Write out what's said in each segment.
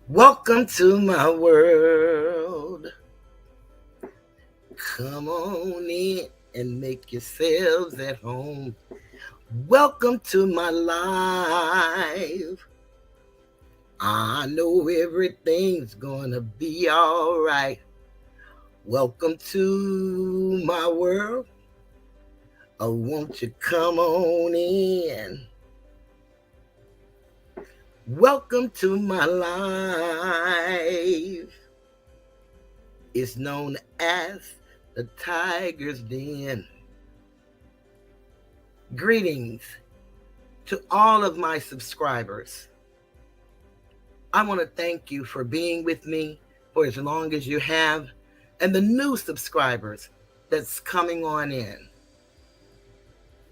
Welcome to my world. Come on in and make yourselves at home. Welcome to my life. I know everything's gonna be all right. Welcome to my world. Oh, won't you come on in? Welcome to my life. It's known as the Tiger's Den. Greetings to all of my subscribers. I want to thank you for being with me for as long as you have, and the new subscribers that's coming on in.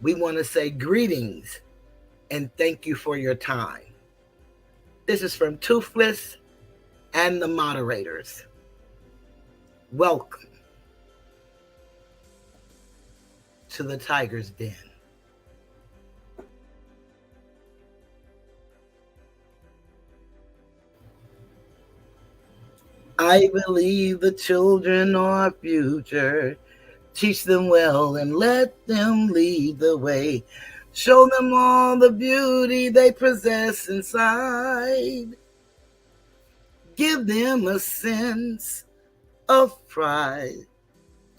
We want to say greetings and thank you for your time. This is from Toothless and the moderators. Welcome to the Tiger's Den. I believe the children are our future. Teach them well and let them lead the way. Show them all the beauty they possess inside. Give them a sense of pride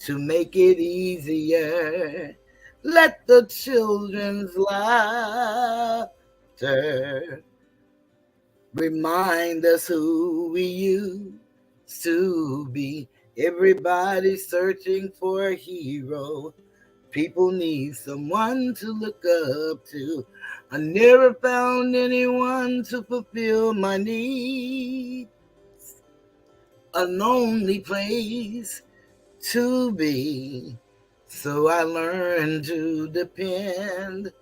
to make it easier. Let the children's laughter remind us who we used to be. Everybody's searching for a hero. People need someone to look up to. I never found anyone to fulfill my needs. A lonely place to be. So I learned to depend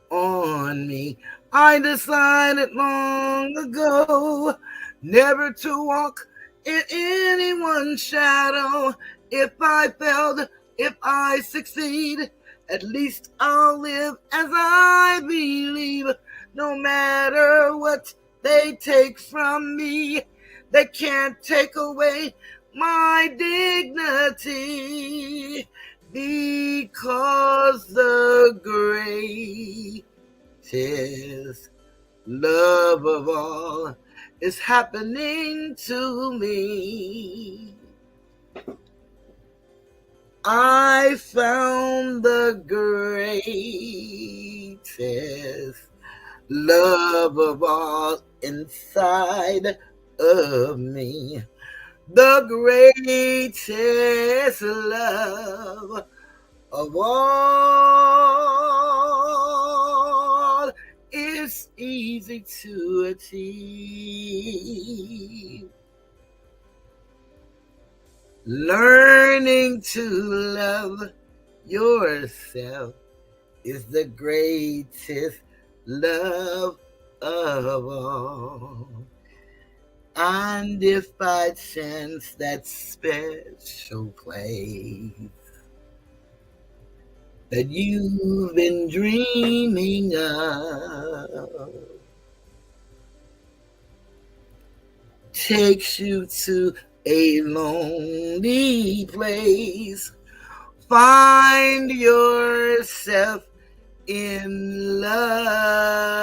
on me. I decided long ago never to walk in anyone's shadow. If I failed, if I succeed, at least I'll live as I believe. No matter what they take from me, they can't take away my dignity, because the greatest love of all is happening to me. I found the greatest love of all inside of me. The greatest love of all is easy to achieve. Learning to love yourself is the greatest love of all. And if by chance that special place that you've been dreaming of takes you to a lonely place, find yourself in love.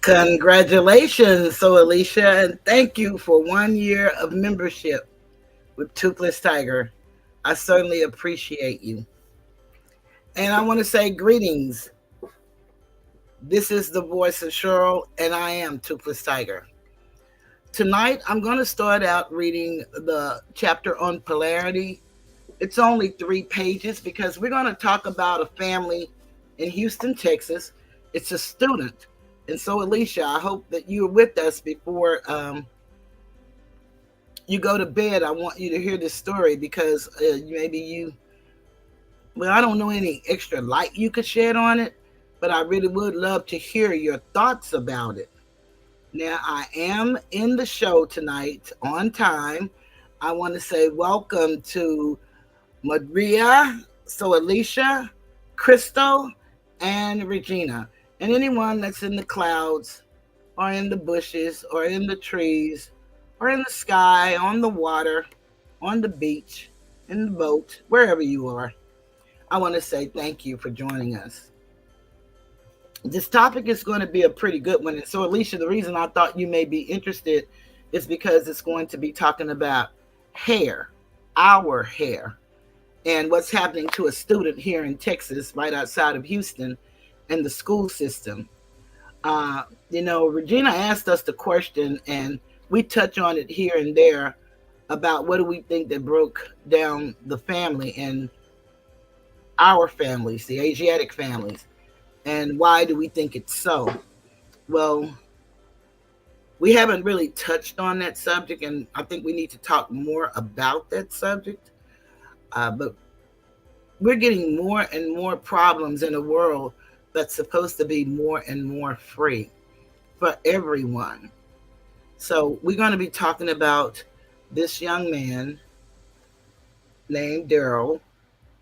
Congratulations, so Alicia, and thank you for 1 year of membership with Toothless Tiger. I certainly appreciate you. And I want to say greetings. This is the voice of Cheryl, and I am Toothless Tiger. Tonight, I'm going to start out reading the chapter on polarity. It's only 3 pages because we're going to talk about a family in Houston, Texas. It's a student. And so, Alicia, I hope that you're with us before you go to bed. I want you to hear this story because well, I don't know any extra light you could shed on it, but I really would love to hear your thoughts about it. Now, I am in the show tonight on time. I want to say welcome to Maria, so Alicia, Crystal, and Regina, and anyone that's in the clouds or in the bushes or in the trees or in the sky, on the water, on the beach, in the boat, wherever you are. I want to say thank you for joining us. This topic is going to be a pretty good one. And so, Alicia, the reason I thought you may be interested is because it's going to be talking about hair, our hair, and what's happening to a student here in Texas, right outside of Houston, and the school system. Regina asked us the question, and we touch on it here and there about what do we think that broke down the family and our families, the Asiatic families, and why do we think it's so? Well, we haven't really touched on that subject, and I think we need to talk more about that subject. But we're getting more and more problems in a world that's supposed to be more and more free for everyone. So we're going to be talking about this young man named Daryl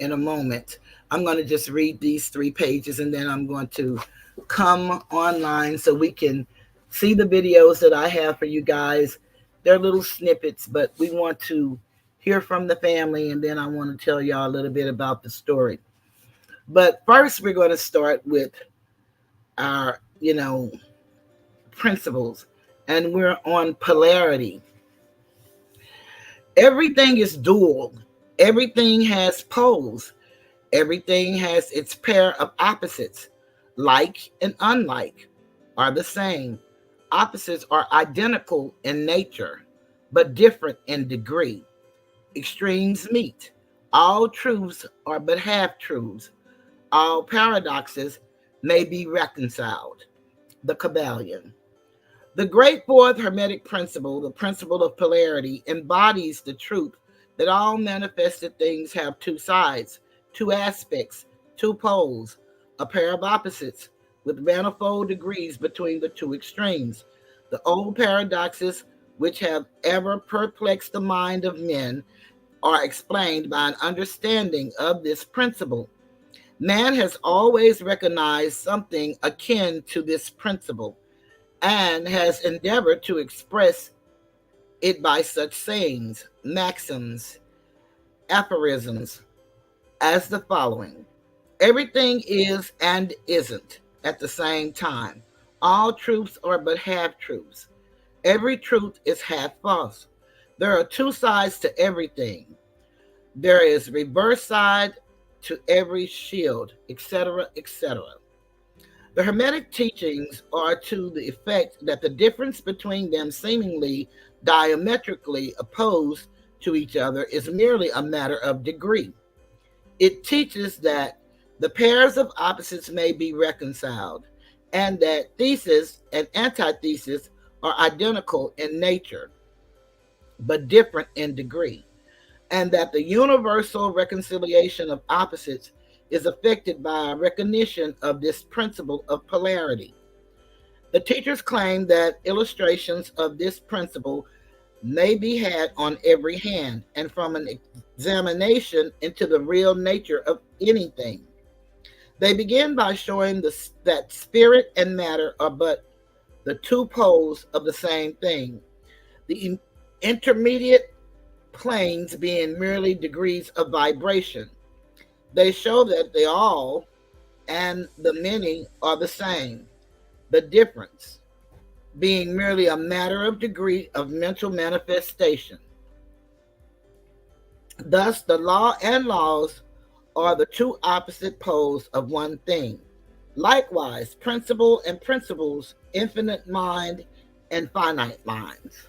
in a moment. I'm going to just read these 3 pages and then I'm going to come online so we can see the videos that I have for you guys. They're little snippets, but we want to hear from the family and then I want to tell y'all a little bit about the story. But first, we're going to start with our, principles, and we're on polarity. Everything is dual. Everything has poles. Everything has its pair of opposites. Like and unlike are the same. Opposites are identical in nature, but different in degree. Extremes meet. All truths are but half-truths. All paradoxes may be reconciled. The Kybalion. The great fourth Hermetic principle, the principle of polarity, embodies the truth that all manifested things have 2 sides, 2 aspects, 2 poles, a pair of opposites with manifold degrees between the 2 extremes. The old paradoxes which have ever perplexed the mind of men are explained by an understanding of this principle. Man has always recognized something akin to this principle and has endeavored to express it by such sayings, maxims, aphorisms as the following. Everything is and isn't at the same time. All truths are but half-truths. Every truth is half false. There are 2 sides to everything. There is reverse side to every shield, etc., etc. The Hermetic teachings are to the effect that the difference between them, seemingly diametrically opposed to each other, is merely a matter of degree. It teaches that the pairs of opposites may be reconciled, and that thesis and antithesis are identical in nature, but different in degree, and that the universal reconciliation of opposites is affected by a recognition of this principle of polarity. The teachers claim that illustrations of this principle may be had on every hand, and from an examination into the real nature of anything. They begin by showing that spirit and matter are but the 2 poles of the same thing, the intermediate planes being merely degrees of vibration. They show that the all and the many are the same, the difference being merely a matter of degree of mental manifestation. Thus, the law and laws are the 2 opposite poles of one thing. Likewise, principle and principles, infinite mind and finite minds.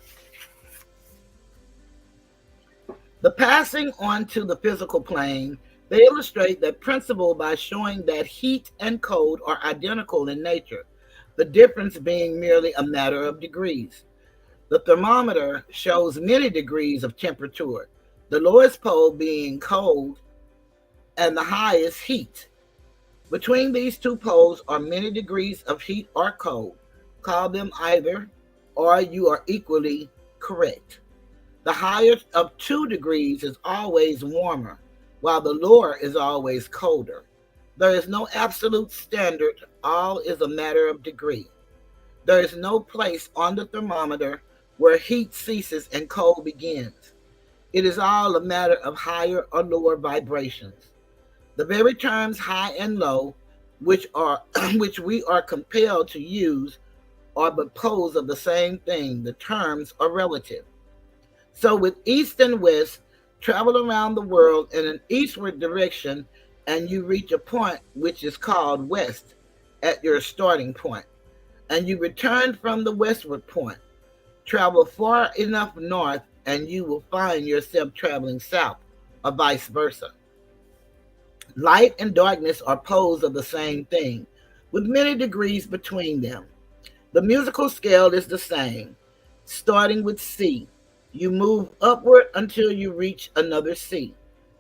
The passing on to the physical plane, they illustrate that principle by showing that heat and cold are identical in nature, the difference being merely a matter of degrees. The thermometer shows many degrees of temperature, the lowest pole being cold and the highest heat. Between these two poles are many degrees of heat or cold. Call them either, or you are equally correct. The higher of 2 degrees is always warmer, while the lower is always colder. There is no absolute standard, all is a matter of degree. There is no place on the thermometer where heat ceases and cold begins. It is all a matter of higher or lower vibrations. The very terms high and low, which are which we are compelled to use, are but poles of the same thing. The terms are relative. So with east and west, travel around the world in an eastward direction, and you reach a point which is called west at your starting point, and you return from the westward point. Travel far enough north, and you will find yourself traveling south, or vice versa. Light and darkness are poles of the same thing, with many degrees between them. The musical scale is the same. Starting with C, you move upward until you reach another C,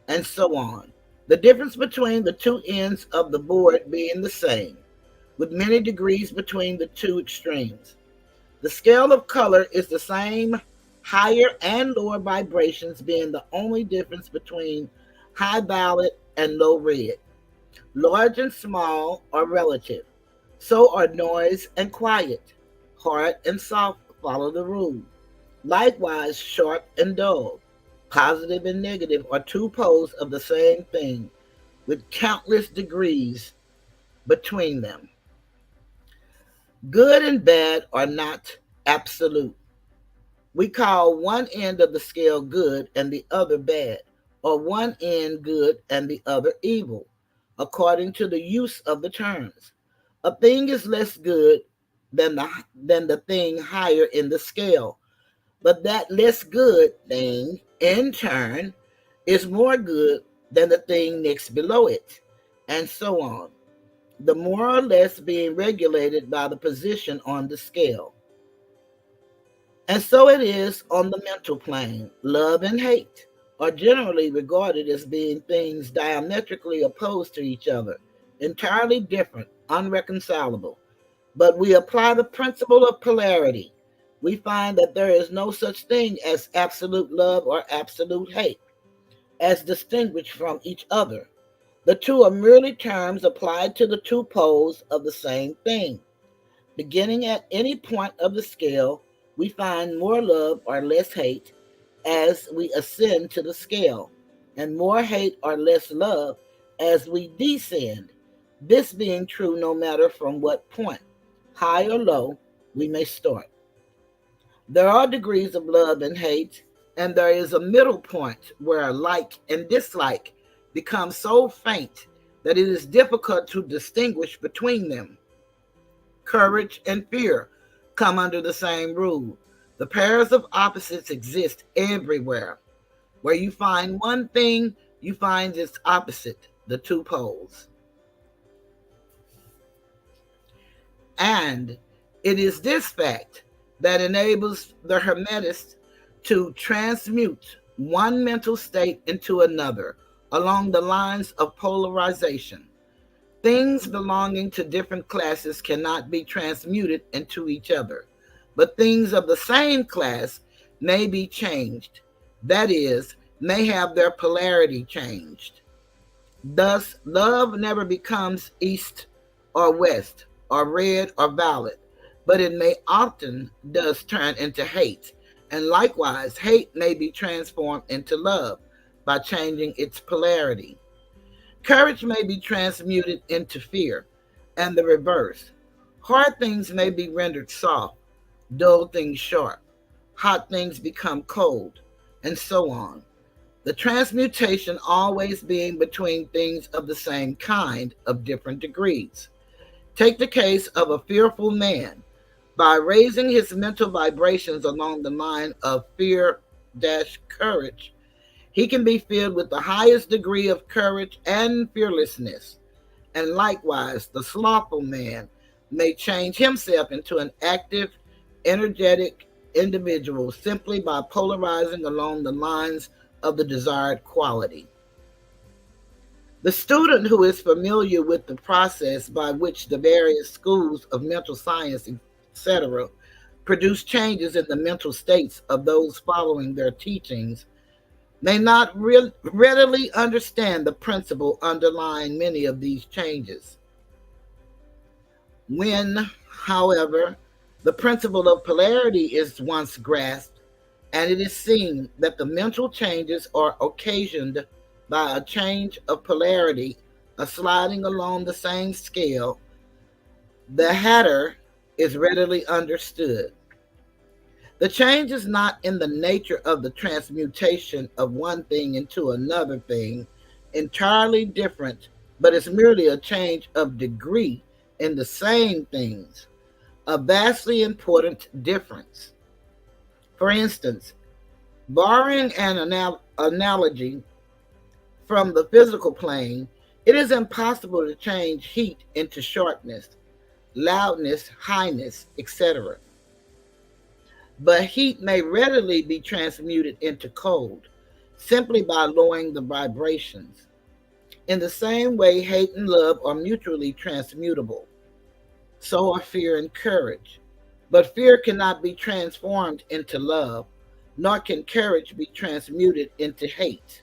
and so on. The difference between the two ends of the board being the same, with many degrees between the two extremes. The scale of color is the same, higher and lower vibrations being the only difference between high violet and low red. Large and small are relative. So are noise and quiet. Hard and soft follow the rule. Likewise, sharp and dull. Positive and negative are two poles of the same thing, with countless degrees between them. Good and bad are not absolute. We call one end of the scale good and the other bad, or one end good and the other evil, according to the use of the terms. A thing is less good than the thing higher in the scale, but that less good thing, in turn, is more good than the thing next below it, and so on. The more or less being regulated by the position on the scale. And so it is on the mental plane. Love and hate are generally regarded as being things diametrically opposed to each other, entirely different, unreconcilable. But we apply the principle of polarity. We find that there is no such thing as absolute love or absolute hate, as distinguished from each other. The two are merely terms applied to the two poles of the same thing. Beginning at any point of the scale, we find more love or less hate as we ascend to the scale, and more hate or less love as we descend. This being true no matter from what point, high or low, we may start. There are degrees of love and hate, and there is a middle point where like and dislike become so faint that it is difficult to distinguish between them. Courage and fear come under the same rule. The pairs of opposites exist everywhere. Where you find one thing, you find its opposite, the two poles. And it is this fact that enables the Hermetist to transmute one mental state into another along the lines of polarization. Things belonging to different classes cannot be transmuted into each other, but things of the same class may be changed. That is, may have their polarity changed. Thus, love never becomes east or west, or red or violet, but it may often does turn into hate, and likewise, hate may be transformed into love by changing its polarity. Courage may be transmuted into fear, and the reverse. Hard things may be rendered soft, dull things sharp, hot things become cold, and so on. The transmutation always being between things of the same kind of different degrees. Take the case of a fearful man. By raising his mental vibrations along the line of fear-courage, He can be filled with the highest degree of courage and fearlessness. And likewise, the slothful man may change himself into an active, energetic individual simply by polarizing along the lines of the desired quality. The student who is familiar with the process by which the various schools of mental science, etc., produce changes in the mental states of those following their teachings may not readily understand the principle underlying many of these changes. When, however, the principle of polarity is once grasped, and it is seen that the mental changes are occasioned by a change of polarity, a sliding along the same scale, the hatter is readily understood. The change is not in the nature of the transmutation of one thing into another thing, entirely different, but is merely a change of degree in the same things, a vastly important difference. For instance, borrowing an analogy from the physical plane, it is impossible to change heat into sharpness, loudness, highness, etc. But heat may readily be transmuted into cold simply by lowering the vibrations. In the same way, hate and love are mutually transmutable. So are fear and courage. But fear cannot be transformed into love, nor can courage be transmuted into hate.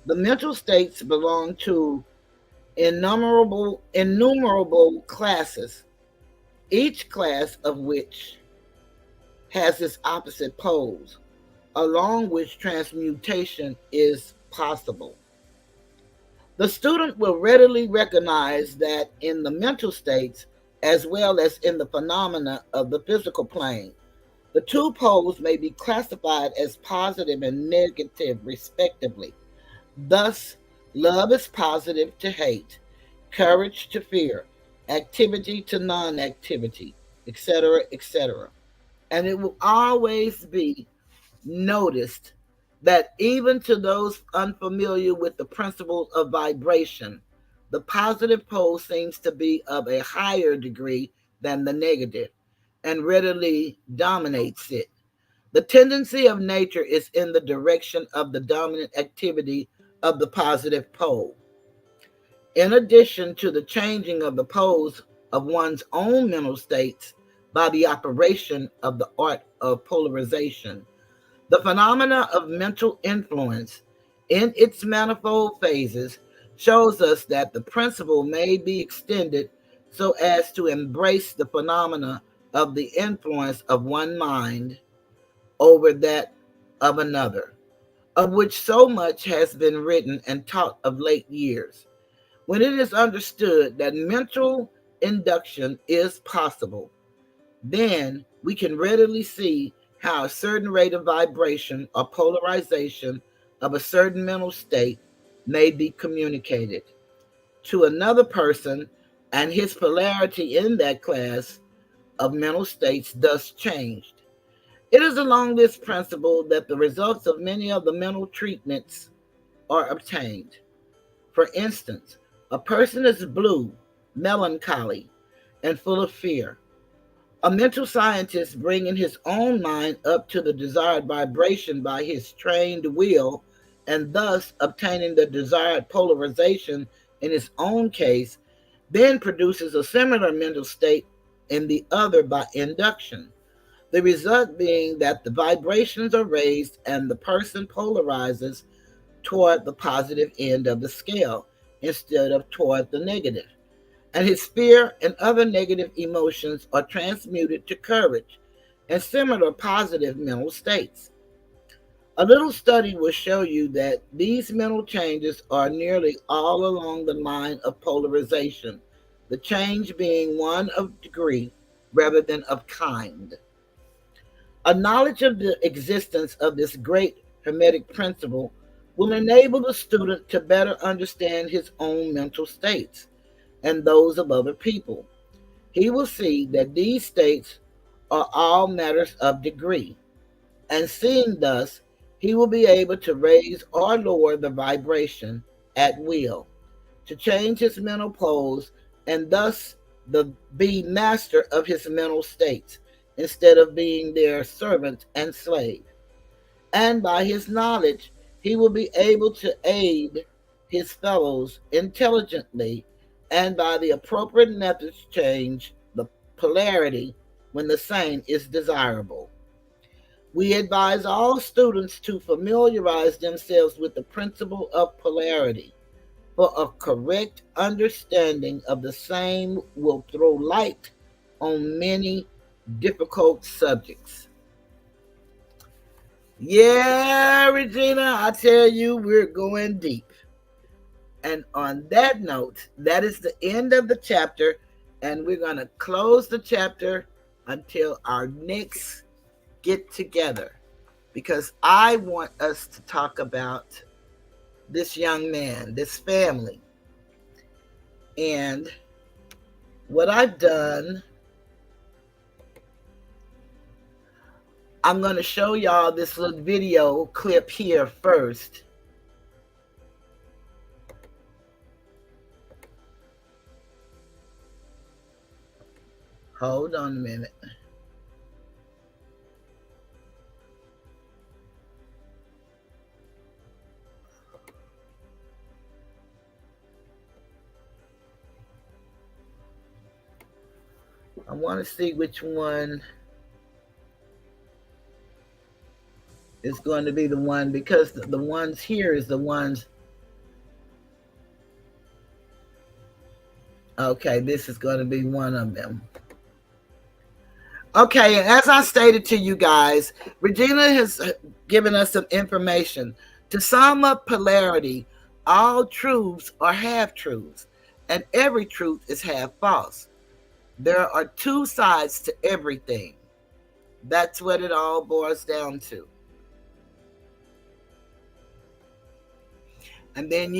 The mental states belong to innumerable classes, each class of which has its opposite poles, along which transmutation is possible. The student will readily recognize that in the mental states, as well as in the phenomena of the physical plane, the two poles may be classified as positive and negative, respectively. Thus, love is positive to hate, courage to fear, activity to non activity, etc., etc. And it will always be noticed that even to those unfamiliar with the principles of vibration, the positive pole seems to be of a higher degree than the negative and readily dominates it. The tendency of nature is in the direction of the dominant activity of the positive pole. In addition to the changing of the poles of one's own mental states by the operation of the art of polarization, the phenomena of mental influence in its manifold phases shows us that the principle may be extended so as to embrace the phenomena of the influence of one mind over that of another, of which so much has been written and taught of late years. When it is understood that mental induction is possible, then we can readily see how a certain rate of vibration or polarization of a certain mental state may be communicated to another person, and his polarity in that class of mental states thus changed. It is along this principle that the results of many of the mental treatments are obtained. For instance, a person is blue, melancholy, and full of fear. A mental scientist bringing his own mind up to the desired vibration by his trained will and thus obtaining the desired polarization in his own case, then produces a similar mental state in the other by induction. The result being that the vibrations are raised and the person polarizes toward the positive end of the scale instead of toward the negative, and his fear and other negative emotions are transmuted to courage and similar positive mental states. A little study will show you that these mental changes are nearly all along the line of polarization, the change being one of degree rather than of kind. A knowledge of the existence of this great Hermetic principle will enable the student to better understand his own mental states and those of other people. He will see that these states are all matters of degree, and seeing thus, He will be able to raise or lower the vibration at will, to change his mental poles, and thus be master of his mental states instead of being their servant and slave. And by his knowledge, he will be able to aid his fellows intelligently, and by the appropriate methods change the polarity when the same is desirable. We advise all students to familiarize themselves with the principle of polarity, for a correct understanding of the same will throw light on many difficult subjects. Yeah, Regina, I tell you, we're going deep. And on that note, that is the end of the chapter, and we're going to close the chapter until our next get together, because I want us to talk about this young man, this family. And what I've done, I'm going to show y'all this little video clip here first. Hold on a minute. I want to see which one is going to be the one, because the ones here is the ones. Okay, this is going to be one of them. Okay, and as I stated to you guys, Regina has given us some information. To sum up polarity, all truths are half truths, and every truth is half false. There are two sides to everything. That's what it all boils down to. And then,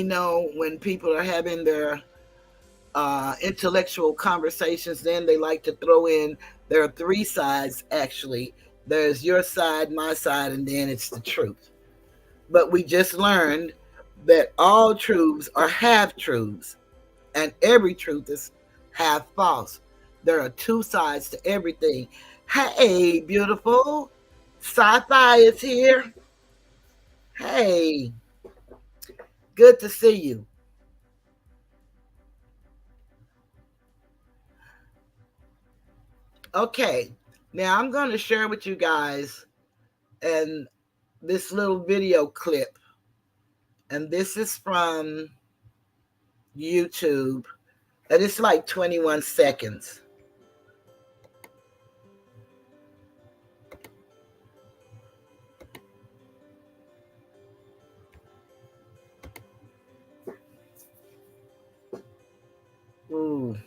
when people are having their intellectual conversations, then they like to throw in, there are three sides actually. There's your side, my side, and then it's the truth. But we just learned that all truths are half truths, and every truth is half false. There are two sides to everything. Hey, beautiful. Sci-Fi is here. Hey, good to see you. Okay, now I'm going to share with you guys and this little video clip. And this is from YouTube. And it's like 21 seconds. Ooh.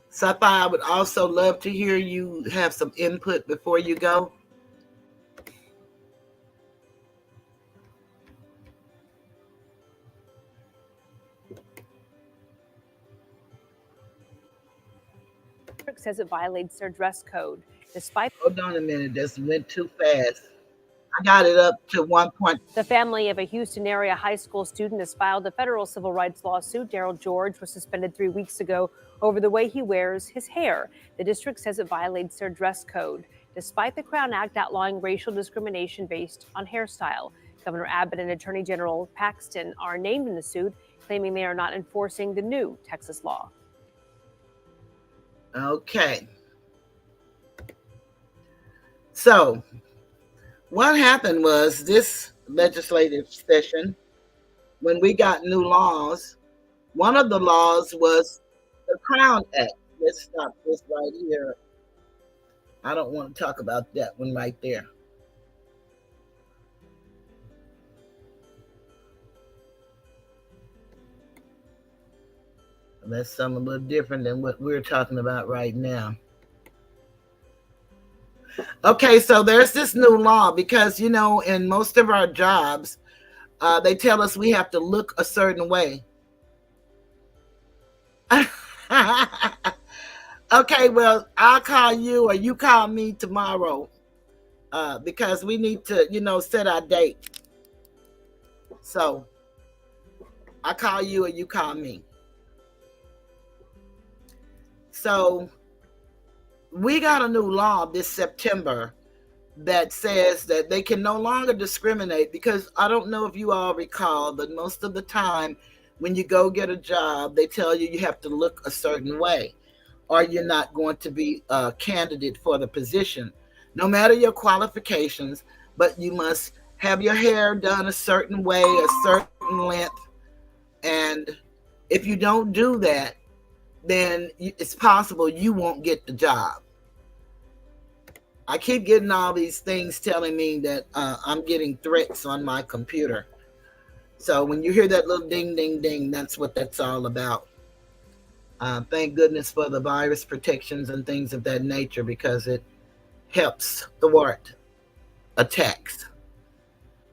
Sci-Fi, I would also love to hear you have some input before you go. Says it violates their dress code. Despite Hold on a minute, this went too fast. I got it up to 1 point. The family of a Houston area high school student has filed a federal civil rights lawsuit. Daryl George was suspended 3 weeks ago over the way he wears his hair. The district says it violates their dress code, despite the Crown Act outlawing racial discrimination based on hairstyle. Governor Abbott and Attorney General Paxton are named in the suit, claiming they are not enforcing the new Texas law. Okay. So, what happened was this legislative session, when we got new laws, one of the laws was the Crown Act. Let's stop this right here. I don't want to talk about that one right there. That's something a little different than what we're talking about right now. Okay, so there's this new law because, in most of our jobs, they tell us we have to look a certain way. Okay, well, I'll call you or you call me tomorrow because we need to, set our date. So I call you or you call me. So we got a new law this September that says that they can no longer discriminate because I don't know if you all recall, but most of the time when you go get a job, they tell you have to look a certain way or you're not going to be a candidate for the position, no matter your qualifications, but you must have your hair done a certain way, a certain length. And if you don't do that, then it's possible you won't get the job. I keep getting all these things telling me that I'm getting threats on my computer. So when you hear that little ding, ding, ding, that's what that's all about. Thank goodness for the virus protections and things of that nature because it helps thwart attacks.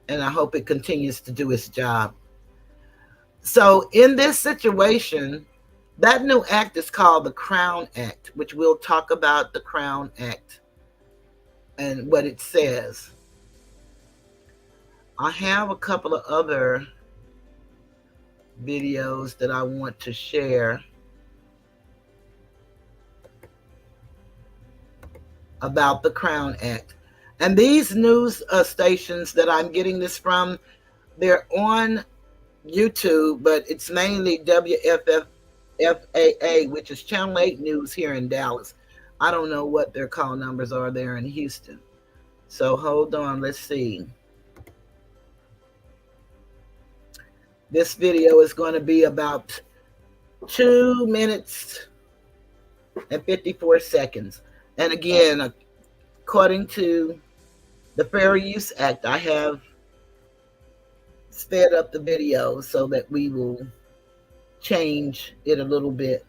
And I hope it continues to do its job. So in this situation, that new act is called the Crown Act, which we'll talk about the Crown Act and what it says. I have a couple of other videos that I want to share about the Crown Act. And these news stations that I'm getting this from, they're on YouTube, but it's mainly WFFAA, which is Channel 8 News here in Dallas. I don't know what their call numbers are there in Houston. So hold on, let's see. This video is going to be about 2 minutes and 54 seconds. And again, according to the Fair Use Act, I have sped up the video so that we will change it a little bit.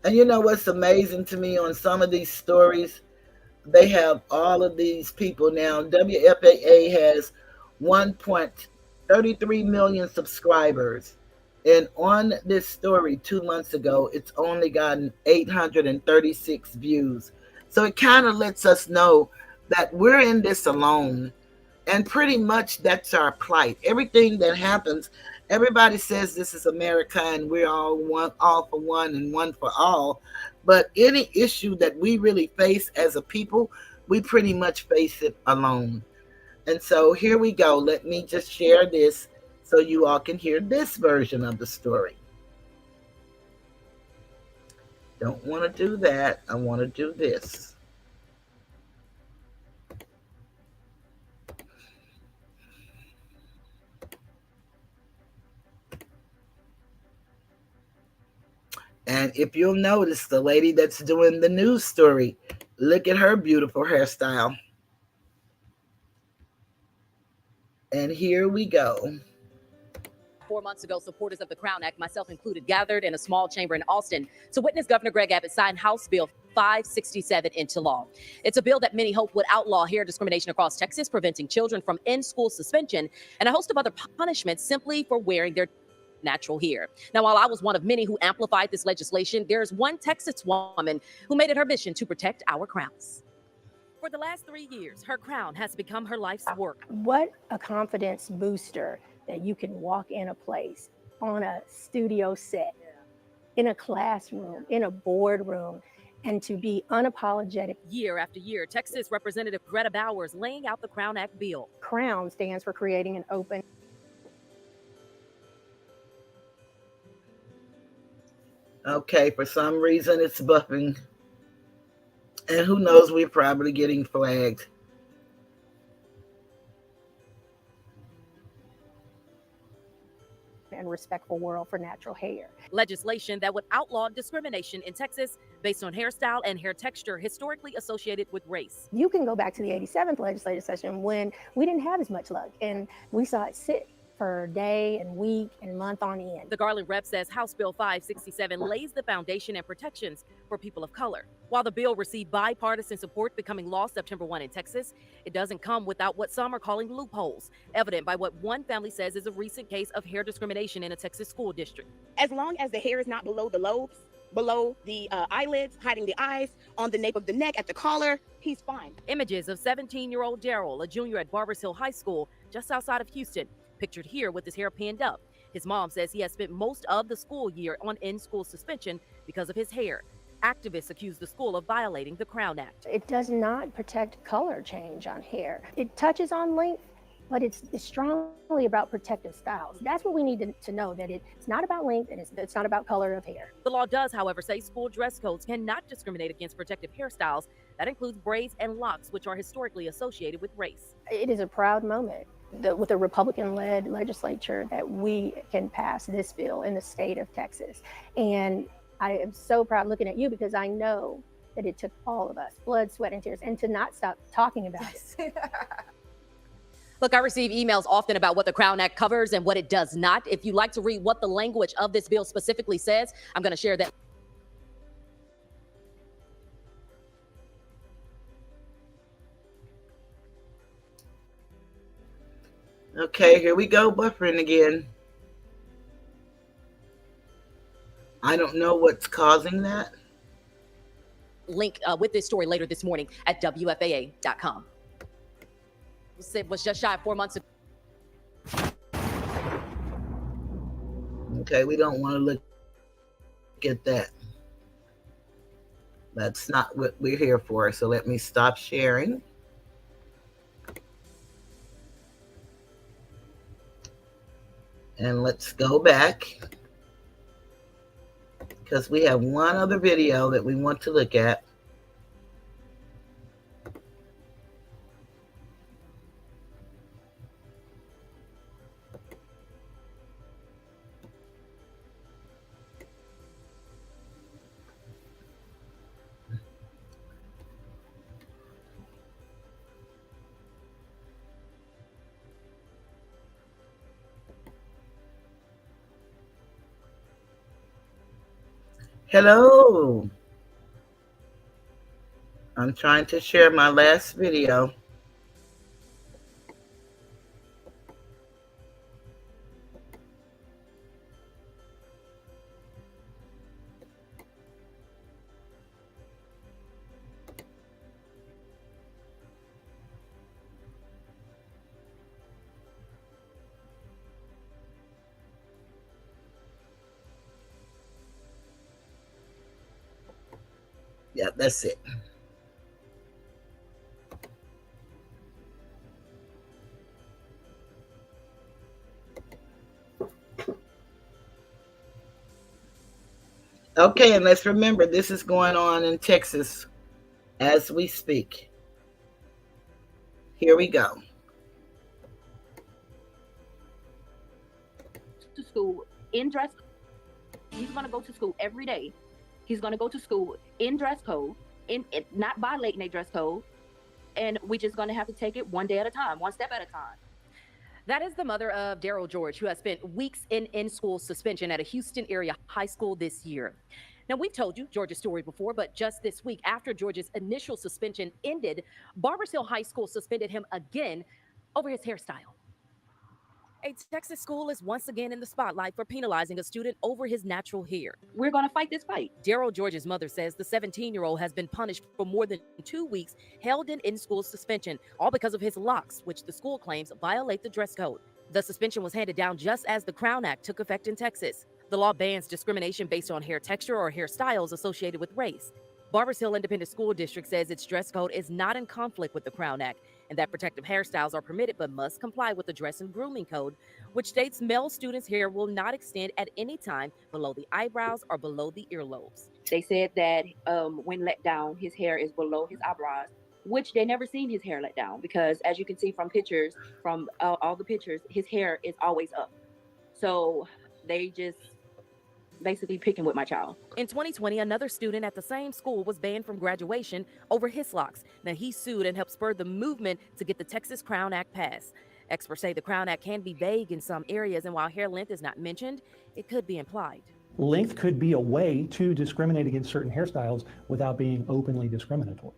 And you know what's amazing to me on some of these stories? They have all of these people now. WFAA has 1.33 million subscribers. And on this story 2 months ago, it's only gotten 836 views. So it kind of lets us know that we're in this alone. And pretty much that's our plight. Everything that happens, everybody says this is America and we're all for one and one for all. But any issue that we really face as a people, we pretty much face it alone. And so here we go. Let me just share this so you all can hear this version of the story. Don't want to do that. I want to do this. And if you'll notice, the lady that's doing the news story, look at her beautiful hairstyle. And here we go. 4 months ago, supporters of the Crown Act, myself included, gathered in a small chamber in Austin to witness Governor Greg Abbott sign House Bill 567 into law. It's a bill that many hope would outlaw hair discrimination across Texas, preventing children from in-school suspension and a host of other punishments simply for wearing their natural hair. Now, while I was one of many who amplified this legislation, there's one Texas woman who made it her mission to protect our crowns. For the last 3 years, her crown has become her life's work. What a confidence booster that you can walk in a place, on a studio set, in a classroom, in a boardroom, and to be unapologetic. Year after year, Texas Representative Greta Bowers laying out the Crown Act bill. CROWN stands for creating an open. Okay, for some reason it's buffing. And who knows, we're probably getting flagged. And respectful world for natural hair. Legislation that would outlaw discrimination in Texas based on hairstyle and hair texture historically associated with race. You can go back to the 87th legislative session when we didn't have as much luck and we saw it sit for day and week and month on end. The Garland rep says House Bill 567 lays the foundation and protections for people of color. While the bill received bipartisan support becoming law September 1 in Texas, it doesn't come without what some are calling loopholes, evident by what one family says is a recent case of hair discrimination in a Texas school district. As long as the hair is not below the lobes, below the eyelids, hiding the eyes, on the nape of the neck, at the collar, he's fine. Images of 17-year-old Daryl, a junior at Barbers Hill High School, just outside of Houston, pictured here with his hair pinned up. His mom says he has spent most of the school year on in-school suspension because of his hair. Activists accuse the school of violating the Crown Act. It does not protect color change on hair. It touches on length, but it's strongly about protective styles. That's what we need to know, that it's not about length and it's not about color of hair. The law does, however, say school dress codes cannot discriminate against protective hairstyles. That includes braids and locks, which are historically associated with race. It is a proud moment with a Republican-led legislature that we can pass this bill in the state of Texas. And I am so proud looking at you because I know that it took all of us, blood, sweat, and tears, and to not stop talking about it. Look, I receive emails often about what the Crown Act covers and what it does not. If you'd like to read what the language of this bill specifically says, I'm going to share that. Okay, here we go, buffering again. I don't know what's causing that. Link with this story later this morning at WFAA.com. It was just shy of 4 months ago. Okay, we don't want to look at that. That's not what we're here for. So let me stop sharing. And let's go back, because we have one other video that we want to look at. Hello. I'm trying to share my last video. Yeah, that's it. Okay, and let's remember this is going on in Texas as we speak. Here we go. To school in dress. He's going to go to school every day. He's going to go to school in dress code, not violating a dress code. And we're just going to have to take it one day at a time, one step at a time. That is the mother of Daryl George, who has spent weeks in school suspension at a Houston area high school this year. Now, we've told you George's story before, but just this week, after George's initial suspension ended, Barbers Hill High School suspended him again over his hairstyle. A Texas school is once again in the spotlight for penalizing a student over his natural hair. We're going to fight this fight. Daryl George's mother says the 17-year-old has been punished for more than 2 weeks, held in in-school suspension, all because of his locks, which the school claims violate the dress code. The suspension was handed down just as the Crown Act took effect in Texas. The law bans discrimination based on hair texture or hairstyles associated with race. Barbers Hill Independent School District says its dress code is not in conflict with the Crown Act, and that protective hairstyles are permitted but must comply with the Dress and Grooming Code, which states male students' hair will not extend at any time below the eyebrows or below the earlobes. They said that when let down, his hair is below his eyebrows, which they never seen his hair let down because, as you can see from pictures, from all the pictures, his hair is always up. So they just basically picking with my child. In 2020, another student at the same school was banned from graduation over his locks. Now, he sued and helped spur the movement to get the Texas Crown Act passed. Experts say the Crown Act can be vague in some areas, and while hair length is not mentioned, it could be implied. Length could be a way to discriminate against certain hairstyles without being openly discriminatory.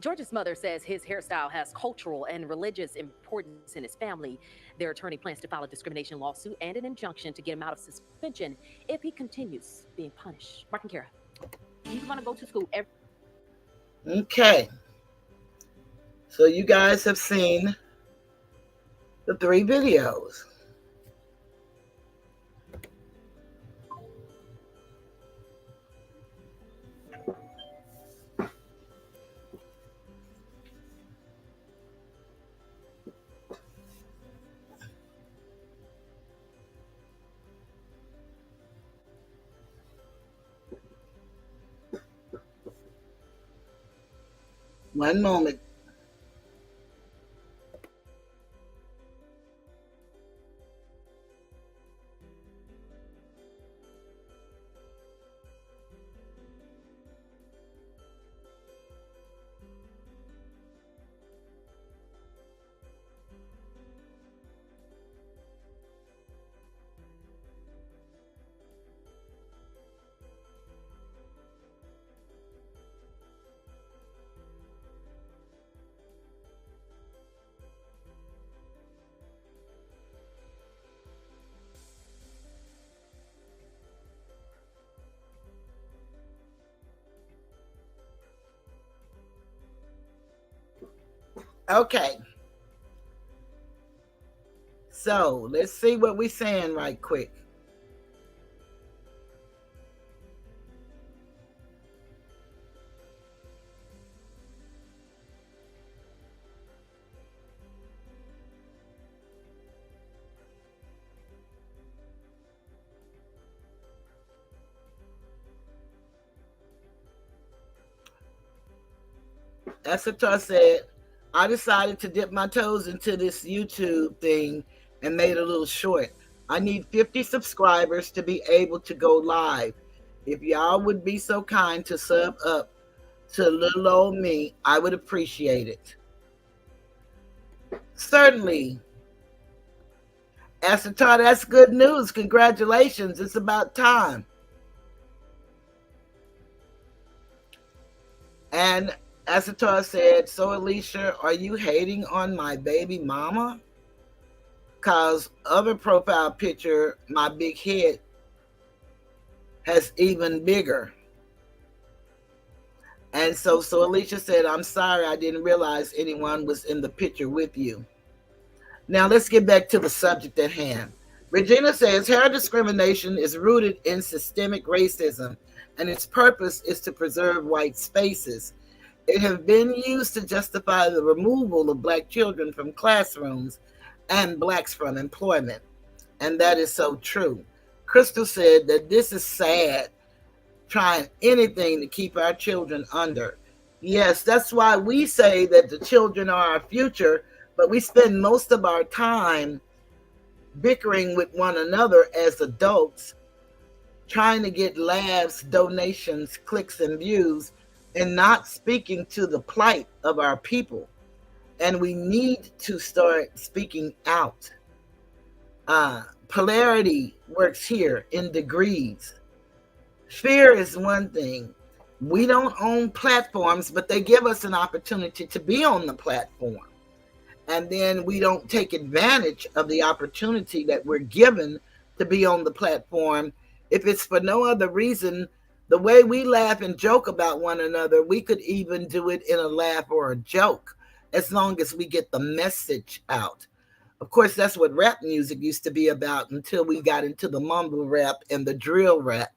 George's mother says his hairstyle has cultural and religious importance in his family. Their attorney plans to file a discrimination lawsuit and an injunction to get him out of suspension if he continues being punished. Mark and Kara. He's going to go to school every. Okay. So you guys have seen the 3 videos. One moment. Okay. So let's see what we're saying right quick. Esatar said, I decided to dip my toes into this YouTube thing and made a little short. I need 50 subscribers to be able to go live. If y'all would be so kind to sub up to little old me, I would appreciate it. Certainly. Esatar, that's good news. Congratulations. It's about time. And Esatar said, so Alicia, are you hating on my baby mama? Because other profile picture, my big head has even bigger. And so Alicia said, I'm sorry, I didn't realize anyone was in the picture with you. Now let's get back to the subject at hand. Regina says, hair discrimination is rooted in systemic racism, and its purpose is to preserve white spaces. It has been used to justify the removal of Black children from classrooms and Blacks from employment. And that is so true. Crystal said that this is sad, trying anything to keep our children under. Yes, that's why we say that the children are our future, but we spend most of our time bickering with one another as adults, trying to get laughs, donations, clicks, and views, and not speaking to the plight of our people. And we need to start speaking out. Polarity works here in degrees. Fear is one thing. We don't own platforms, but they give us an opportunity to be on the platform. And then we don't take advantage of the opportunity that we're given to be on the platform. If it's for no other reason, the way we laugh and joke about one another, we could even do it in a laugh or a joke, as long as we get the message out. Of course, that's what rap music used to be about until we got into the mumble rap and the drill rap.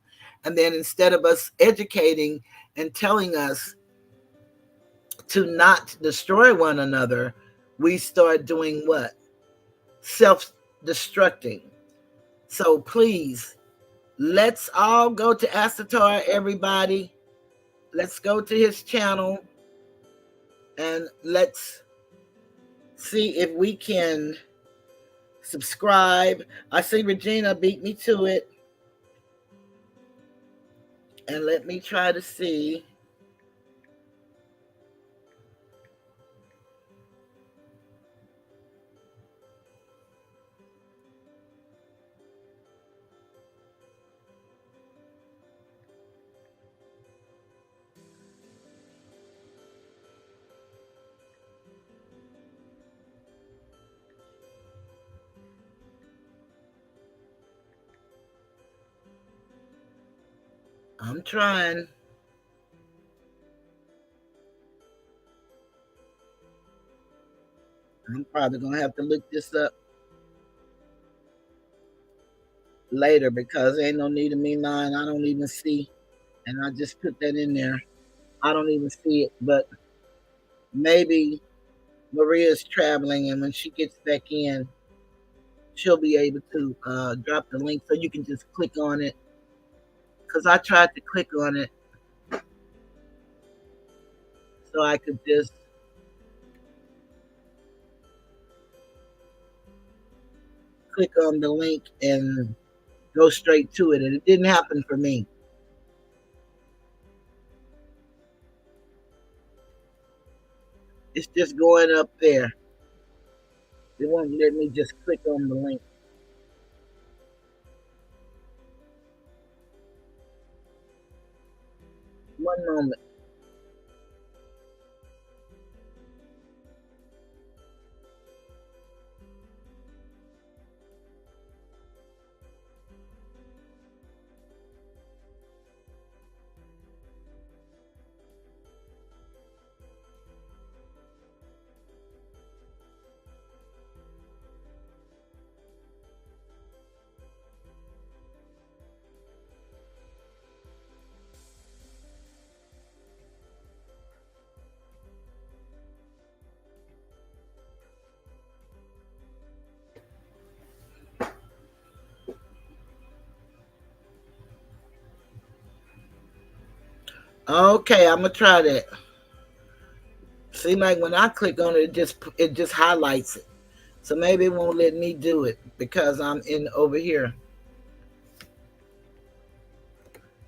And then instead of us educating and telling us to not destroy one another, we start doing what? Self-destructing. So please, let's all go to Esatar, everybody. Let's go to his channel and let's see if we can subscribe. I see Regina beat me to it. And let me try to see. . I'm trying. I'm probably going to have to look this up later because ain't no need of me lying. I don't even see. And I just put that in there. I don't even see it. But maybe Maria's traveling, and when she gets back in, she'll be able to drop the link so you can just click on it. Because I tried to click on it so I could just click on the link and go straight to it. And it didn't happen for me. It's just going up there. It won't let me just click on the link. One moment. Okay, I'm gonna try that. See, like when I click on it, it just highlights it. So maybe it won't let me do it because I'm in over here.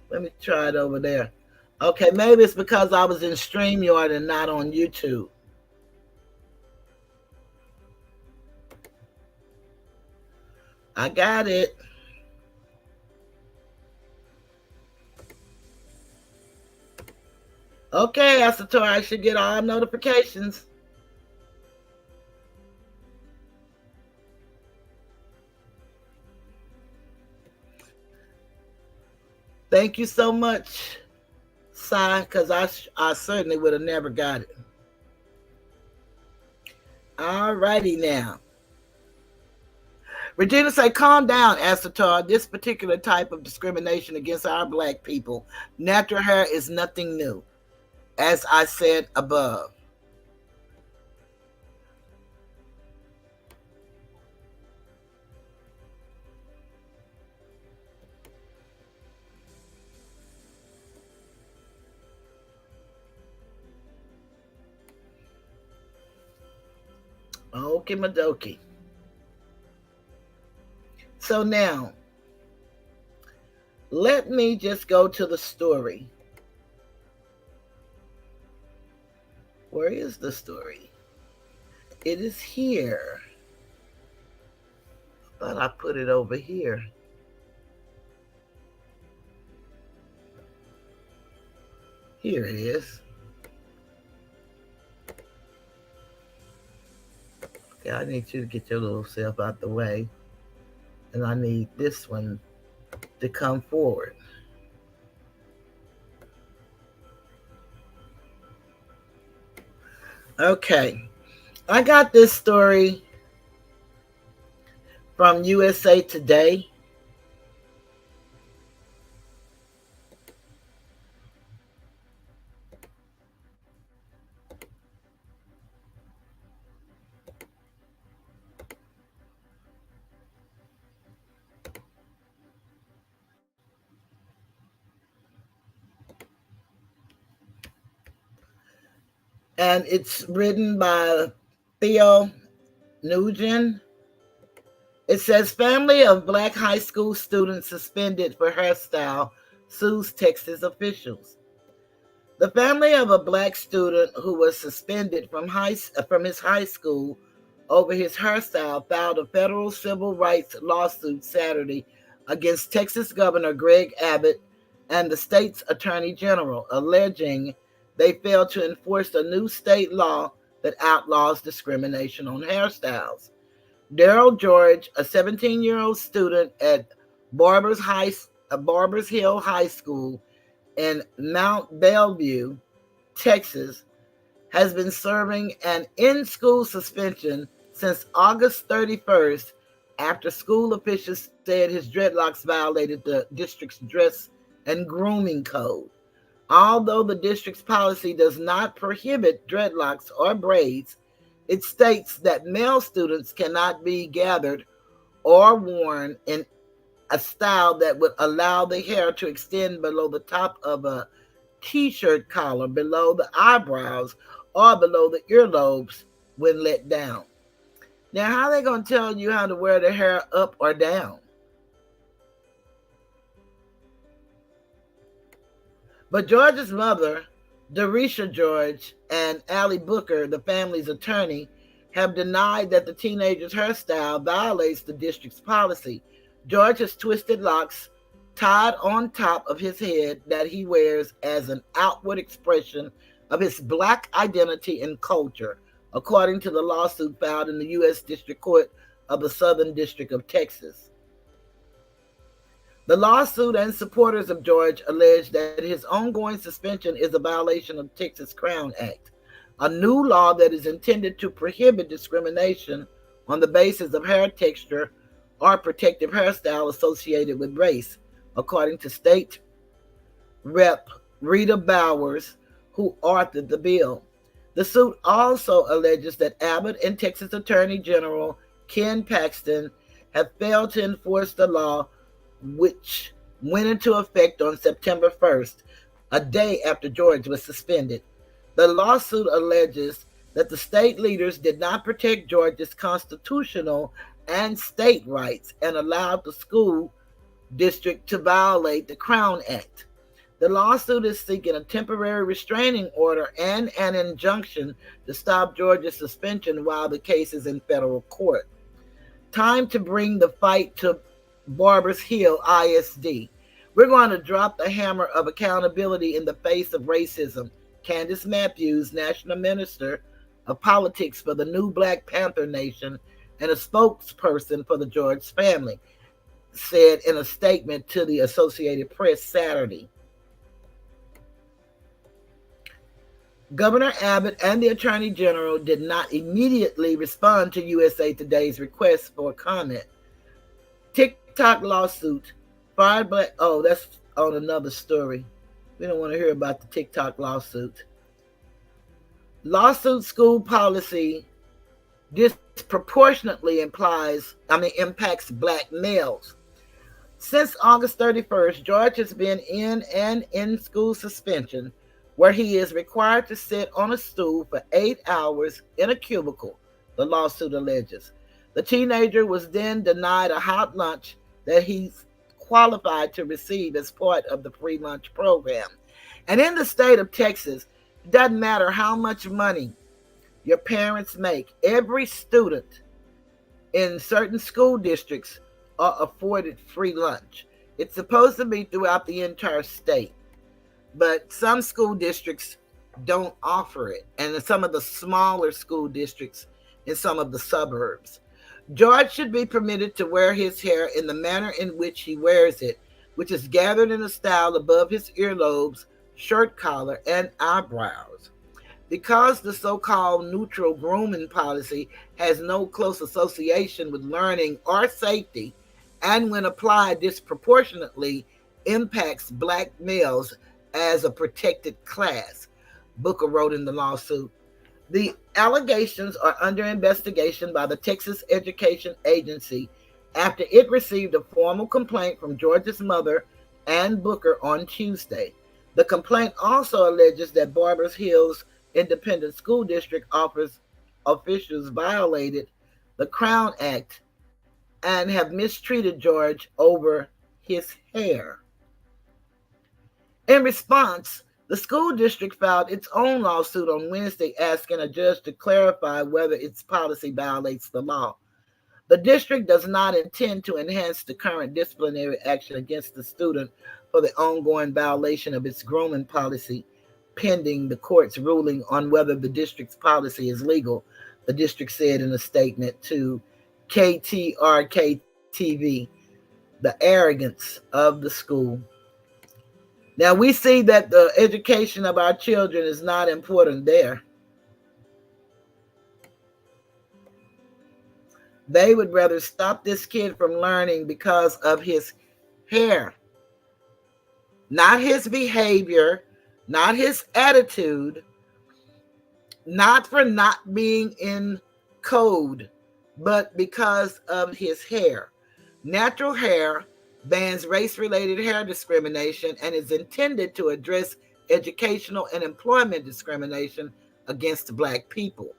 Let me try it over there. Okay, maybe it's because I was in StreamYard and not on YouTube. I got it. Okay, Asator, I should get all notifications. Thank you so much, Si, because I certainly would have never got it. All righty now. Regina say, calm down, Asatar. This particular type of discrimination against our black people, natural hair is nothing new, as I said above. Okie madokie. So now, let me just go to the story. Where is the story? It is here. But I put it over here. Here it is. Okay, I need you to get your little self out the way. And I need this one to come forward. Okay, I got this story from USA Today. And it's written by Theo Nugent. It says, family of black high school student suspended for hairstyle sues Texas officials. The family of a black student who was suspended from his high school over his hairstyle filed a federal civil rights lawsuit Saturday against Texas Governor Greg Abbott and the state's attorney general, alleging they failed to enforce a new state law that outlaws discrimination on hairstyles. Daryl George, a 17-year-old student at Barbers Hill High School, in Mount Bellevue, Texas, has been serving an in-school suspension since August 31st after school officials said his dreadlocks violated the district's dress and grooming code. Although the district's policy does not prohibit dreadlocks or braids, it states that male students cannot be gathered or worn in a style that would allow the hair to extend below the top of a t-shirt collar, below the eyebrows, or below the earlobes when let down. Now, how are they going to tell you how to wear the hair up or down? But George's mother, Darisha George, and Allie Booker, the family's attorney, have denied that the teenager's hairstyle violates the district's policy. George has twisted locks tied on top of his head that he wears as an outward expression of his Black identity and culture, according to the lawsuit filed in the U.S. District Court of the Southern District of Texas. The lawsuit and supporters of George allege that his ongoing suspension is a violation of Texas Crown Act, a new law that is intended to prohibit discrimination on the basis of hair texture or protective hairstyle associated with race, according to State Rep. Rita Bowers, who authored the bill. The suit also alleges that Abbott and Texas Attorney General Ken Paxton have failed to enforce the law, which went into effect on September 1st, a day after George was suspended. The lawsuit alleges that the state leaders did not protect George's constitutional and state rights and allowed the school district to violate the Crown Act. The lawsuit is seeking a temporary restraining order and an injunction to stop George's suspension while the case is in federal court. Time to bring the fight to Barbers Hill ISD. We're going to drop the hammer of accountability in the face of racism, Candace Matthews, National Minister of Politics for the new Black Panther Nation and a spokesperson for the George family, said in a statement to the Associated Press Saturday. Governor Abbott and the Attorney General did not immediately respond to USA Today's request for comment. TikTok lawsuit fired Black. Oh, that's on another story. We don't want to hear about the TikTok lawsuit. Lawsuit school policy disproportionately impacts Black males. Since August 31st, George has been in an in-school suspension where he is required to sit on a stool for 8 hours in a cubicle, the lawsuit alleges. The teenager was then denied a hot lunch that he's qualified to receive as part of the free lunch program. And in the state of Texas, it doesn't matter how much money your parents make, every student in certain school districts are afforded free lunch. It's supposed to be throughout the entire state, but some school districts don't offer it, and in some of the smaller school districts in some of the suburbs. George should be permitted to wear his hair in the manner in which he wears it, which is gathered in a style above his earlobes, shirt collar, and eyebrows. Because the so-called neutral grooming policy has no close association with learning or safety, and when applied disproportionately impacts Black males as a protected class, Booker wrote in the lawsuit. The allegations are under investigation by the Texas Education Agency after it received a formal complaint from George's mother and Booker on Tuesday. The complaint also alleges that Barbers Hill's Independent School District officials violated the Crown Act and have mistreated George over his hair. In response, the school district filed its own lawsuit on Wednesday asking a judge to clarify whether its policy violates the law. The district does not intend to enhance the current disciplinary action against the student for the ongoing violation of its grooming policy, pending the court's ruling on whether the district's policy is legal, the district said in a statement to KTRK TV. The arrogance of the school. Now we see that the education of our children is not important there. They would rather stop this kid from learning because of his hair, not his behavior, not his attitude, not for not being in code, but because of his hair. Natural hair bans race-related hair discrimination and is intended to address educational and employment discrimination against Black people.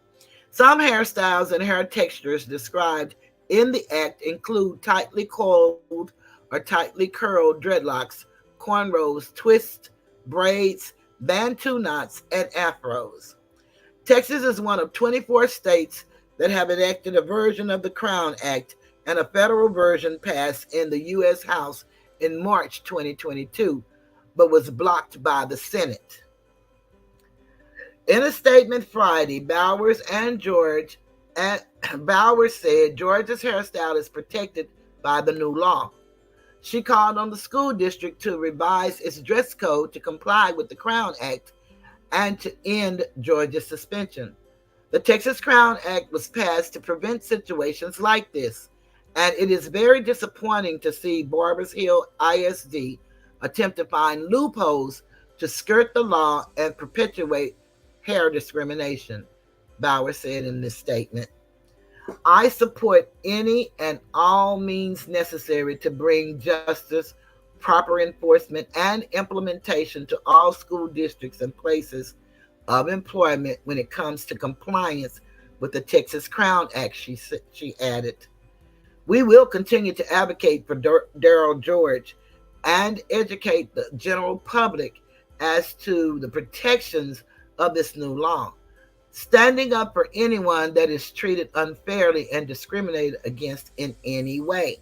Some hairstyles and hair textures described in the act include tightly coiled or tightly curled dreadlocks, cornrows, twists, braids, bantu knots, and afros. Texas is one of 24 states that have enacted a version of the Crown Act, and a federal version passed in the U.S. House in March 2022, but was blocked by the Senate. In a statement Friday, Bowers said George's hairstyle is protected by the new law. She called on the school district to revise its dress code to comply with the Crown Act and to end George's suspension. The Texas Crown Act was passed to prevent situations like this, and it is very disappointing to see Barbers Hill ISD attempt to find loopholes to skirt the law and perpetuate hair discrimination, Bowers said in this statement. I support any and all means necessary to bring justice, proper enforcement, and implementation to all school districts and places of employment when it comes to compliance with the Texas Crown Act, she added. We will continue to advocate for Daryl George and educate the general public as to the protections of this new law, standing up for anyone that is treated unfairly and discriminated against in any way.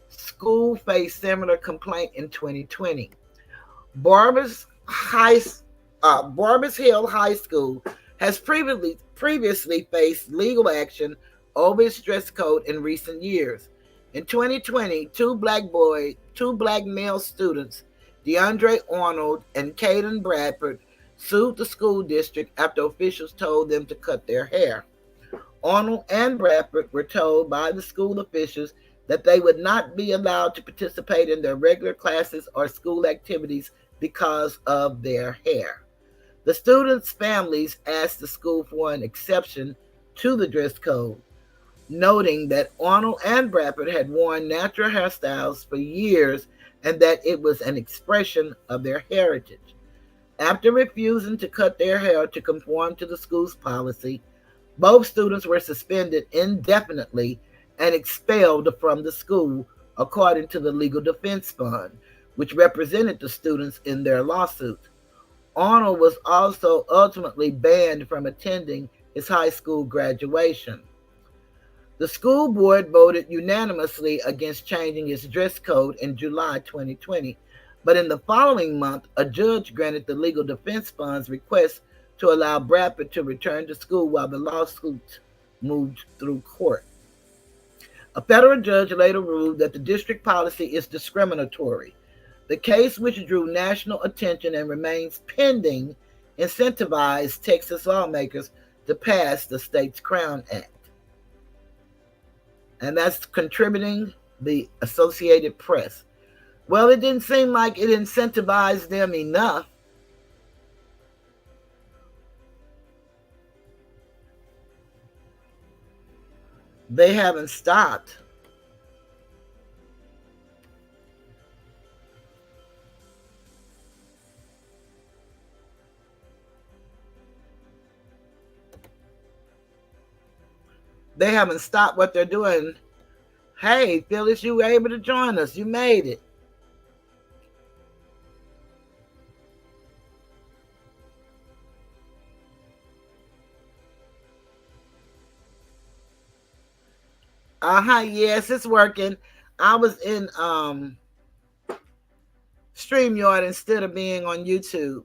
School faced similar complaint in 2020. Barbers Hill High School has previously faced legal action over its dress code in recent years. In 2020, two black male students, DeAndre Arnold and Caden Bradford, sued the school district after officials told them to cut their hair. Arnold and Bradford were told by the school officials that they would not be allowed to participate in their regular classes or school activities because of their hair. The students' families asked the school for an exception to the dress code, noting that Arnold and Bradford had worn natural hairstyles for years and that it was an expression of their heritage. After refusing to cut their hair to conform to the school's policy, both students were suspended indefinitely and expelled from the school, according to the Legal Defense Fund, which represented the students in their lawsuit. Arnold was also ultimately banned from attending his high school graduation. The school board voted unanimously against changing its dress code in July 2020, but in the following month, a judge granted the Legal Defense Fund's request to allow Bradford to return to school while the lawsuit moved through court. A federal judge later ruled that the district policy is discriminatory. The case, which drew national attention and remains pending, incentivized Texas lawmakers to pass the state's Crown Act. And that's contributing the Associated Press. Well, it didn't seem like it incentivized them enough. They haven't stopped. They haven't stopped what they're doing. Hey, Phyllis, you were able to join us. You made it. Yes, it's working. I was in StreamYard instead of being on YouTube.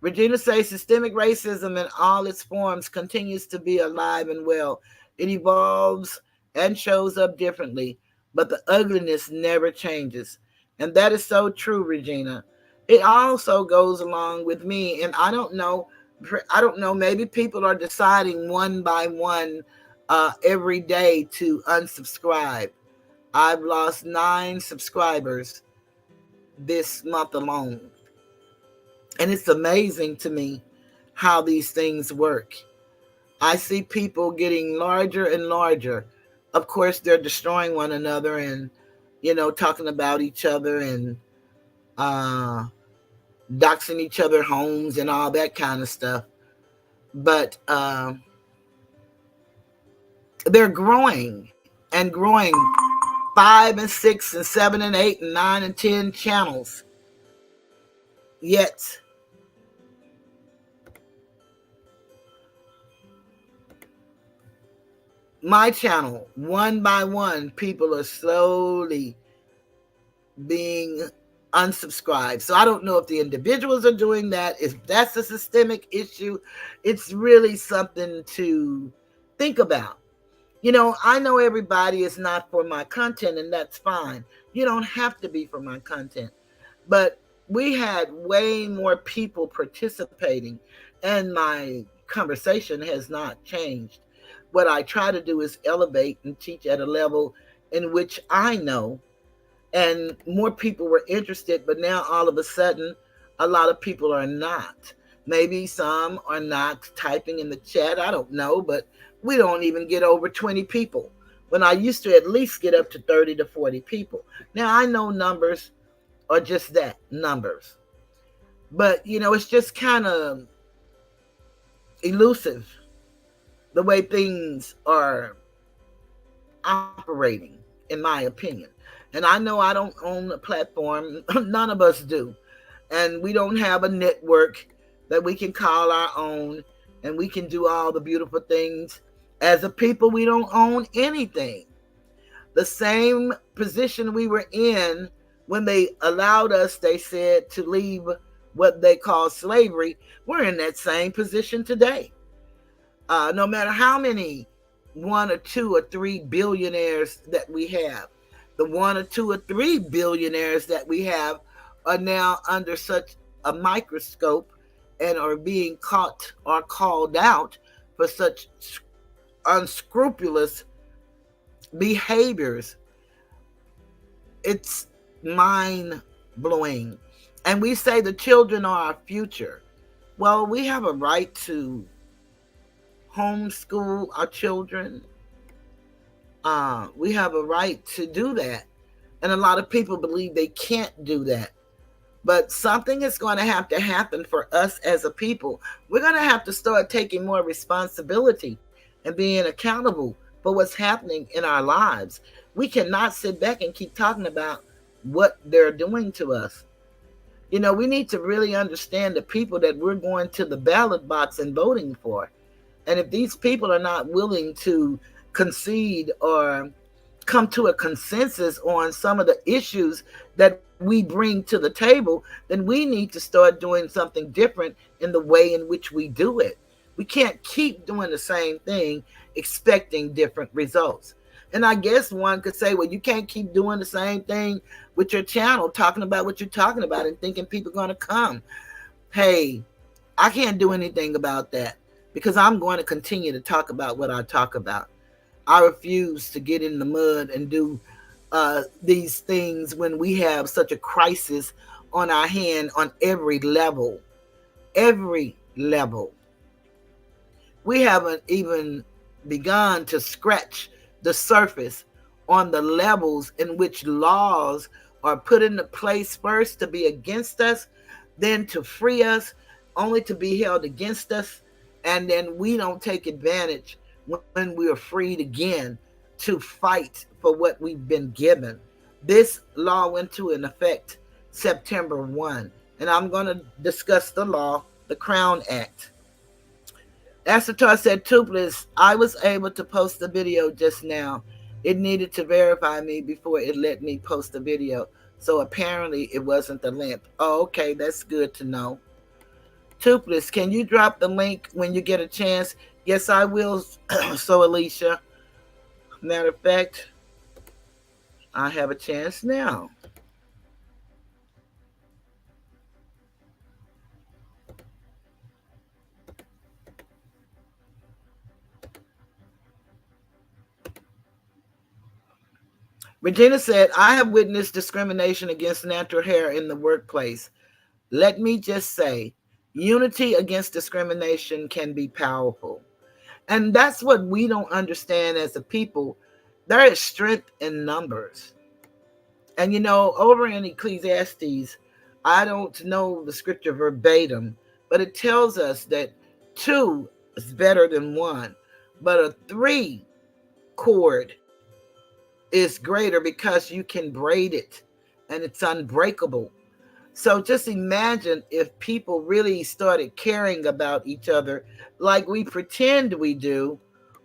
Regina says systemic racism in all its forms continues to be alive and well. It evolves and shows up differently, but the ugliness never changes. And that is so true, Regina. It also goes along with me, and I don't know, maybe people are deciding one by one every day to unsubscribe. I've lost 9 subscribers this month alone. And it's amazing to me how these things work. I see people getting larger and larger. Of course, they're destroying one another and, talking about each other and uh, doxing each other homes and all that kind of stuff. But they're growing and growing 5 and 6 and 7 and 8 and 9 and 10 channels. Yet my channel, one by one, people are slowly being unsubscribed. So I don't know if the individuals are doing that. If that's a systemic issue, it's really something to think about. I know everybody is not for my content, and that's fine. You don't have to be for my content. But we had way more people participating, and my conversation has not changed. What I try to do is elevate and teach at a level in which I know, and more people were interested, but now all of a sudden, a lot of people are not. Maybe some are not typing in the chat. I don't know, but we don't even get over 20 people when I used to at least get up to 30 to 40 people. Now I know numbers are just that, numbers. But, it's just kind of elusive the way things are operating, in my opinion. And I know I don't own a platform. None of us do. And we don't have a network that we can call our own, and we can do all the beautiful things. As a people, we don't own anything. The same position we were in when they allowed us, they said, to leave what they call slavery, we're in that same position today. No matter how many 1 or 2 or 3 billionaires that we have, the 1 or 2 or 3 billionaires that we have are now under such a microscope and are being caught or called out for such unscrupulous behaviors. It's mind blowing. And we say the children are our future. Well, we have a right to homeschool our children. We have a right to do that. And a lot of people believe they can't do that. But something is going to have to happen for us as a people. We're going to have to start taking more responsibility and being accountable for what's happening in our lives. We cannot sit back and keep talking about what they're doing to us. We need to really understand the people that we're going to the ballot box and voting for. And if these people are not willing to concede or come to a consensus on some of the issues that we bring to the table, then we need to start doing something different in the way in which we do it. We can't keep doing the same thing expecting different results. And I guess one could say, well, you can't keep doing the same thing with your channel, talking about what you're talking about and thinking people are going to come. Hey, I can't do anything about that because I'm going to continue to talk about what I talk about. I refuse to get in the mud and do these things when we have such a crisis on our hand on every level. Every level. We haven't even begun to scratch the surface on the levels in which laws are put into place first to be against us, then to free us, only to be held against us, and then we don't take advantage when we are freed again to fight for what we've been given. This law went into effect September 1, and I'm going to discuss the law, the Crown Act. Asatar said, Toothless, I was able to post the video just now. It needed to verify me before it let me post the video. So apparently it wasn't the link. Oh, okay, that's good to know. Toothless, can you drop the link when you get a chance? Yes, I will. So, Alicia, matter of fact, I have a chance now. Regina said, I have witnessed discrimination against natural hair in the workplace. Let me just say, unity against discrimination can be powerful. And that's what we don't understand as a people. There is strength in numbers. And over in Ecclesiastes, I don't know the scripture verbatim, but it tells us that two is better than one. But a three cord is greater because you can braid it and it's unbreakable. So just imagine if people really started caring about each other like we pretend we do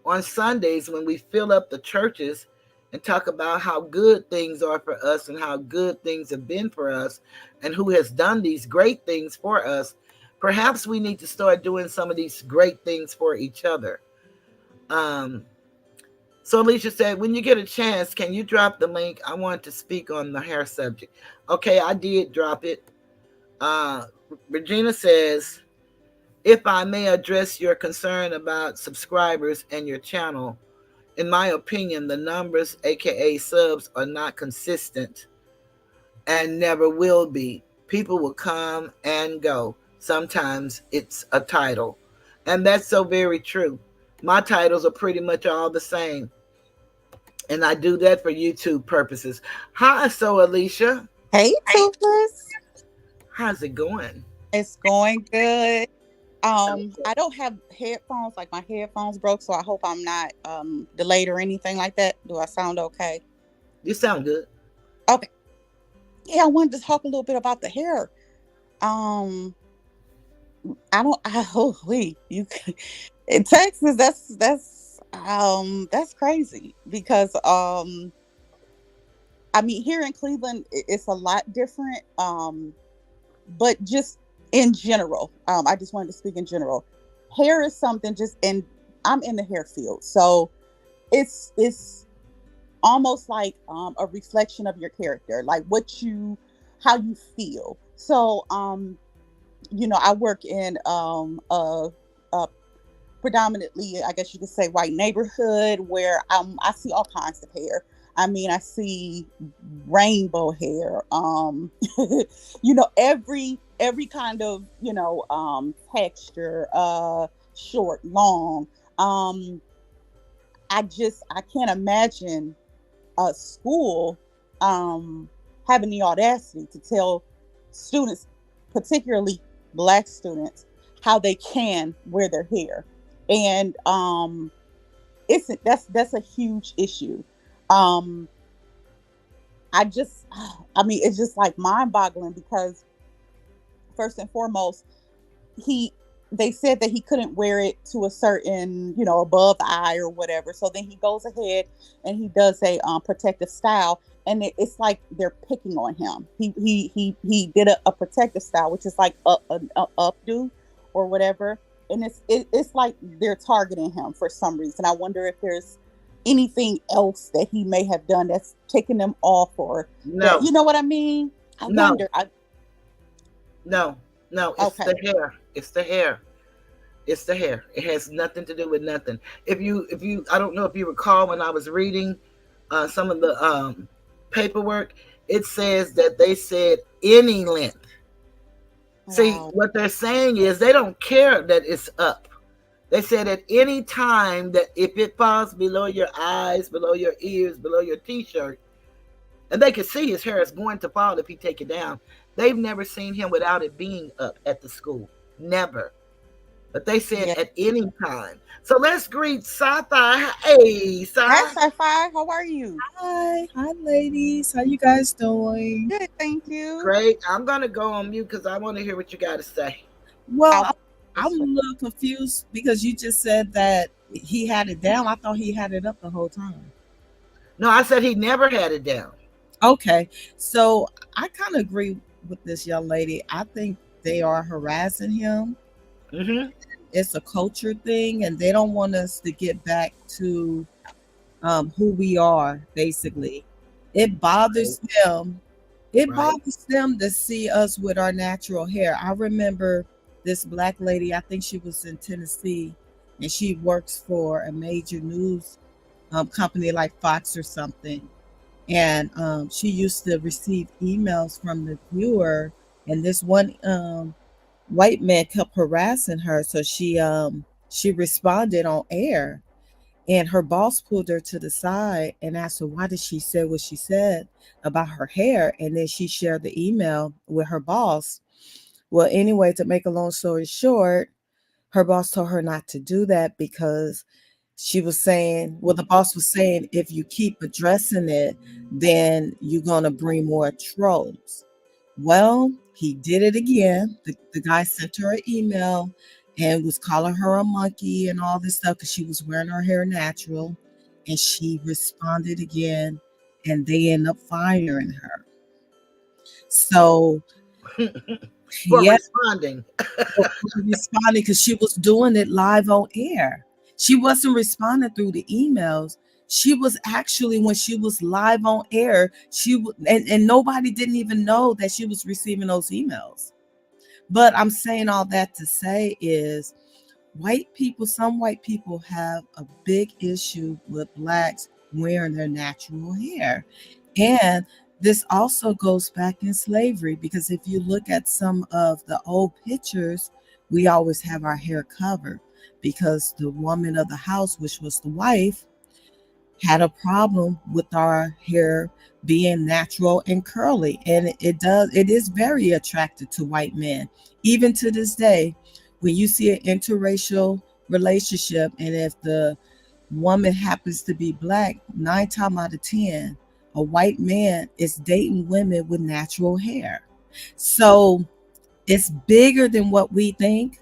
on Sundays when we fill up the churches and talk about how good things are for us and how good things have been for us and who has done these great things for us. Perhaps we need to start doing some of these great things for each other. So Alicia said, when you get a chance, can you drop the link? I want to speak on the hair subject. Okay, I did drop it. Regina says, if I may address your concern about subscribers and your channel, in my opinion, the numbers, aka subs, are not consistent and never will be. People will come and go. Sometimes it's a title. And that's so very true. My titles are pretty much all the same. And I do that for YouTube purposes. Hi, so Alicia. Hey, Toothless. How's it going? It's going good. I don't have headphones, like my headphones broke, so I hope I'm not delayed or anything like that. Do I sound okay? You sound good. Okay. Yeah, I wanted to talk a little bit about the hair. In Texas, that's crazy because I mean, here in Cleveland it's a lot different, but just in general, I just wanted to speak in general. Hair is something I'm in the hair field, so it's almost like a reflection of your character, like how you feel. So I work in a predominantly, I guess you could say, white neighborhood where I see all kinds of hair. I mean, I see rainbow hair, every kind of, texture, short, long. I can't imagine a school having the audacity to tell students, particularly Black students, how they can wear their hair. And that's a huge issue. It's just like mind-boggling because first and foremost, they said that he couldn't wear it to a certain, above the eye or whatever. So then he goes ahead and he does a protective style, and it's like they're picking on him. He did a protective style, which is like an updo or whatever, and it's like they're targeting him for some reason. I wonder if there's anything else that he may have done that's taken them off, or no, you know what I mean? I wonder. No, it's okay. the hair. It's the hair. It's the hair. It has nothing to do with nothing. If you, I don't know if you recall when I was reading some of the paperwork, it says that they said any length. Wow. See, what they're saying is they don't care that it's up. They said at any time that if it falls below your eyes, below your ears, below your t-shirt, and they can see his hair is going to fall if he take it down. They've never seen him without it being up at the school. Never. But they said at any time. So let's greet Sci-Fi. Hey, Sci. Hi, Sci-Fi. How are you? Hi, ladies. How you guys doing? Good, thank you. Great. I'm going to go on mute because I want to hear what you got to say. Well, I'm a little confused because you just said that he had it down. I thought he had it up the whole time. No, I said he never had it down. Okay. So I kind of agree with this young lady. I think they are harassing him. Mm-hmm. It's a culture thing, and they don't want us to get back to who we are, basically. It bothers them. It bothers them to see us with our natural hair. I remember this Black lady, I think she was in Tennessee, and she works for a major news company like Fox or something. and she used to receive emails from the viewer, and this one white man kept harassing her, so she responded on air, and her boss pulled her to the side and asked her why did she say what she said about her hair, and then she shared the email with her boss. Well, anyway, to make a long story short, her boss told her not to do that because she was saying, well, the boss was saying, if you keep addressing it, then you're going to bring more trolls. Well, he did it again. The guy sent her an email and was calling her a monkey and all this stuff because she was wearing her hair natural. And she responded again, and they end up firing her. So, For yeah, responding. responding because she was doing it live on air. She wasn't responding through the emails. She was actually, when she was live on air, and nobody didn't even know that she was receiving those emails. But I'm saying all that to say is some white people have a big issue with blacks wearing their natural hair. And this also goes back in slavery, because if you look at some of the old pictures, we always have our hair covered because the woman of the house, which was the wife, had a problem with our hair being natural and curly. And it is very attractive to white men. Even to this day, when you see an interracial relationship, and if the woman happens to be black, 9 times out of 10, a white man is dating women with natural hair. So it's bigger than what we think.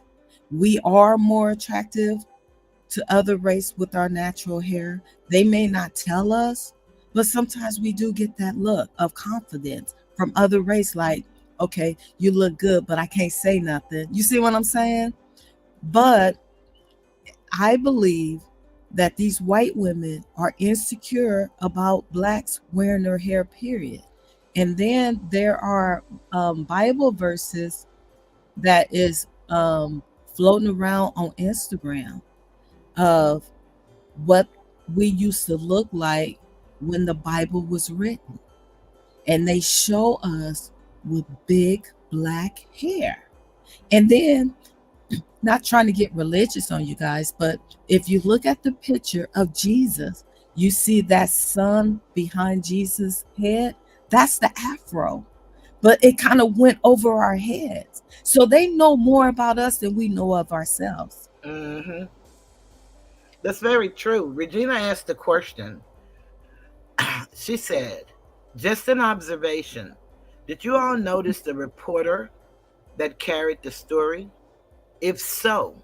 We are more attractive to other race with our natural hair. They may not tell us, but sometimes we do get that look of confidence from other race, like, okay, you look good, but I can't say nothing. You see what I'm saying? But I believe that these white women are insecure about blacks wearing their hair, period. And then there are Bible verses that is floating around on Instagram of what we used to look like when the Bible was written. And they show us with big black hair. And then, not trying to get religious on you guys, but if you look at the picture of Jesus, you see that sun behind Jesus' head. That's the afro. But it kind of went over our heads. So they know more about us than we know of ourselves. Mm-hmm. That's very true. Regina asked a question. She said, just an observation. Did you all notice the reporter that carried the story? If so,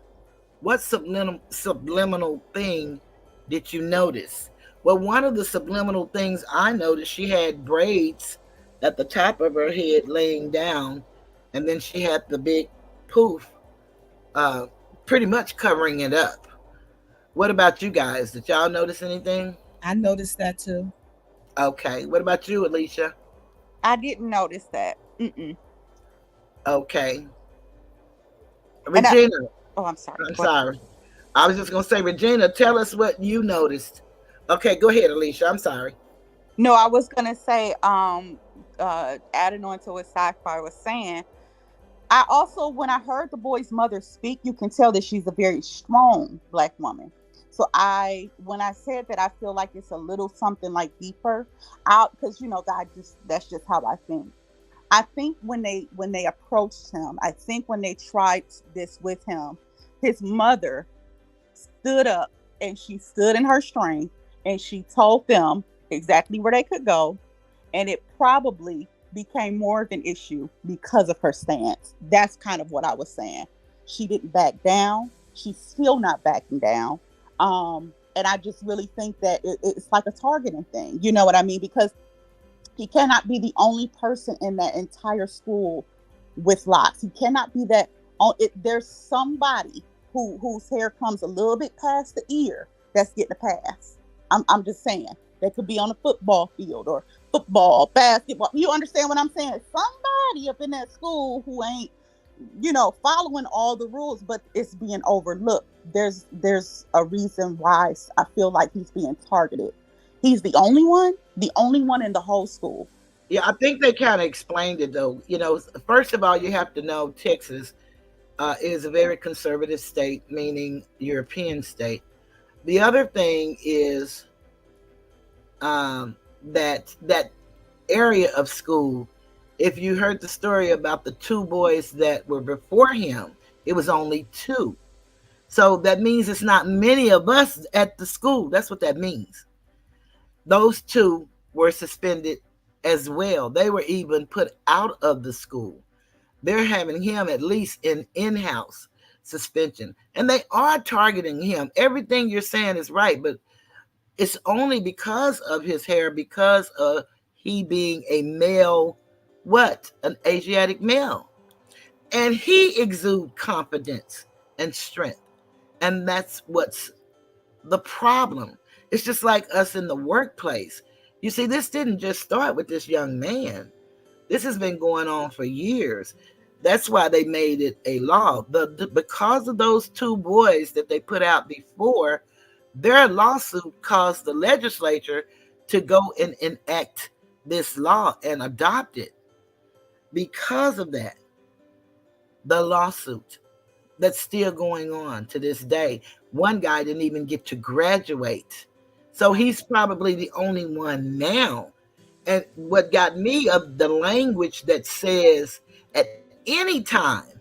what subliminal thing did you notice? Well, one of the subliminal things I noticed, she had braids at the top of her head laying down, and then she had the big poof uh, pretty much covering it up. What about you guys? Did y'all notice anything? I noticed that too. Okay. What about you, Alicia? I didn't notice that. Mm-mm. Okay. And Regina. I'm sorry. I'm sorry. I was just going to say, Regina, tell us what you noticed. Okay, go ahead, Alicia. I'm sorry. No, I was gonna say, adding on to what Sci-Fi was saying, I also, when I heard the boy's mother speak, you can tell that she's a very strong black woman. So when I said that, I feel like it's a little something like deeper out, because God, that's just how I think. I think when they approached him, I think when they tried this with him, his mother stood up, and she stood in her strength, and she told them exactly where they could go, and it probably became more of an issue because of her stance. That's kind of what I was saying. She didn't back down. She's still not backing down. And I just really think that it's like a targeting thing. You know what I mean? Because he cannot be the only person in that entire school with locks. He cannot be that. There's somebody whose hair comes a little bit past the ear that's getting a pass. I'm just saying. They could be on a football field or football, basketball. You understand what I'm saying? Somebody up in that school who ain't, following all the rules, but it's being overlooked. There's a reason why I feel like he's being targeted. He's the only one in the whole school. Yeah, I think they kind of explained it though. First of all, you have to know Texas is a very conservative state, meaning European state. The other thing is that area of school. If you heard the story about the two boys that were before him, it was only two. So that means it's not many of us at the school. That's what that means. Those two were suspended as well. They were even put out of the school. They're having him at least in-house suspension. And they are targeting him. Everything you're saying is right, but it's only because of his hair, because of he being a male, an Asiatic male. And he exudes confidence and strength. And that's what's the problem. It's just like us in the workplace. You see, this didn't just start with this young man. This has been going on for years. That's why they made it a law. Because of those two boys that they put out before, their lawsuit caused the legislature to go and enact this law and adopt it. Because of that, the lawsuit that's still going on to this day. One guy didn't even get to graduate. So he's probably the only one now. And what got me of the language that says at any time,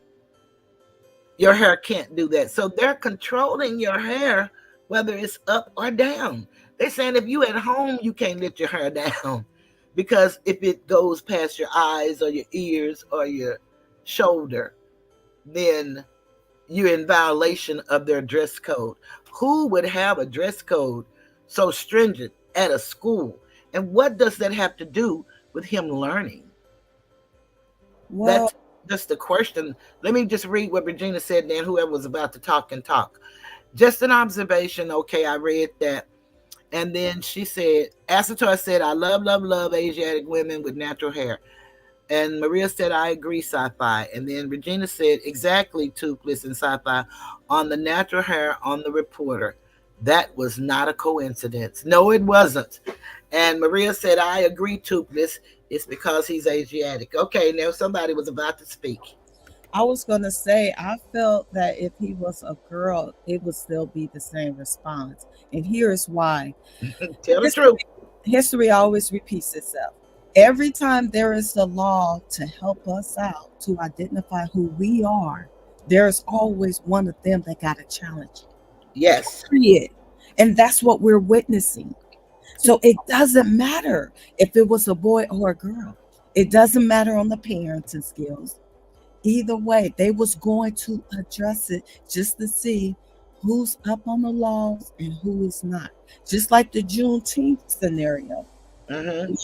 your hair can't do that. So they're controlling your hair, whether it's up or down. They're saying if you at home, you can't let your hair down. Because if it goes past your eyes or your ears or your shoulder, then you're in violation of their dress code. Who would have a dress code so stringent at a school? And what does that have to do with him learning? Well, That's just the question. Let me just read what Regina said, then whoever was about to talk can talk. Just an observation. Okay, I read that. And then she said, Asator said, I love Asiatic women with natural hair. And Maria said, I agree, sci-fi. And then Regina said, exactly, Toothless and sci-fi, on the natural hair on the reporter. That was not a coincidence. No, it wasn't. And Maria said, I agree, Toothless. It's because he's Asiatic. Okay, now somebody was about to speak. I was going to say, I felt that if he was a girl, it would still be the same response. And here's why. Tell the truth. History always repeats itself. Every time there is a law to help us out, to identify who we are, there's always one of them that got a challenge. Yes. Period. And that's what we're witnessing. So it doesn't matter if it was a boy or a girl. It doesn't matter on the parenting skills. Either way, they was going to address it just to see who's up on the laws and who is not. Just like the Juneteenth scenario. Mm-hmm.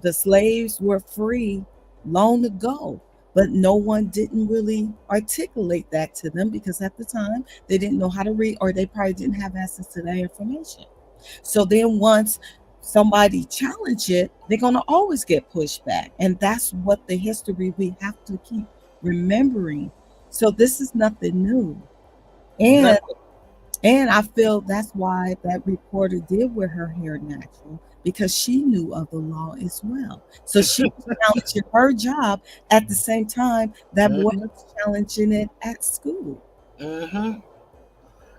The slaves were free long ago, but no one didn't really articulate that to them because at the time they didn't know how to read, or they probably didn't have access to that information. So then once somebody challenge it, they're going to always get pushed back. And that's what the history we have to keep remembering. So this is nothing new. And I feel that's why that reporter did wear her hair natural, because she knew of the law as well. So she was challenging her job at the same time that boy was challenging it at school. Mm-hmm.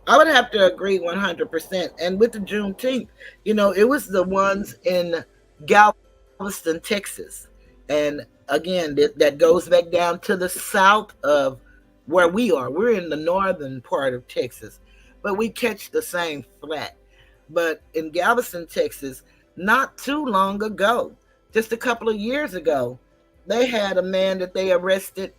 I would have to agree 100%. And with the Juneteenth, it was the ones in Galveston, Texas. And again, that goes back down to the south of where we are. We're in the northern part of Texas, but we catch the same flat. But in Galveston, Texas, not too long ago, just a couple of years ago, they had a man that they arrested,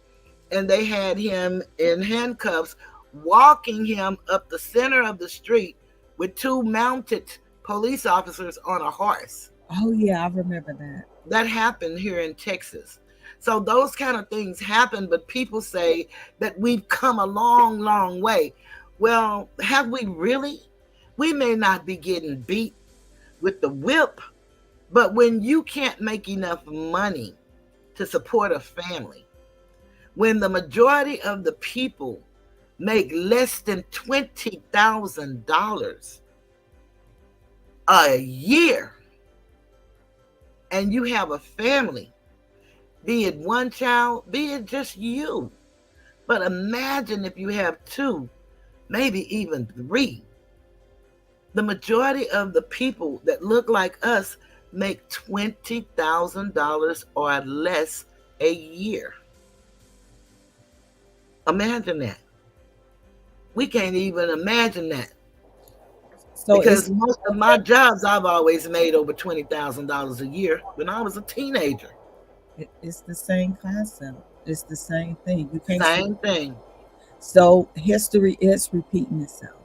and they had him in handcuffs, walking him up the center of the street with two mounted police officers on a horse. Oh, yeah, I remember that. That happened here in Texas. So those kind of things happen, but people say that we've come a long, long way. Well, have we really? We may not be getting beat with the whip, but when you can't make enough money to support a family, when the majority of the people make less than $20,000, a year, and you have a family, be it one child, be it just you. But imagine if you have two, maybe even three. The majority of the people that look like us make $20,000 or less a year. Imagine that. We can't even imagine that. So Because it's most of my jobs, I've always made over $20,000 a year when I was a teenager. it's the same concept. It's the same thing. You can't see. Same thing. So history is repeating itself,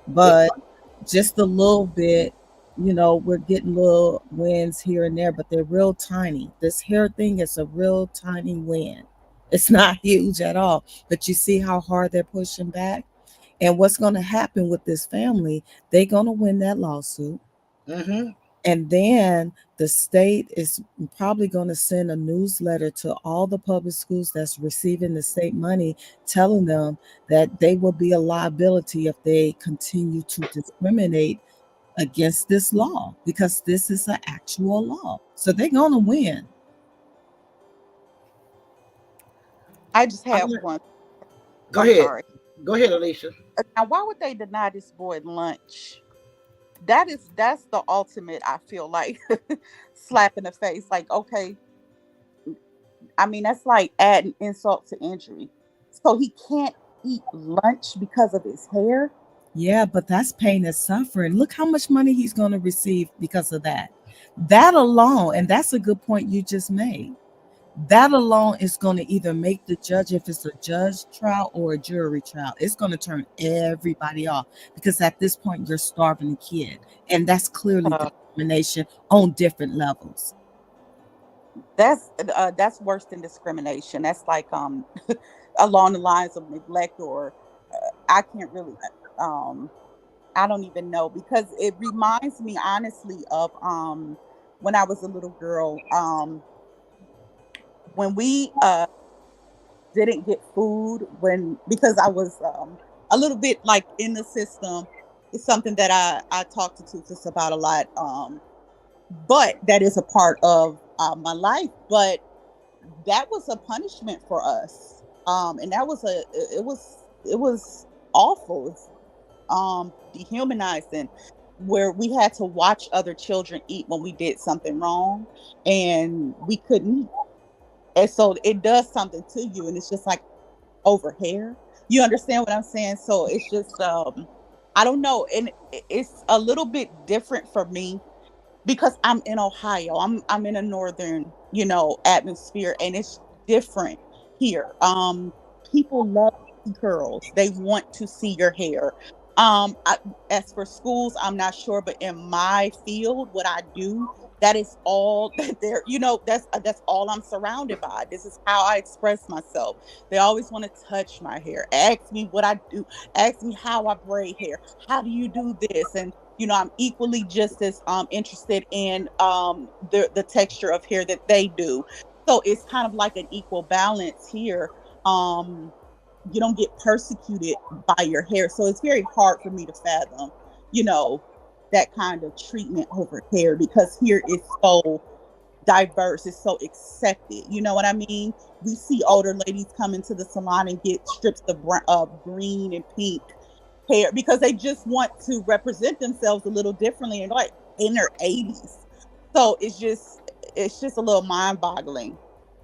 but just a little bit. We're getting little wins here and there, but they're real tiny. This hair thing is a real tiny win. It's not huge at all, but you see how hard they're pushing back. And what's going to happen with this family? They're going to win that lawsuit. Mm-hmm. And then the state is probably going to send a newsletter to all the public schools that's receiving the state money, telling them that they will be a liability if they continue to discriminate against this law, because this is an actual law. So they're going to win. I just have I'm- one. Go I'm ahead. sorry. Go ahead, Alicia. Now, why would they deny this boy lunch? That's the ultimate, I feel like, slap in the face. Like, okay, I mean, that's like adding insult to injury. So he can't eat lunch because of his hair. Yeah, but that's pain and suffering. Look how much money he's going to receive because of that. That alone, and that's a good point you just made. That alone is going to either make the judge, if it's a judge trial or a jury trial, it's going to turn everybody off, because at this point you're starving the kid, and that's clearly discrimination on different levels. That's worse than discrimination. That's like along the lines of neglect, or I can't really I don't even know, because it reminds me honestly of when I was a little girl, when we didn't get food, because I was a little bit like in the system. It's something that I talk to Toothless about a lot, but that is a part of my life. But that was a punishment for us, and that was it was awful. It's dehumanizing, where we had to watch other children eat when we did something wrong, and we couldn't eat. And so it does something to you, and it's just like over hair. You understand what I'm saying? So it's just I don't know, and it's a little bit different for me because I'm in Ohio. I'm in a northern, atmosphere, and it's different here. People love curls. They want to see your hair. As for schools, I'm not sure, but in my field, what I do, that is all that there. That's all I'm surrounded by. This is how I express myself. They always want to touch my hair, ask me what I do, ask me how I braid hair. How do you do this? And I'm equally just as interested in the texture of hair that they do. So it's kind of like an equal balance here. You don't get persecuted by your hair. So it's very hard for me to fathom, that kind of treatment over hair, because here it's so diverse, it's so accepted. You know what I mean? We see older ladies come into the salon and get strips of green and pink hair because they just want to represent themselves a little differently, and like in their 80s. So it's just a little mind-boggling,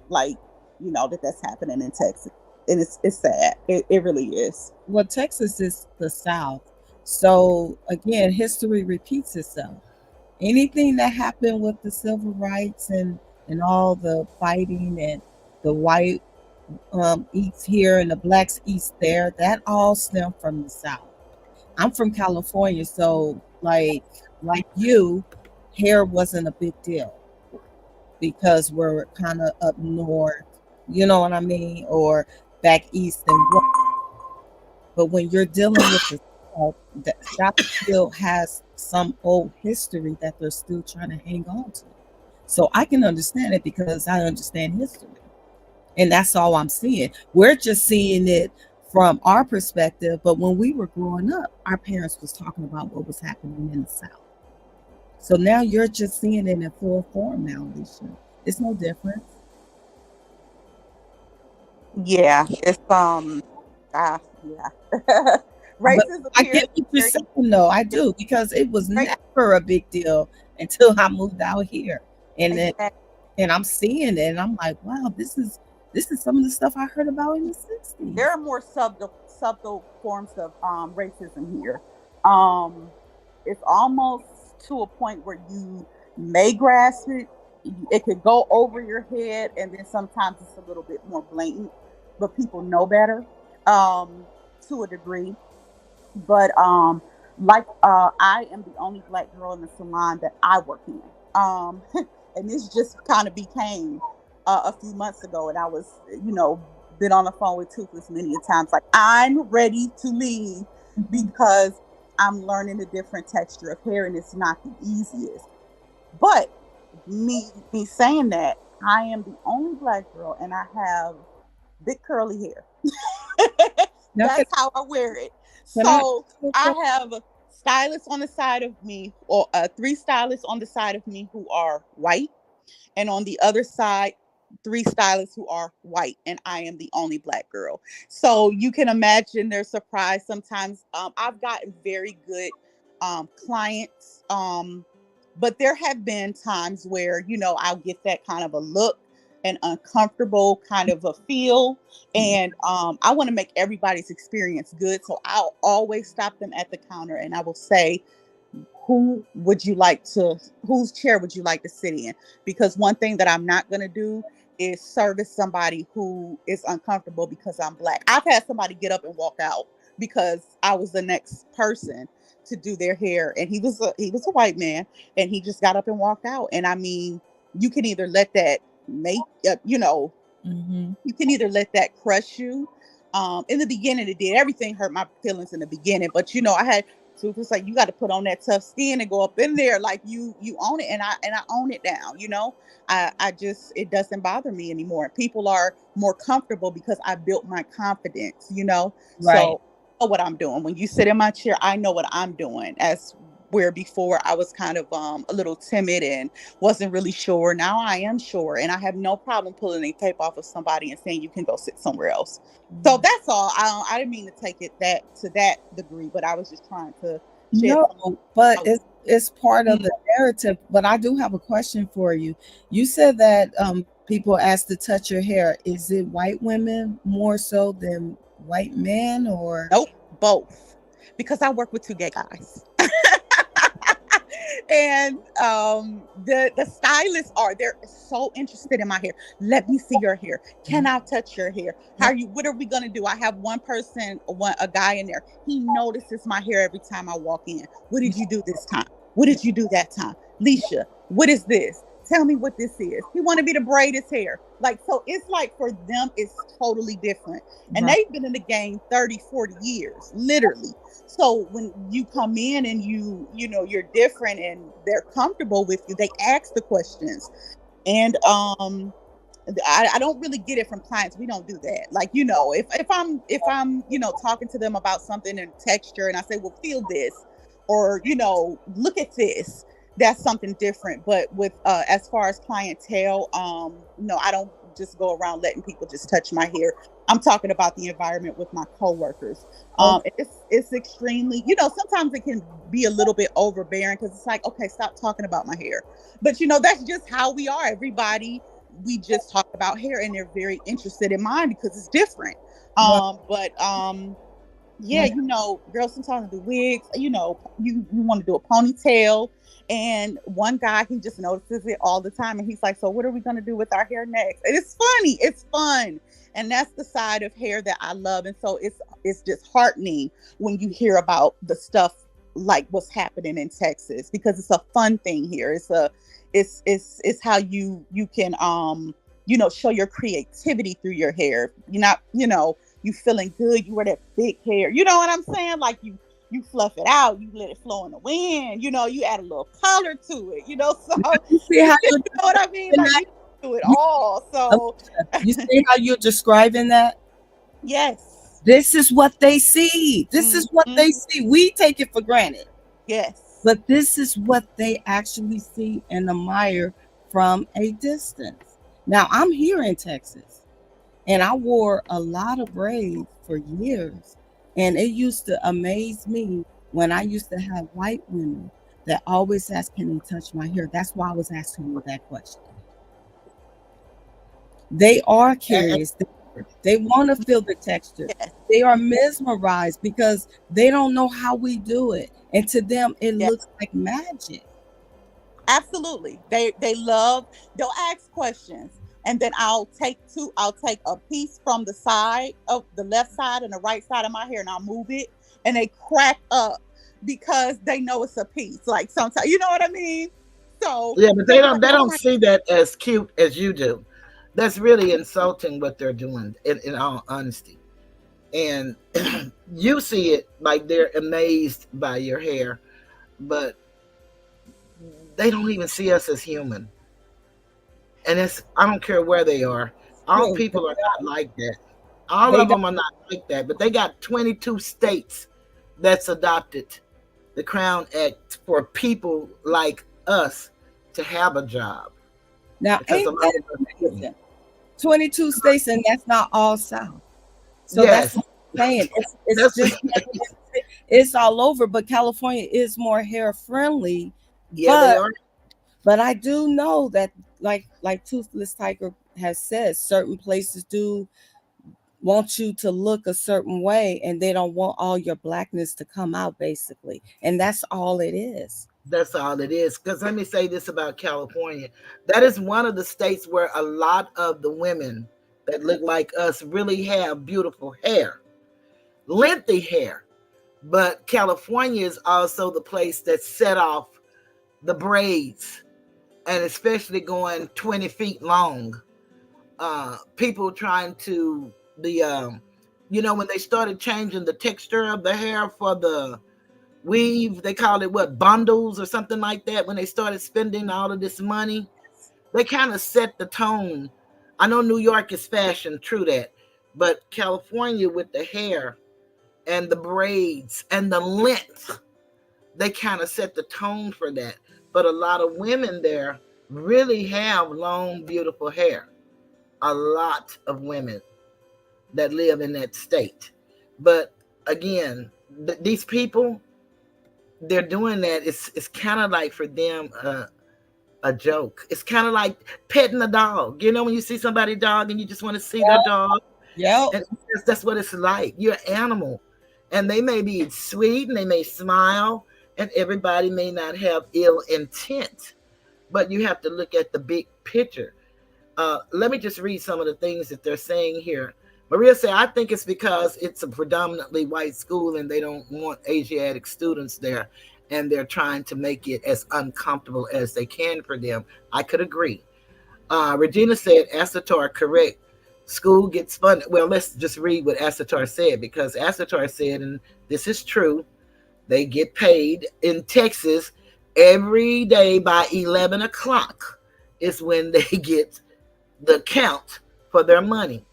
like, that's happening in Texas. And it's sad. It really is. Well, Texas is the South. So again, history repeats itself. Anything that happened with the civil rights and all the fighting, and the white eats here and the blacks eats there, that all stemmed from the South. I'm from California, so like you, hair wasn't a big deal because we're kind of up north, you know what I mean, or back east and west. But when you're dealing with the South, the South still has some old history that they're still trying to hang on to. So I can understand it because I understand history. And that's all I'm seeing. We're just seeing it from our perspective. But when we were growing up, our parents was talking about what was happening in the South. So now you're just seeing it in full form now, Alicia. It's no different. Yeah, it's yeah. But Racism I here is get what you're very saying, though. I do, because it was great. never a big deal until I moved out here, and then Exactly. and I'm seeing it, and I'm like, wow, this is some of the stuff I heard about in the '60s. There are more subtle forms of racism here. Um, it's almost to a point where you may grasp it. It could go over your head, and then sometimes it's a little bit more blatant, but people know better to a degree. But I am the only black girl in the salon that I work in. And this just kind of became a few months ago, and I was, been on the phone with Toothless many a times. Like, I'm ready to leave because I'm learning a different texture of hair, and it's not the easiest. But me saying that, I am the only black girl, and I have big curly hair. Now, That's how I wear it. can I? So I have stylists on the side of me, or three stylists on the side of me who are white, and on the other side, three stylists who are white, and I am the only black girl. So you can imagine their surprise sometimes. I've gotten very good clients, but there have been times where I'll get that kind of a look, an uncomfortable kind of a feel, and I want to make everybody's experience good. So I'll always stop them at the counter, and I will say, whose chair would you like to sit in? Because one thing that I'm not going to do is service somebody who is uncomfortable because I'm black. I've had somebody get up and walk out because I was the next person to do their hair, and he was a white man, and he just got up and walked out. And I mean, you can either let that make you can either let that crush you. In the beginning, it did. Everything hurt my feelings in the beginning, but I had to. It's like, you got to put on that tough skin and go up in there, like you own it, and I own it now. I just, it doesn't bother me anymore. People are more comfortable because I built my confidence. Right. So I know what I'm doing. When you sit in my chair, I know what I'm doing. As where before I was kind of a little timid and wasn't really sure. Now I am sure, and I have no problem pulling a tape off of somebody and saying you can go sit somewhere else. So that's all. I didn't mean to take it to that degree, but I was just trying to share. No, but it's part of the narrative. But I do have a question for you. You said that people ask to touch your hair. Is it white women more so than white men, or? Nope, both. Because I work with two gay guys. And the stylists they're so interested in my hair. Let me see your hair. Can I touch your hair? What are we gonna do? I have one person, a guy in there. He notices my hair every time I walk in. What did you do this time? What did you do that time? Leisha, what is this? Tell me what this is. He wanted me to braid his hair. Like, so it's like, for them, it's totally different. And they've been in the game 30, 40 years, literally. So when you come in and you're different and they're comfortable with you, they ask the questions. And I don't really get it from clients. We don't do that. Like, if I'm talking to them about something in texture, and I say, well, feel this, or look at this, that's something different. But with as far as clientele, no, I don't just go around letting people just touch my hair. I'm talking about the environment with my coworkers. It's extremely, sometimes it can be a little bit overbearing, because it's like, okay, stop talking about my hair. But that's just how we are. Everybody, we just talk about hair, and they're very interested in mine because it's different. Yeah, girls sometimes do wigs, you want to do a ponytail. And one guy, he just notices it all the time. And he's like, so what are we going to do with our hair next? And it's funny. It's fun. And that's the side of hair that I love. And so it's disheartening when you hear about the stuff like what's happening in Texas, because it's a fun thing here. It's how you can, show your creativity through your hair. You're not, you feeling good. You wear that big hair. You know what I'm saying? Like, you fluff it out, you let it flow in the wind, you add a little color to it, so you see how you know what I mean? Like, you do it all. So you see how you're describing that? Yes. This is what they see. This is what they see. We take it for granted. Yes. but this is what they actually see and admire from a distance. Now, I'm here in Texas, and I wore a lot of braids for years, and it used to amaze me when I used to have white women that always asked, "Can they touch my hair?" That's why I was asking you that question. They are curious. They want to feel the texture. Yes. They are mesmerized because they don't know how we do it. And to them, it Yes. looks like magic. Absolutely. They love, they'll ask questions. And then I'll take a piece from the side of the left side and the right side of my hair, and I'll move it, and they crack up because they know it's a piece. Like sometimes, you know what I mean? So Yeah, but they'll be like, they "Oh don't my." see that as cute as you do. That's really insulting what they're doing, in all honesty. And you see it like they're amazed by your hair, but they don't even see us as human. And it's, I don't care where they are. All True. people are not like that. All They of don't. them are not like that. But they got 22 states that's adopted the Crown Act for people like us to have a job, Now, because a ain't lot that of them didn't. amazing? 22 states, and that's not all South. So that's Yes, what I'm saying. It's that's just it's all over, but California is more hair friendly. yeah, they But are. I do know that, like Toothless Tiger has said, certain places do want you to look a certain way, and they don't want all your blackness to come out, basically. And that's all it is. That's all it is. Because let me say this about California. That is one of the states where a lot of the women that look like us really have beautiful hair, lengthy hair. But California is also the place that set off the braids, and especially going 20 feet long. People trying to, when they started changing the texture of the hair for the weave, they called it what, bundles or something like that. When they started spending all of this money, they kind of set the tone. I know New York is fashion, true that, but California with the hair and the braids and the length, they kind of set the tone for that. But a lot of women there really have long, beautiful hair. A lot of women that live in that state. But again, these people, they're doing that. It's kind of like for them a joke. It's kind of like petting a dog. You know, when you see somebody's dog and you just want to see their dog, Yep. and that's what it's like. You're an animal, and they may be sweet and they may smile, and everybody may not have ill intent, but you have to look at the big picture. Let me just read some of the things that they're saying here. Maria said, I think it's because it's a predominantly white school and they don't want Asiatic students there, and they're trying to make it as uncomfortable as they can for them. I could agree. Regina said, Asatar, correct. School gets funded. Well, let's just read what Asatar said, because Asatar said, and this is true, they get paid in Texas every day by 11 o'clock is when they get the count for their money.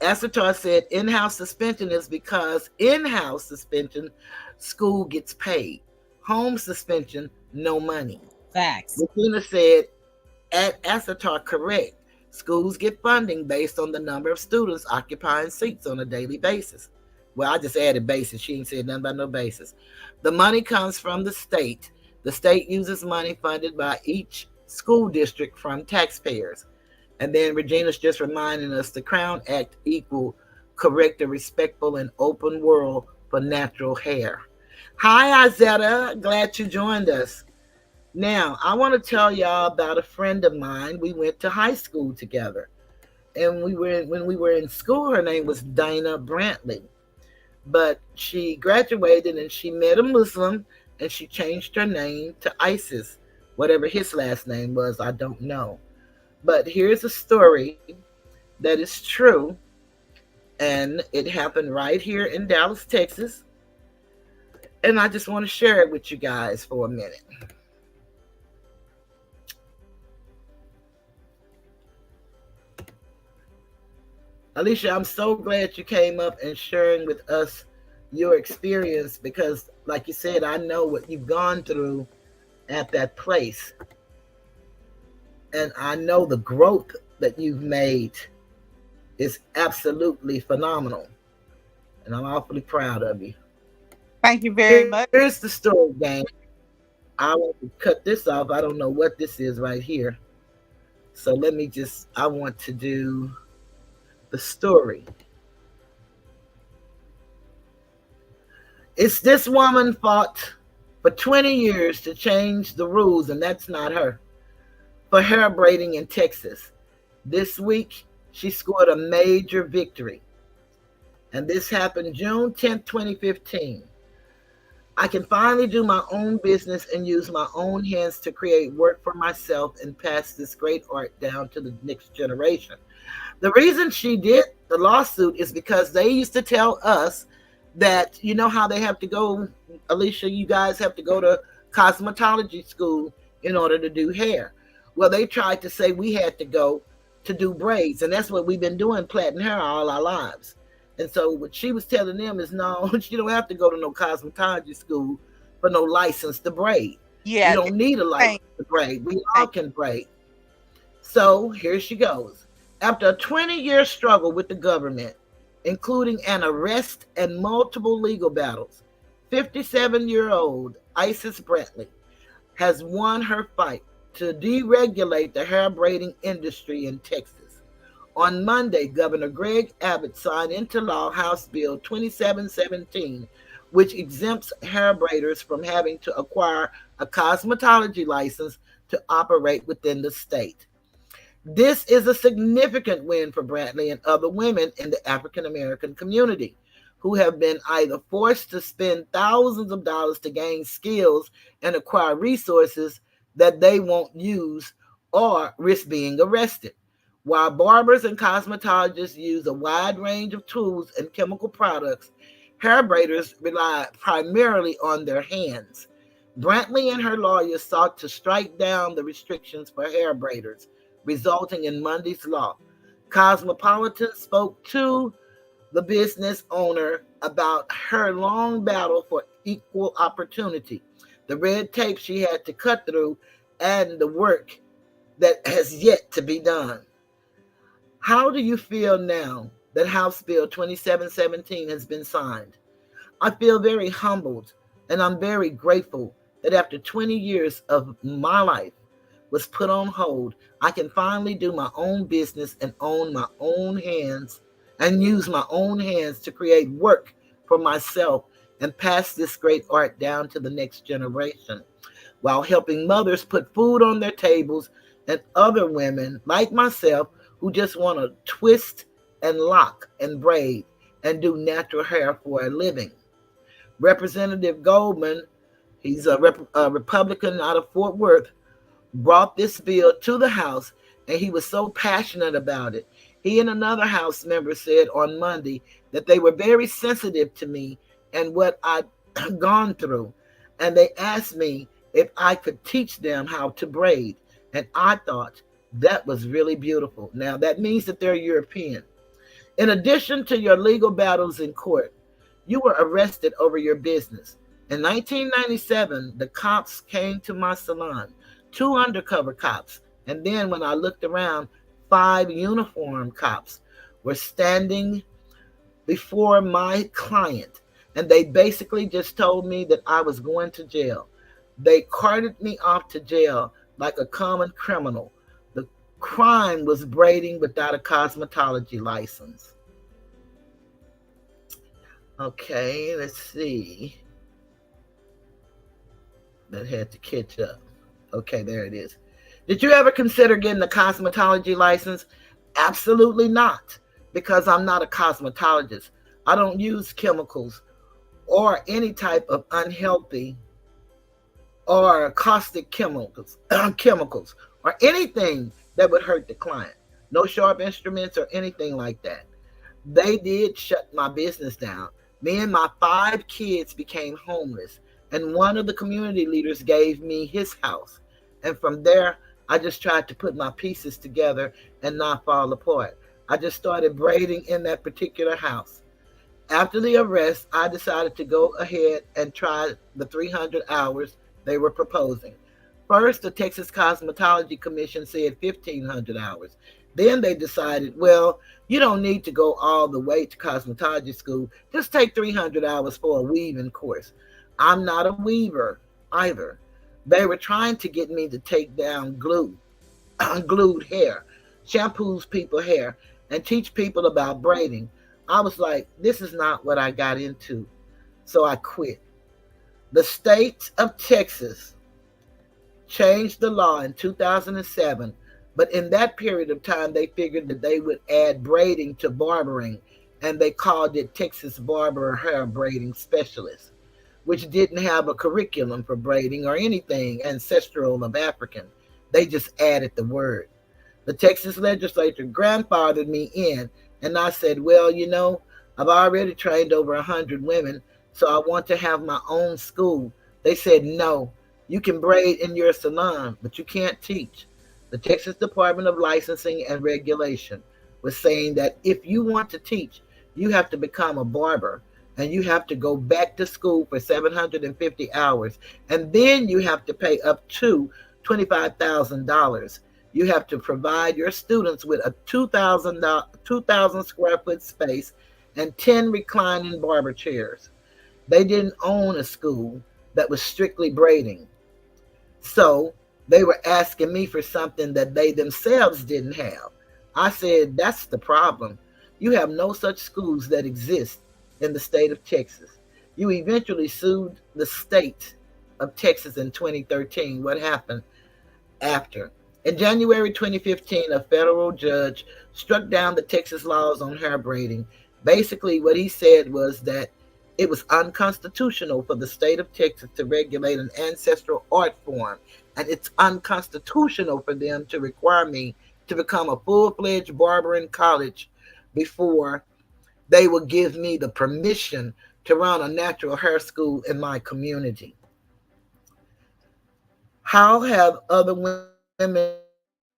Asatar said in-house suspension is because in-house suspension, school gets paid. Home suspension, no money. Facts. Regina said, at Asatar, correct. Schools get funding based on the number of students occupying seats on a daily basis. Well, I just added basis. She ain't said nothing about no basis. The money comes from the state. The state uses money funded by each school district from taxpayers. And then Regina's just reminding us the Crown Act equal correct and respectful and open world for natural hair. Hi, Izetta. Glad you joined us. Now, I want to tell y'all about a friend of mine. We went to high school together. And when we were in school, her name was Dana Brantley. But she graduated and she met a Muslim, and she changed her name to Isis. Whatever his last name was, I don't know. But here's a story that is true, and it happened right here in Dallas, Texas. And I just want to share it with you guys for a minute. Alicia, I'm so glad you came up and sharing with us your experience, because like you said, I know what you've gone through at that place, and I know the growth that you've made is absolutely phenomenal, and I'm awfully proud of you. Thank you very much. Here's the story, gang. I want to cut this off. I don't know what this is right here. So I want to do the story. It's this woman fought for 20 years to change the rules, and that's not her, for hair braiding in Texas. This week, she scored a major victory. And this happened June 10th, 2015. I can finally do my own business and use my own hands to create work for myself and pass this great art down to the next generation. The reason she did the lawsuit is because they used to tell us that, you know how they have to go, Alicia, you guys have to go to cosmetology school in order to do hair. Well, they tried to say we had to go to do braids, and that's what we've been doing, plaiting hair all our lives. And so what she was telling them is, no, you don't have to go to no cosmetology school for no license to braid. Yeah, you don't need a license to braid. We all can braid. So here she goes. After a 20-year struggle with the government, including an arrest and multiple legal battles, 57-year-old Isis Brantley has won her fight to deregulate the hair braiding industry in Texas. On Monday, Governor Greg Abbott signed into law House Bill 2717, which exempts hair braiders from having to acquire a cosmetology license to operate within the state. This is a significant win for Brantley and other women in the African American community who have been either forced to spend thousands of dollars to gain skills and acquire resources that they won't use or risk being arrested. While barbers and cosmetologists use a wide range of tools and chemical products, hair braiders rely primarily on their hands. Brantley and her lawyers sought to strike down the restrictions for hair braiders, resulting in Monday's law. Cosmopolitan spoke to the business owner about her long battle for equal opportunity, the red tape she had to cut through, and the work that has yet to be done. How do you feel now that House Bill 2717 has been signed? I feel very humbled, and I'm very grateful that after 20 years of my life was put on hold, I can finally do my own business and own my own hands and use my own hands to create work for myself and pass this great art down to the next generation, while helping mothers put food on their tables and other women like myself who just want to twist and lock and braid and do natural hair for a living. Representative Goldman, he's a Republican out of Fort Worth, brought this bill to the House, and he was so passionate about it. He and another House member said on Monday that they were very sensitive to me and what I'd gone through, and they asked me if I could teach them how to braid, and I thought that was really beautiful. Now, that means that they're European. In addition to your legal battles in court, you were arrested over your business. In 1997, the cops came to my salon, 2 undercover cops, and then when I looked around, 5 uniformed cops were standing before my client, and they basically just told me that I was going to jail. They carted me off to jail like a common criminal. The crime was braiding without a cosmetology license. Okay, let's see. That had to catch up. Okay, there it is. Did you ever consider getting a cosmetology license? Absolutely not, because I'm not a cosmetologist. I don't use chemicals or any type of unhealthy or caustic chemicals or anything that would hurt the client. No sharp instruments or anything like that. They did shut my business down. Me and my 5 kids became homeless, and one of the community leaders gave me his house. And from there, I just tried to put my pieces together and not fall apart. I just started braiding in that particular house. After the arrest, I decided to go ahead and try the 300 hours they were proposing. First, the Texas Cosmetology Commission said 1,500 hours. Then they decided, well, you don't need to go all the way to cosmetology school. Just take 300 hours for a weaving course. I'm not a weaver either. They were trying to get me to take down glued hair, shampoos people hair, and teach people about braiding. I was like, this is not what I got into. So I quit. The state of Texas changed the law in 2007, but in that period of time, they figured that they would add braiding to barbering, and they called it Texas Barber Hair Braiding Specialist, which didn't have a curriculum for braiding or anything ancestral of African. They just added the word. The Texas legislature grandfathered me in, and I said, well, I've already trained over 100 women, so I want to have my own school. They said, no, you can braid in your salon, but you can't teach. The Texas Department of Licensing and Regulation was saying that if you want to teach, you have to become a barber, and you have to go back to school for 750 hours, and then you have to pay up to $25,000. You have to provide your students with a 2,000 square foot space and 10 reclining barber chairs. They didn't own a school that was strictly braiding. So they were asking me for something that they themselves didn't have. I said, that's the problem. You have no such schools that exist in the state of Texas. You eventually sued the state of Texas in 2013. What happened after? In January 2015, a federal judge struck down the Texas laws on hair braiding. Basically, what he said was that it was unconstitutional for the state of Texas to regulate an ancestral art form, and it's unconstitutional for them to require me to become a full-fledged barber in college before they will give me the permission to run a natural hair school in my community. How have other women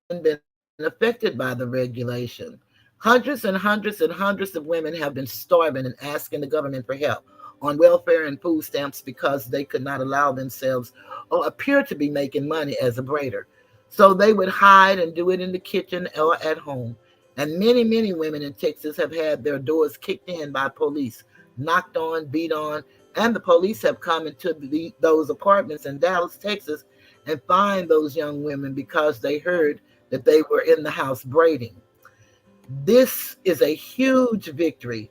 been affected by the regulation? Hundreds and hundreds and hundreds of women have been starving and asking the government for help on welfare and food stamps because they could not allow themselves or appear to be making money as a braider. So they would hide and do it in the kitchen or at home. And many, many women in Texas have had their doors kicked in by police, knocked on, beat on, and the police have come into those apartments in Dallas, Texas, and fined those young women because they heard that they were in the house braiding. This is a huge victory,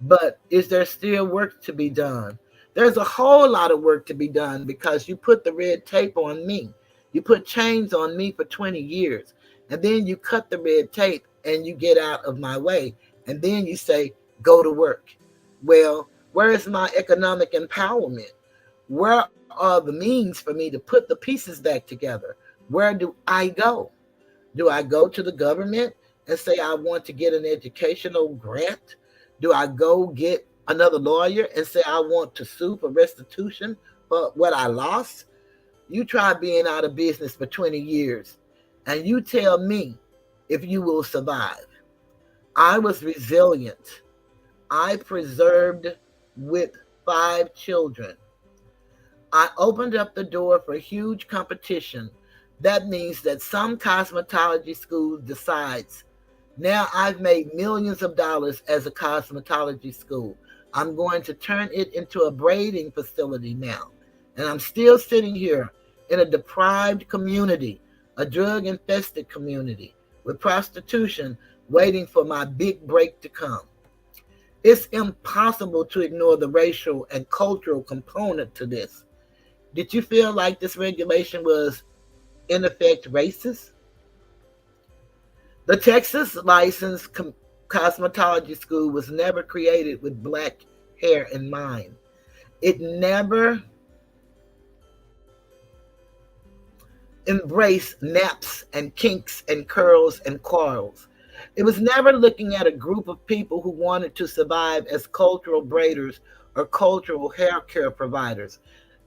but is there still work to be done? There's a whole lot of work to be done because you put the red tape on me. You put chains on me for 20 years, and then you cut the red tape and you get out of my way, and then you say, go to work. Well, where is my economic empowerment? Where are the means for me to put the pieces back together? Where do I go? Do I go to the government and say I want to get an educational grant? Do I go get another lawyer and say I want to sue for restitution for what I lost? You try being out of business for 20 years and you tell me if you will survive. I was resilient. I preserved with 5 children. I opened up the door for huge competition. That means that some cosmetology school decides, now I've made millions of dollars as a cosmetology school. I'm going to turn it into a braiding facility now. And I'm still sitting here in a deprived community, a drug-infested community, with prostitution waiting for my big break to come. It's impossible to ignore the racial and cultural component to this. Did you feel like this regulation was, in effect, racist? The Texas licensed cosmetology school was never created with black hair in mind. It never embraced naps and kinks and curls and coils. It was never looking at a group of people who wanted to survive as cultural braiders or cultural hair care providers.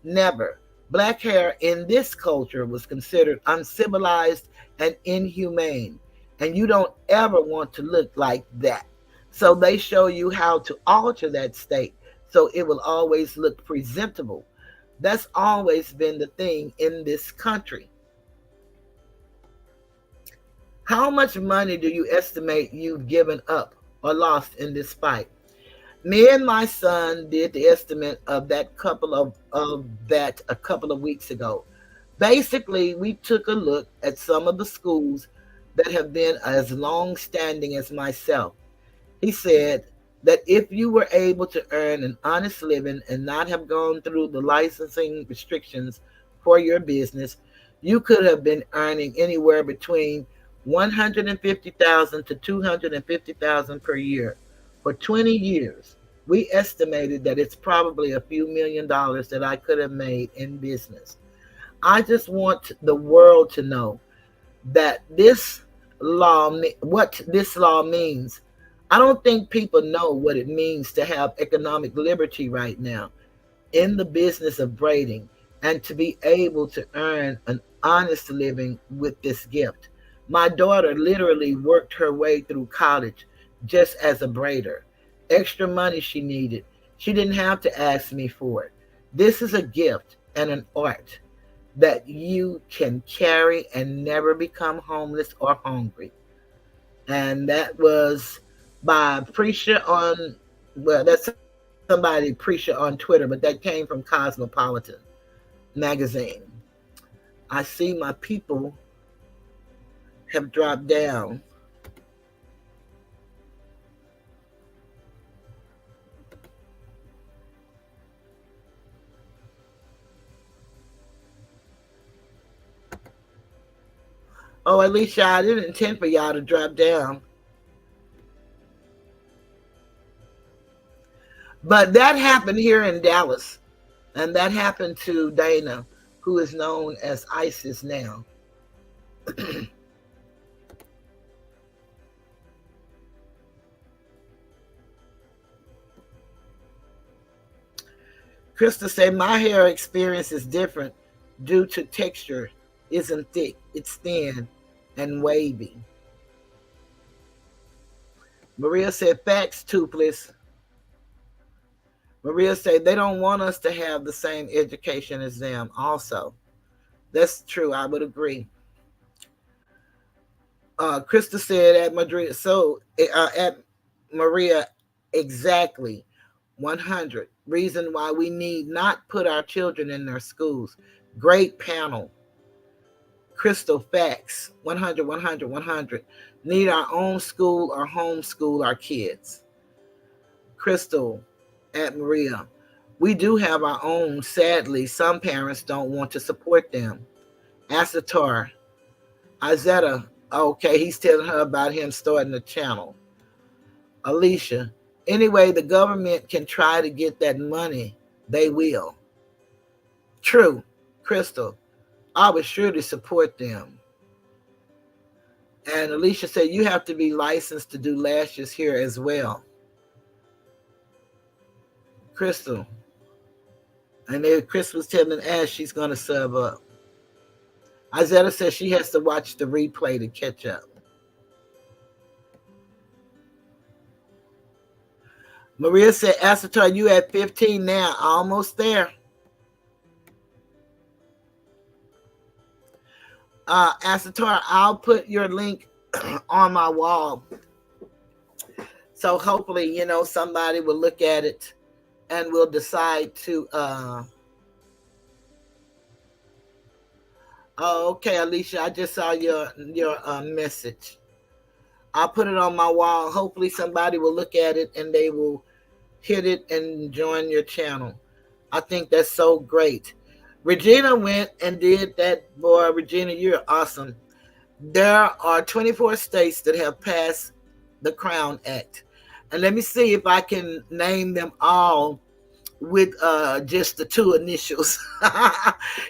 Never. Black hair in this culture was considered uncivilized and inhumane. And you don't ever want to look like that. So they show you how to alter that state so it will always look presentable. That's always been the thing in this country. How much money do you estimate you've given up or lost in this fight? Me and my son did the estimate of that a couple of weeks ago. Basically, we took a look at some of the schools that have been as long standing as myself. He said that if you were able to earn an honest living and not have gone through the licensing restrictions for your business, you could have been earning anywhere between 150,000 to 250,000 per year for 20 years. We estimated that it's probably a few $1,000,000 that I could have made in business. I just want the world to know that what this law means. I don't think people know what it means to have economic liberty right now in the business of braiding and to be able to earn an honest living with this gift. My daughter literally worked her way through college just as a braider. Extra money she needed. She didn't have to ask me for it. This is a gift and an art that you can carry and never become homeless or hungry. And that was by Preacher on, well, that's somebody, Preacher on Twitter, but that came from Cosmopolitan magazine. I see my people have dropped down. Oh, Alicia, I didn't intend for y'all to drop down. But that happened here in Dallas. And that happened to Dana, who is known as ISIS now. Krista said, my hair experience is different due to texture. Isn't thick, it's thin and wavy. Maria said, facts, Toothless. Maria said, they don't want us to have the same education as them also. That's true, I would agree. Krista said at Madrid, so at Maria, exactly 100. Reason why we need not put our children in their schools. Great panel. Crystal, facts, 100, 100, 100. Need our own school or homeschool our kids. Crystal at Maria, we do have our own. Sadly, some parents don't want to support them. Asatar, Izetta, okay, he's telling her about him starting a channel. Alicia, anyway, the government can try to get that money. They will. True. Crystal, I would surely support them. And Alicia said, you have to be licensed to do lashes here as well. Crystal. And then Chris was telling Ash she's going to sub up. Izetta says she has to watch the replay to catch up. Maria said, Asatar, you at 15 now. Almost there. Asatar, I'll put your link on my wall. So hopefully, somebody will look at it and will decide to oh, okay, Alicia, I just saw your message. I'll put it on my wall. Hopefully somebody will look at it and they will hit it and join your channel. I think that's so great. Regina went and did that. Boy, Regina, you're awesome. There are 24 states that have passed the Crown Act. And let me see if I can name them all with just the two initials.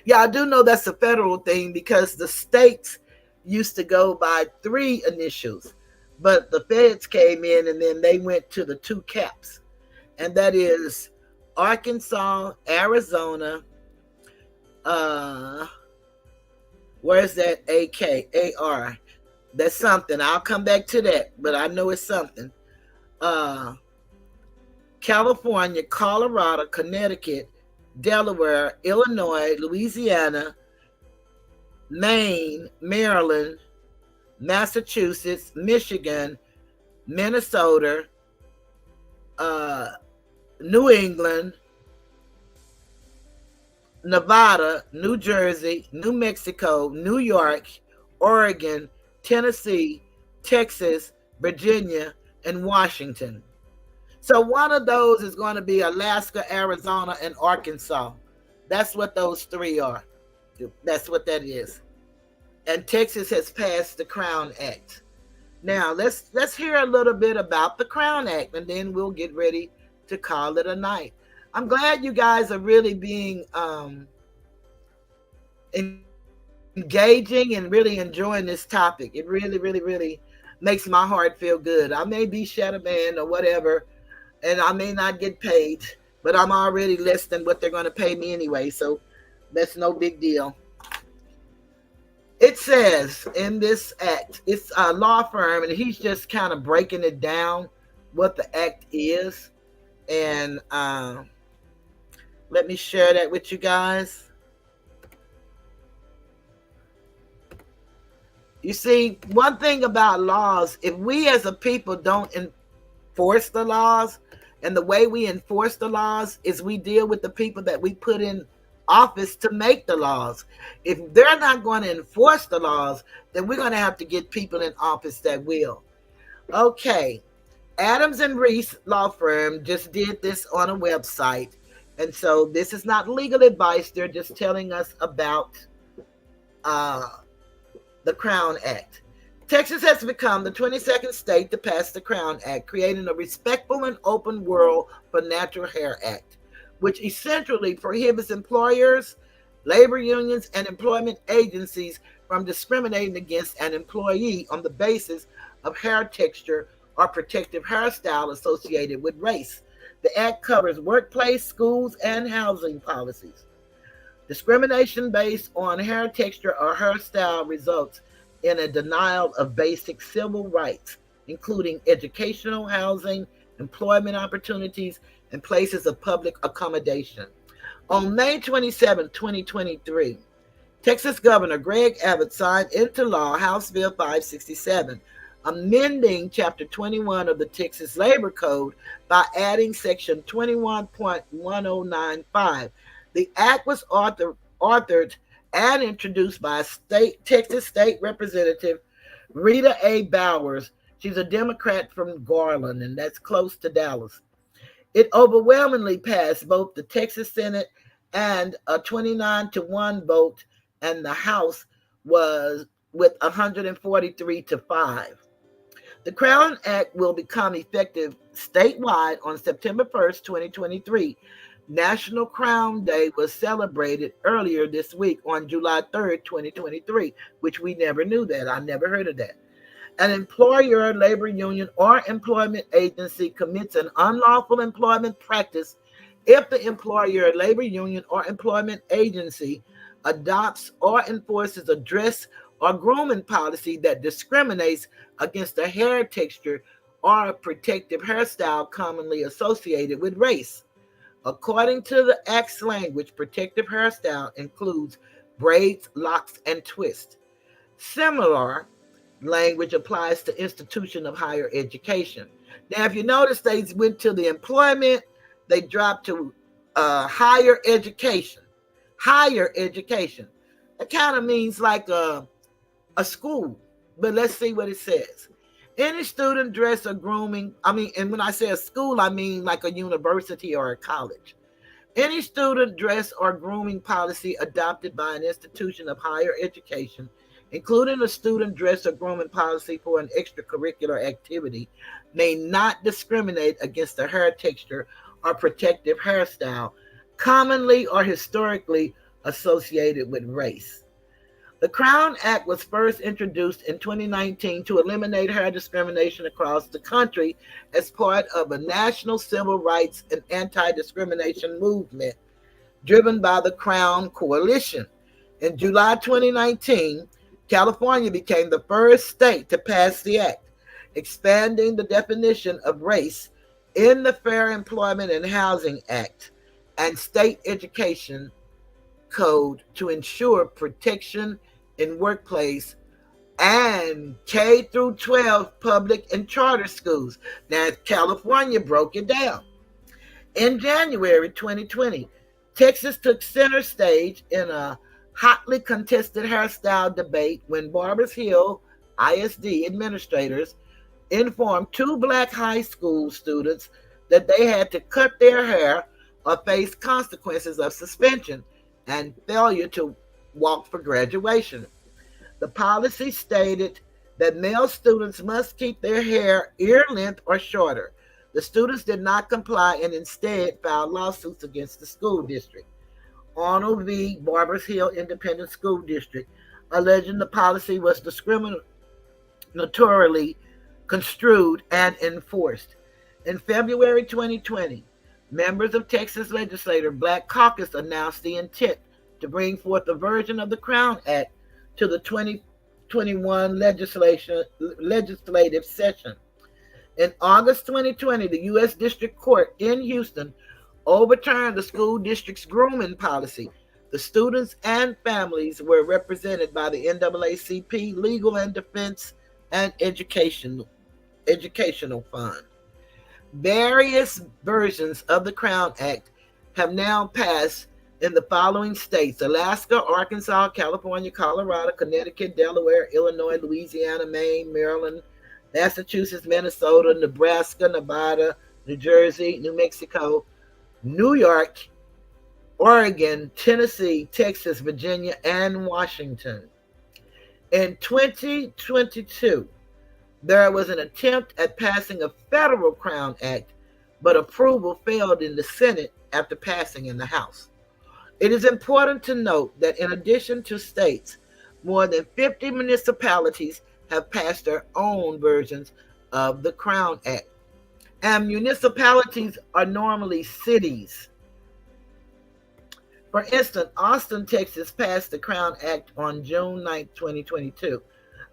Yeah, I do know that's a federal thing because the states used to go by 3 initials. But the feds came in and then they went to the 2 caps. And that is Arkansas, Arizona, where's that AR? That's something. I'll come back to that, but I know it's something. California, Colorado, Connecticut, Delaware, Illinois, Louisiana, Maine, Maryland, Massachusetts, Michigan, Minnesota, New England, Nevada, New Jersey, New Mexico, New York, Oregon, Tennessee, Texas, Virginia, and Washington. So one of those is going to be Alaska, Arizona, and Arkansas. That's what those three are. That's what that is. And Texas has passed the Crown Act. Now let's hear a little bit about the Crown Act, and then we'll get ready to call it a night. I'm glad you guys are really being engaging and really enjoying this topic. It really, really, really makes my heart feel good. I may be shadow banned or whatever, and I may not get paid, but I'm already less than what they're going to pay me anyway, so that's no big deal. It says in this act, it's a law firm, and he's just kind of breaking it down what the act is. And let me share that with you guys. You see, one thing about laws, if we as a people don't enforce the laws, and the way we enforce the laws is we deal with the people that we put in office to make the laws. If they're not going to enforce the laws, then we're going to have to get people in office that will. Okay. Adams and Reese law firm just did this on a website. And so this is not legal advice. They're just telling us about the Crown Act. Texas has become the 22nd state to pass the Crown Act, creating a respectful and open world for natural hair act, which essentially prohibits employers, labor unions, and employment agencies from discriminating against an employee on the basis of hair texture or protective hairstyle associated with race. The act covers workplace, schools, and housing policies. Discrimination based on hair texture or hairstyle results in a denial of basic civil rights, including educational, housing, employment opportunities, and places of public accommodation. On May 27, 2023, Texas Governor Greg Abbott signed into law House Bill 567, amending Chapter 21 of the Texas Labor Code by adding Section 21.1095. The act was authored and introduced by Texas State Representative Rita A. Bowers. She's a Democrat from Garland, and that's close to Dallas. It overwhelmingly passed both the Texas Senate and a 29-1 vote, and the House was with 143-5. The Crown Act will become effective statewide on September 1st, 2023. National Crown Day was celebrated earlier this week on July 3rd, 2023, which we never knew that. I never heard of that. An employer, labor union, or employment agency commits an unlawful employment practice if the employer, labor union, or employment agency adopts or enforces a dress or grooming policy that discriminates against a hair texture or a protective hairstyle commonly associated with race. According to the Act's language, protective hairstyle includes braids, locks, and twists. Similar language applies to institution of higher education. Now, if you notice, they went to the employment, they dropped to higher education. Higher education. That kind of means like a school, but let's see what it says. Any student dress or grooming, and when I say a school, I mean like a university or a college. Any student dress or grooming policy adopted by an institution of higher education, including a student dress or grooming policy for an extracurricular activity, may not discriminate against the hair texture or protective hairstyle, commonly or historically associated with race. The Crown Act was first introduced in 2019 to eliminate hair discrimination across the country as part of a national civil rights and anti-discrimination movement driven by the Crown Coalition. In July 2019, California became the first state to pass the act. expanding the definition of race in the Fair Employment and Housing Act and state education code to ensure protection in workplace and K through 12 public and charter schools. Now, California broke it down. In January 2020, Texas took center stage in a hotly contested hairstyle debate when Barbers Hill ISD administrators informed two black high school students that they had to cut their hair or face consequences of suspension and failure to walk for graduation. The policy stated that male students must keep their hair ear length or shorter. The students did not comply and instead filed lawsuits against the school district. Arnold v. Barbers Hill Independent School District, alleging the policy was discriminatorily construed and enforced. In February 2020, members of Texas Legislature Black Caucus announced the intent to bring forth a version of the Crown Act to the 2021 legislative session. In August 2020, the U.S. District Court in Houston overturned the school district's grooming policy. The students and families were represented by the NAACP Legal and Defense and Educational Fund. Various versions of the Crown Act have now passed in the following states: Alaska, Arkansas, California, Colorado, Connecticut, Delaware, Illinois, Louisiana, Maine, Maryland, Massachusetts, Minnesota, Nebraska, Nevada, New Jersey, New Mexico, New York, Oregon, Tennessee, Texas, Virginia, and Washington. In 2022, there was an attempt at passing a federal Crown Act, but approval failed in the Senate after passing in the House. It is important to note that in addition to states, more than 50 municipalities have passed their own versions of the Crown Act. And municipalities are normally cities. For instance, Austin, Texas passed the Crown Act on June 9, 2022.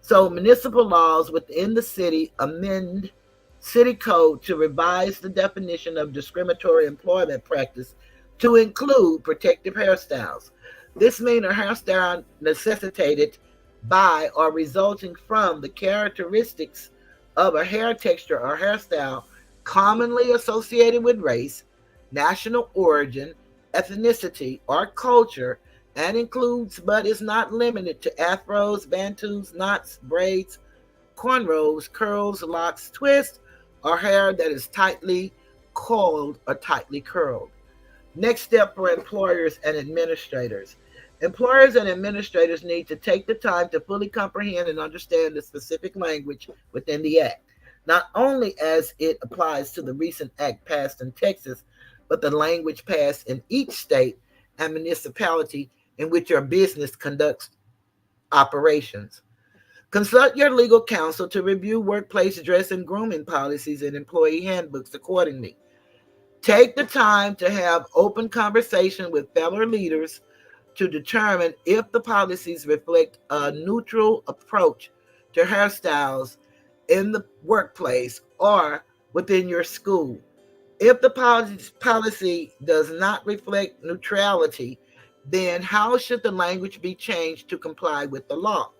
So municipal laws within the city amend city code to revise the definition of discriminatory employment practice to include protective hairstyles. This means a hairstyle necessitated by or resulting from the characteristics of a hair texture or hairstyle commonly associated with race, national origin, ethnicity, or culture, and includes but is not limited to afros, bantus, knots, braids, cornrows, curls, locks, twists, or hair that is tightly coiled or tightly curled. Next step for employers and administrators. Employers and administrators need to take the time to fully comprehend and understand the specific language within the Act, not only as it applies to the recent Act passed in Texas, but the language passed in each state and municipality in which your business conducts operations. Consult your legal counsel to review workplace dress and grooming policies and employee handbooks accordingly. Take the time to have open conversation with fellow leaders to determine if the policies reflect a neutral approach to hairstyles in the workplace or within your school. If the policy does not reflect neutrality, then how should the language be changed to comply with the law?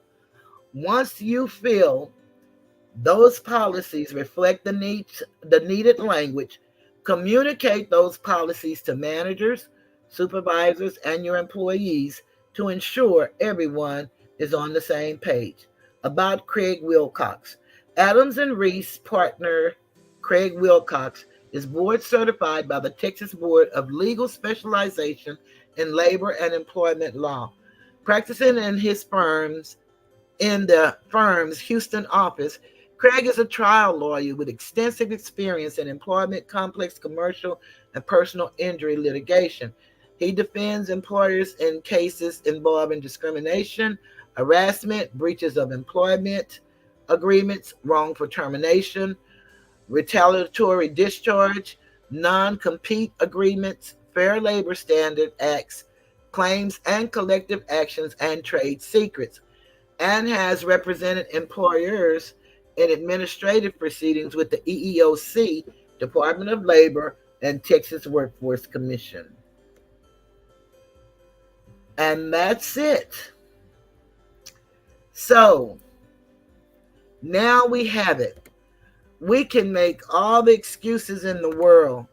Once you feel those policies reflect the needed language, communicate those policies to managers, supervisors, and your employees to ensure everyone is on the same page. About Craig Wilcox. Adams and Reese partner Craig Wilcox is board certified by the Texas Board of Legal Specialization in Labor and Employment Law. Practicing in the firm's Houston office, Craig is a trial lawyer with extensive experience in employment, complex commercial, and personal injury litigation. He defends employers in cases involving discrimination, harassment, breaches of employment agreements, wrongful termination, retaliatory discharge, non-compete agreements, Fair Labor Standard Acts, claims and collective actions, and trade secrets, and has represented employers and administrative proceedings with the EEOC, Department of Labor, and Texas Workforce Commission. And that's it. So now we have it. We can make all the excuses in the world,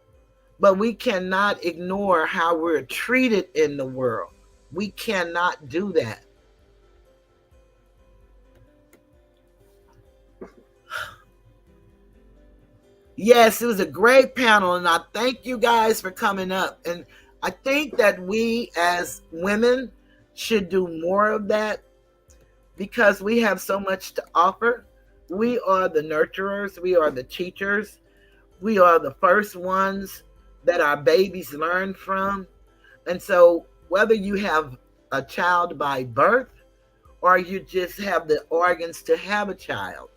but we cannot ignore how we're treated in the world. We cannot do that. Yes, it was a great panel, and I thank you guys for coming up. And I think that we as women should do more of that because we have so much to offer. We are the nurturers, we are the teachers, we are the first ones that our babies learn from. And so whether you have a child by birth or you just have the organs to have a child,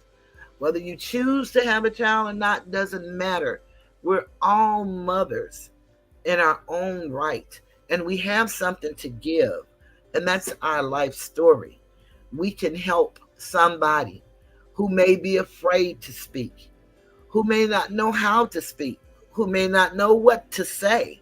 whether you choose to have a child or not doesn't matter. We're all mothers in our own right, and we have something to give, and that's our life story. We can help somebody who may be afraid to speak, who may not know how to speak, who may not know what to say.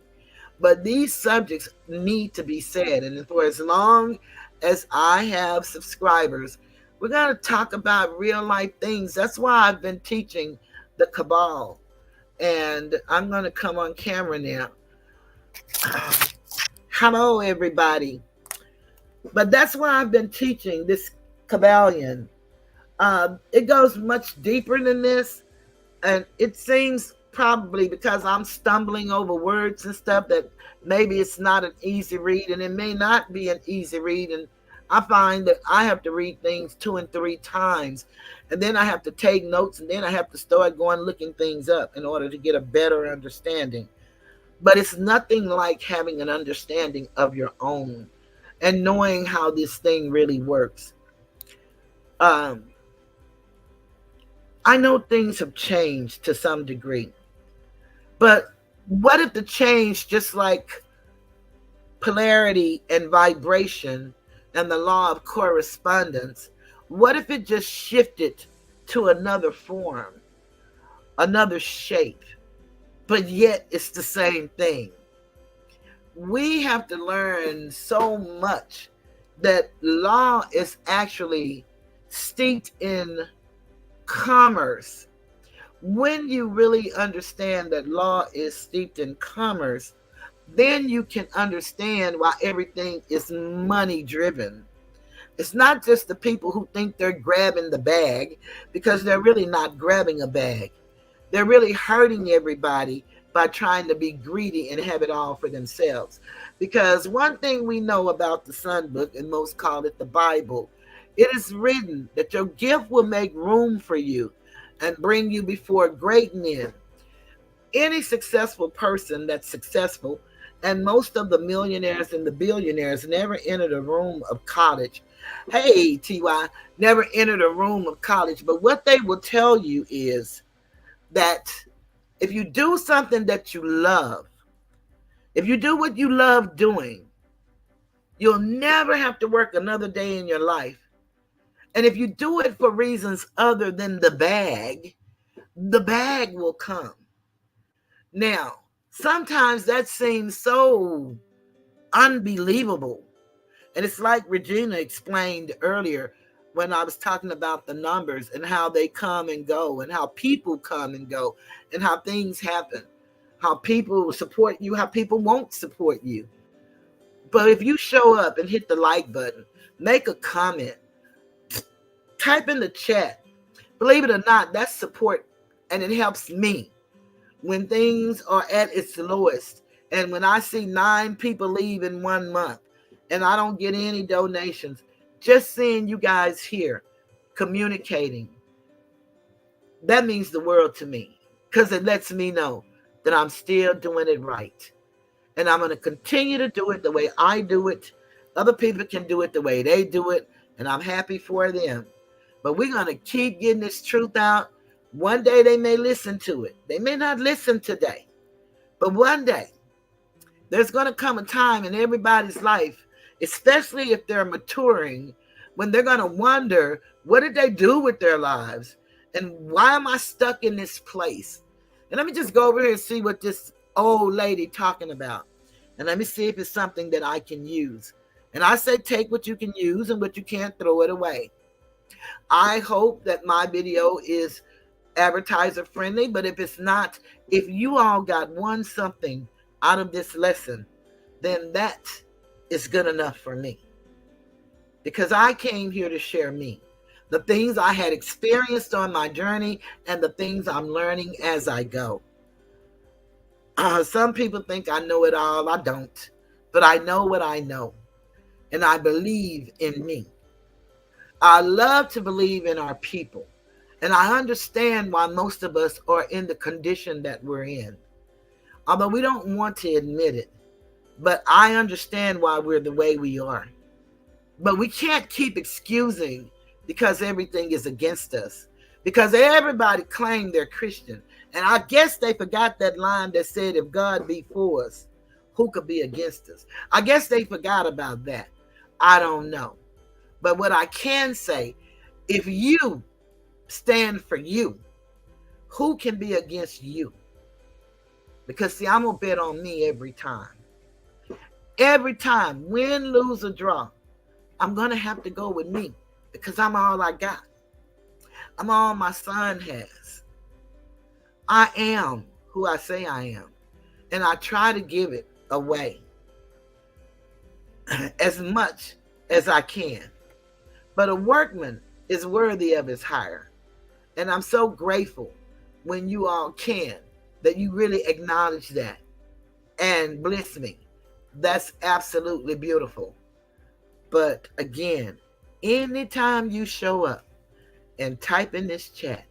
But these subjects need to be said, and for as long as I have subscribers, we're going to talk about real life things. That's why I've been teaching the Cabal. And I'm going to come on camera now. Hello, everybody. But that's why I've been teaching this Kybalion. It goes much deeper than this. And it seems probably because I'm stumbling over words and stuff that maybe it's not an easy read. And it may not be an easy read. And I find that I have to read things 2 and 3 times, and then I have to take notes, and then I have to start going looking things up in order to get a better understanding. But it's nothing like having an understanding of your own and knowing how this thing really works. I know things have changed to some degree, but what if the change, just like polarity and vibration and the law of correspondence, what if it just shifted to another form, another shape, but yet it's the same thing? We have to learn so much that law is actually steeped in commerce. When you really understand that law is steeped in commerce, then you can understand why everything is money driven. It's not just the people who think they're grabbing the bag, because they're really not grabbing a bag. They're really hurting everybody by trying to be greedy and have it all for themselves. Because one thing we know about the Sun Book, and most call it the Bible, it is written that your gift will make room for you and bring you before great men. Any successful person that's successful, and most of the millionaires and the billionaires never entered a room of college. Hey, TY, never entered a room of college. But what they will tell you is that if you do something that you love, if you do what you love doing, you'll never have to work another day in your life. And if you do it for reasons other than the bag will come. Now, sometimes that seems so unbelievable. And it's like Regina explained earlier when I was talking about the numbers and how they come and go, and how people come and go, and how things happen, how people support you, how people won't support you. But if you show up and hit the like button, make a comment, type in the chat, believe it or not, that's support, and it helps me when things are at its lowest. And when I see 9 people leave in 1 month and I don't get any donations, just seeing you guys here communicating, that means the world to me, because it lets me know that I'm still doing it right. And I'm going to continue to do it the way I do it. Other people can do it the way they do it, and I'm happy for them. But we're going to keep getting this truth out. One day they may listen to it. They may not listen today. But one day, there's going to come a time in everybody's life, especially if they're maturing, when they're going to wonder, what did they do with their lives? And why am I stuck in this place? And let me just go over here and see what this old lady talking about. And let me see if it's something that I can use. And I say take what you can use, and what you can't, throw it away. I hope that my video is advertiser friendly, but if it's not, if you all got one something out of this lesson, then that is good enough for me. Because I came here to share me, the things I had experienced on my journey, and the things I'm learning as I go. Some people think I know it all. I don't. But I know what I know. And I believe in me. I love to believe in our people. And I understand why most of us are in the condition that we're in. Although we don't want to admit it. But I understand why we're the way we are. But we can't keep excusing because everything is against us. Because everybody claimed they're Christian. And I guess they forgot that line that said, if God be for us, who could be against us? I guess they forgot about that. I don't know. But what I can say, if you stand for you, who can be against you? Because see, I'm going to bet on me every time. Every time, win, lose, or draw, I'm going to have to go with me because I'm all I got. I'm all my son has. I am who I say I am. And I try to give it away as much as I can. But a workman is worthy of his hire. And I'm so grateful when you all can, that you really acknowledge that and bless me. That's absolutely beautiful. But again, anytime you show up and type in this chat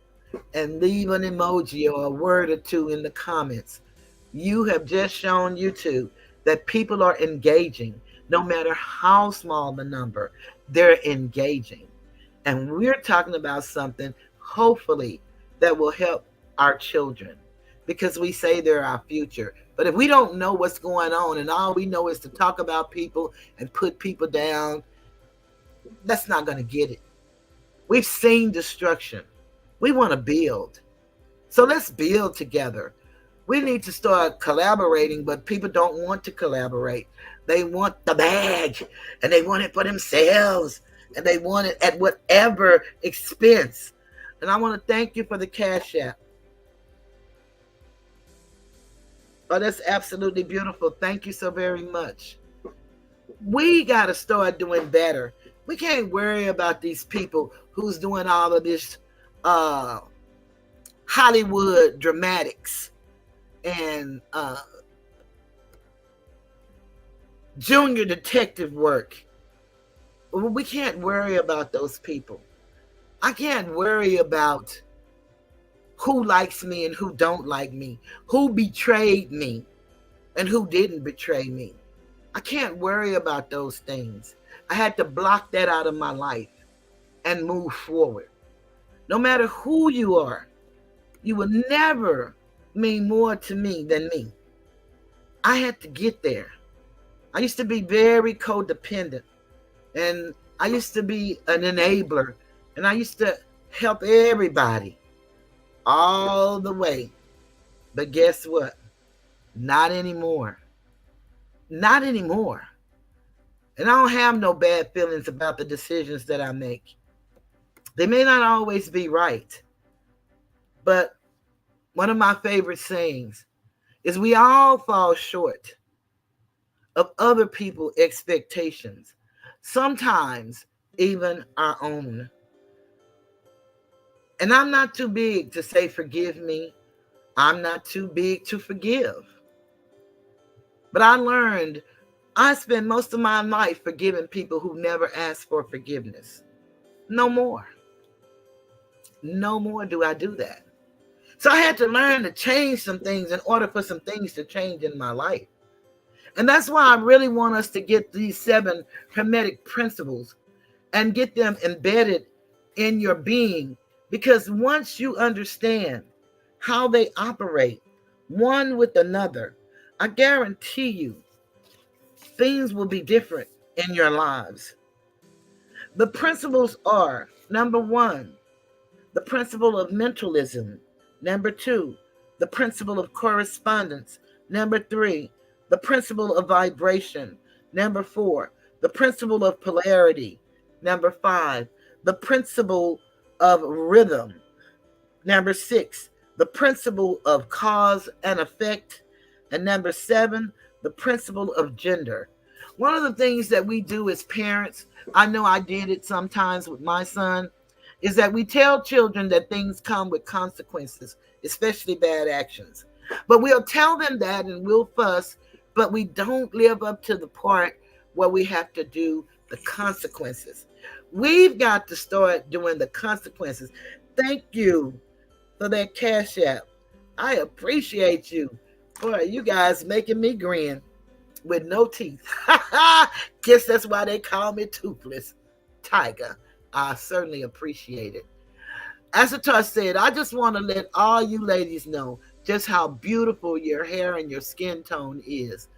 and leave an emoji or a word or two in the comments, you have just shown YouTube that people are engaging. No matter how small the number, they're engaging. And we're talking about something, hopefully, that will help our children, because we say they're our future. But if we don't know what's going on and all we know is to talk about people and put people down, that's not going to get it. We've seen destruction. We want to build. So let's build together. We need to start collaborating, but people don't want to collaborate. They want the bag, and they want it for themselves, and they want it at whatever expense. And I want to thank you for the Cash App. Oh, that's absolutely beautiful. Thank you so very much. We got to start doing better. We can't worry about these people who's doing all of this Hollywood dramatics and junior detective work. We can't worry about those people. I can't worry about who likes me and who don't like me, who betrayed me and who didn't betray me. I can't worry about those things. I had to block that out of my life and move forward. No matter who you are, you will never mean more to me than me. I had to get there. I used to be very codependent, and I used to be an enabler, and I used to help everybody all the way. But guess what? Not anymore. Not anymore. And I don't have no bad feelings about the decisions that I make. They may not always be right, but one of my favorite sayings is we all fall short of other people's expectations, sometimes even our own. And I'm not too big to say forgive me. I'm not too big to forgive. But I learned I spend most of my life forgiving people who never asked for forgiveness. No more. No more do I do that. So I had to learn to change some things in order for some things to change in my life. And that's why I really want us to get these 7 Hermetic principles and get them embedded in your being. Because once you understand how they operate one with another, I guarantee you things will be different in your lives. The principles are, number 1, the principle of mentalism. Number 2, the principle of correspondence. Number 3, the principle of vibration. Number 4, the principle of polarity. Number 5, the principle of rhythm. Number 6, the principle of cause and effect. And number 7, the principle of gender. One of the things that we do as parents, I know I did it sometimes with my son, is that we tell children that things come with consequences, especially bad actions. But we'll tell them that and we'll fuss, but we don't live up to the part where we have to do the consequences. We've got to start doing the consequences. Thank you for that Cash App. I appreciate you. Boy, you guys making me grin with no teeth. Guess that's why they call me Toothless Tiger. I certainly appreciate it. As Atar said, I just want to let all you ladies know just how beautiful your hair and your skin tone is.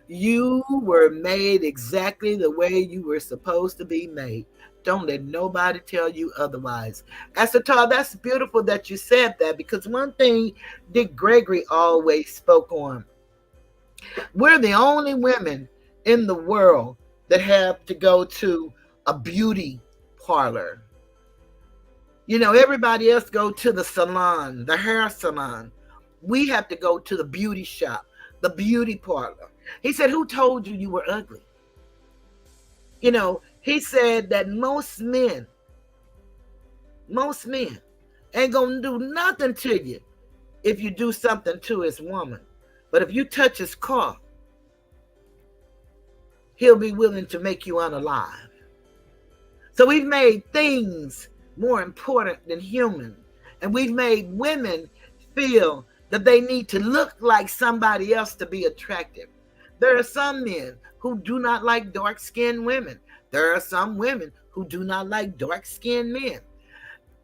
You were made exactly the way you were supposed to be made. Don't let nobody tell you otherwise. Asatar, that's beautiful that you said that, because one thing Dick Gregory always spoke on, we're the only women in the world that have to go to a beauty parlor. You know, everybody else go to the salon, the hair salon. We have to go to the beauty shop, the beauty parlor. He said, who told you you were ugly? You know, he said that most men ain't gonna do nothing to you if you do something to his woman. But if you touch his car, he'll be willing to make you unalive. So we've made things more important than human. And we've made women feel that they need to look like somebody else to be attractive. There are some men who do not like dark-skinned women. There are some women who do not like dark-skinned men.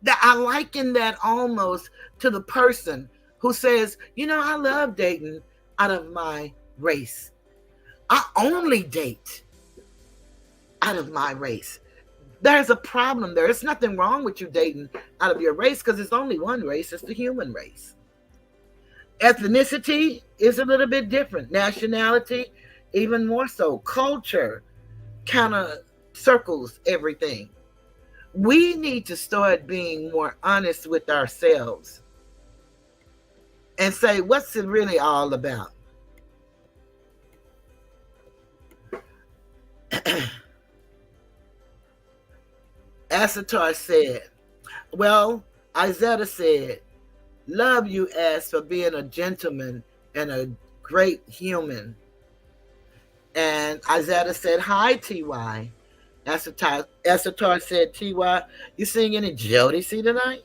That I liken that almost to the person who says, you know, I love dating out of my race. I only date out of my race. There's a problem there. There's nothing wrong with you dating out of your race, because it's only one race. It's the human race. Ethnicity is a little bit different. Nationality, even more so. Culture kind of circles everything. We need to start being more honest with ourselves and say, what's it really all about? Asatar said, well, Izetta said, love you, As, for being a gentleman and a great human. And Izetta said, hi, T.Y. Asatar said, T.Y., you sing any Jodeci tonight?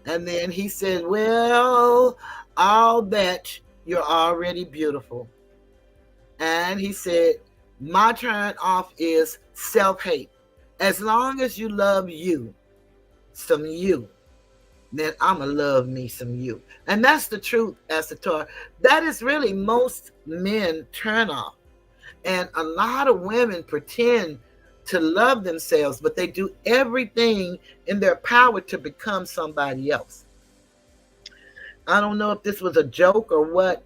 And then he said, well, I'll bet you're already beautiful. And he said, my turn off is self-hate. As long as you love you, some you, then I'ma love me some you. And that's the truth, Asatar. That is really most men turn off. And a lot of women pretend to love themselves, but they do everything in their power to become somebody else. I don't know if this was a joke or what,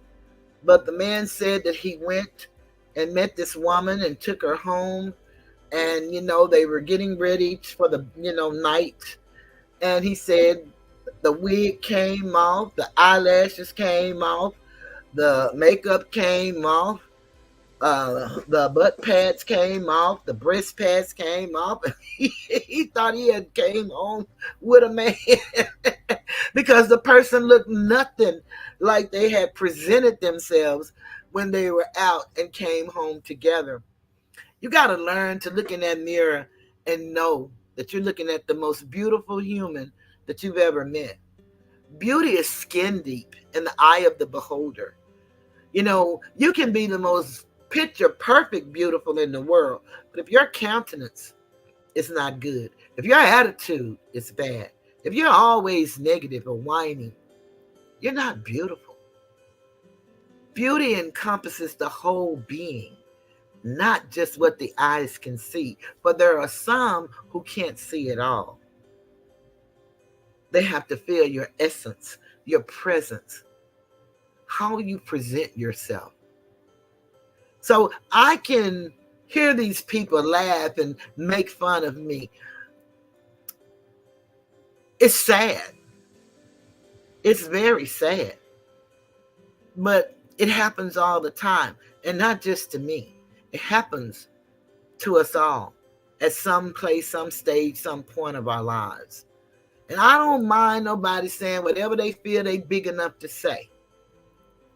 but the man said that he went and met this woman and took her home. And, you know, they were getting ready for the, night. And he said the wig came off, the eyelashes came off, the makeup came off, the butt pads came off, the breast pads came off. He thought he had came home with a man because the person looked nothing like they had presented themselves when they were out and came home together. You got to learn to look in that mirror and know that you're looking at the most beautiful human that you've ever met. Beauty is skin deep in the eye of the beholder. You know, you can be the most picture perfect beautiful in the world, but if your countenance is not good, if your attitude is bad, if you're always negative or whining, you're not beautiful. Beauty encompasses the whole being, not just what the eyes can see, but there are some who can't see at all. They have to feel your essence, your presence, how you present yourself. So I can hear these people laugh and make fun of me. It's sad. It's very sad. But it happens all the time. And not just to me. It happens to us all at some place, some stage, some point of our lives. And I don't mind nobody saying whatever they feel they big enough to say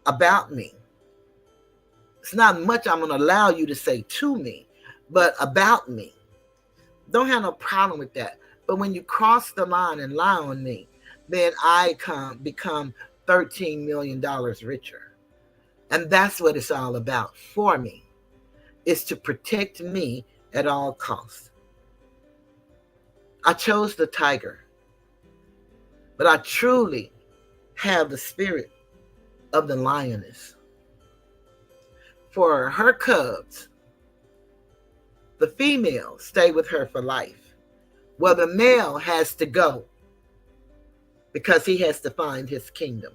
about me. It's not much I'm going to allow you to say to me, but about me. Don't have no problem with that. But when you cross the line and lie on me, then I become $13 million richer. And that's what it's all about for me, is to protect me at all costs. I chose the tiger, but I truly have the spirit of the lioness. For her cubs, the female stay with her for life. Well, the male has to go because he has to find his kingdom.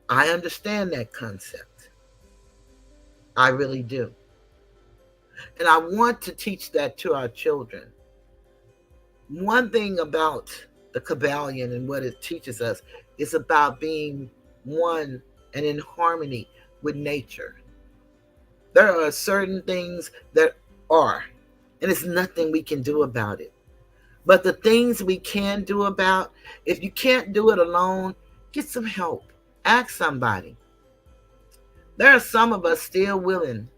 I understand that concept. I really do. And I want to teach that to our children. One thing about the Kybalion and what it teaches us is about being one and in harmony with nature. There are certain things that are, and it's nothing we can do about it. But the things we can do about, if you can't do it alone, get some help. Ask somebody. There are some of us still willing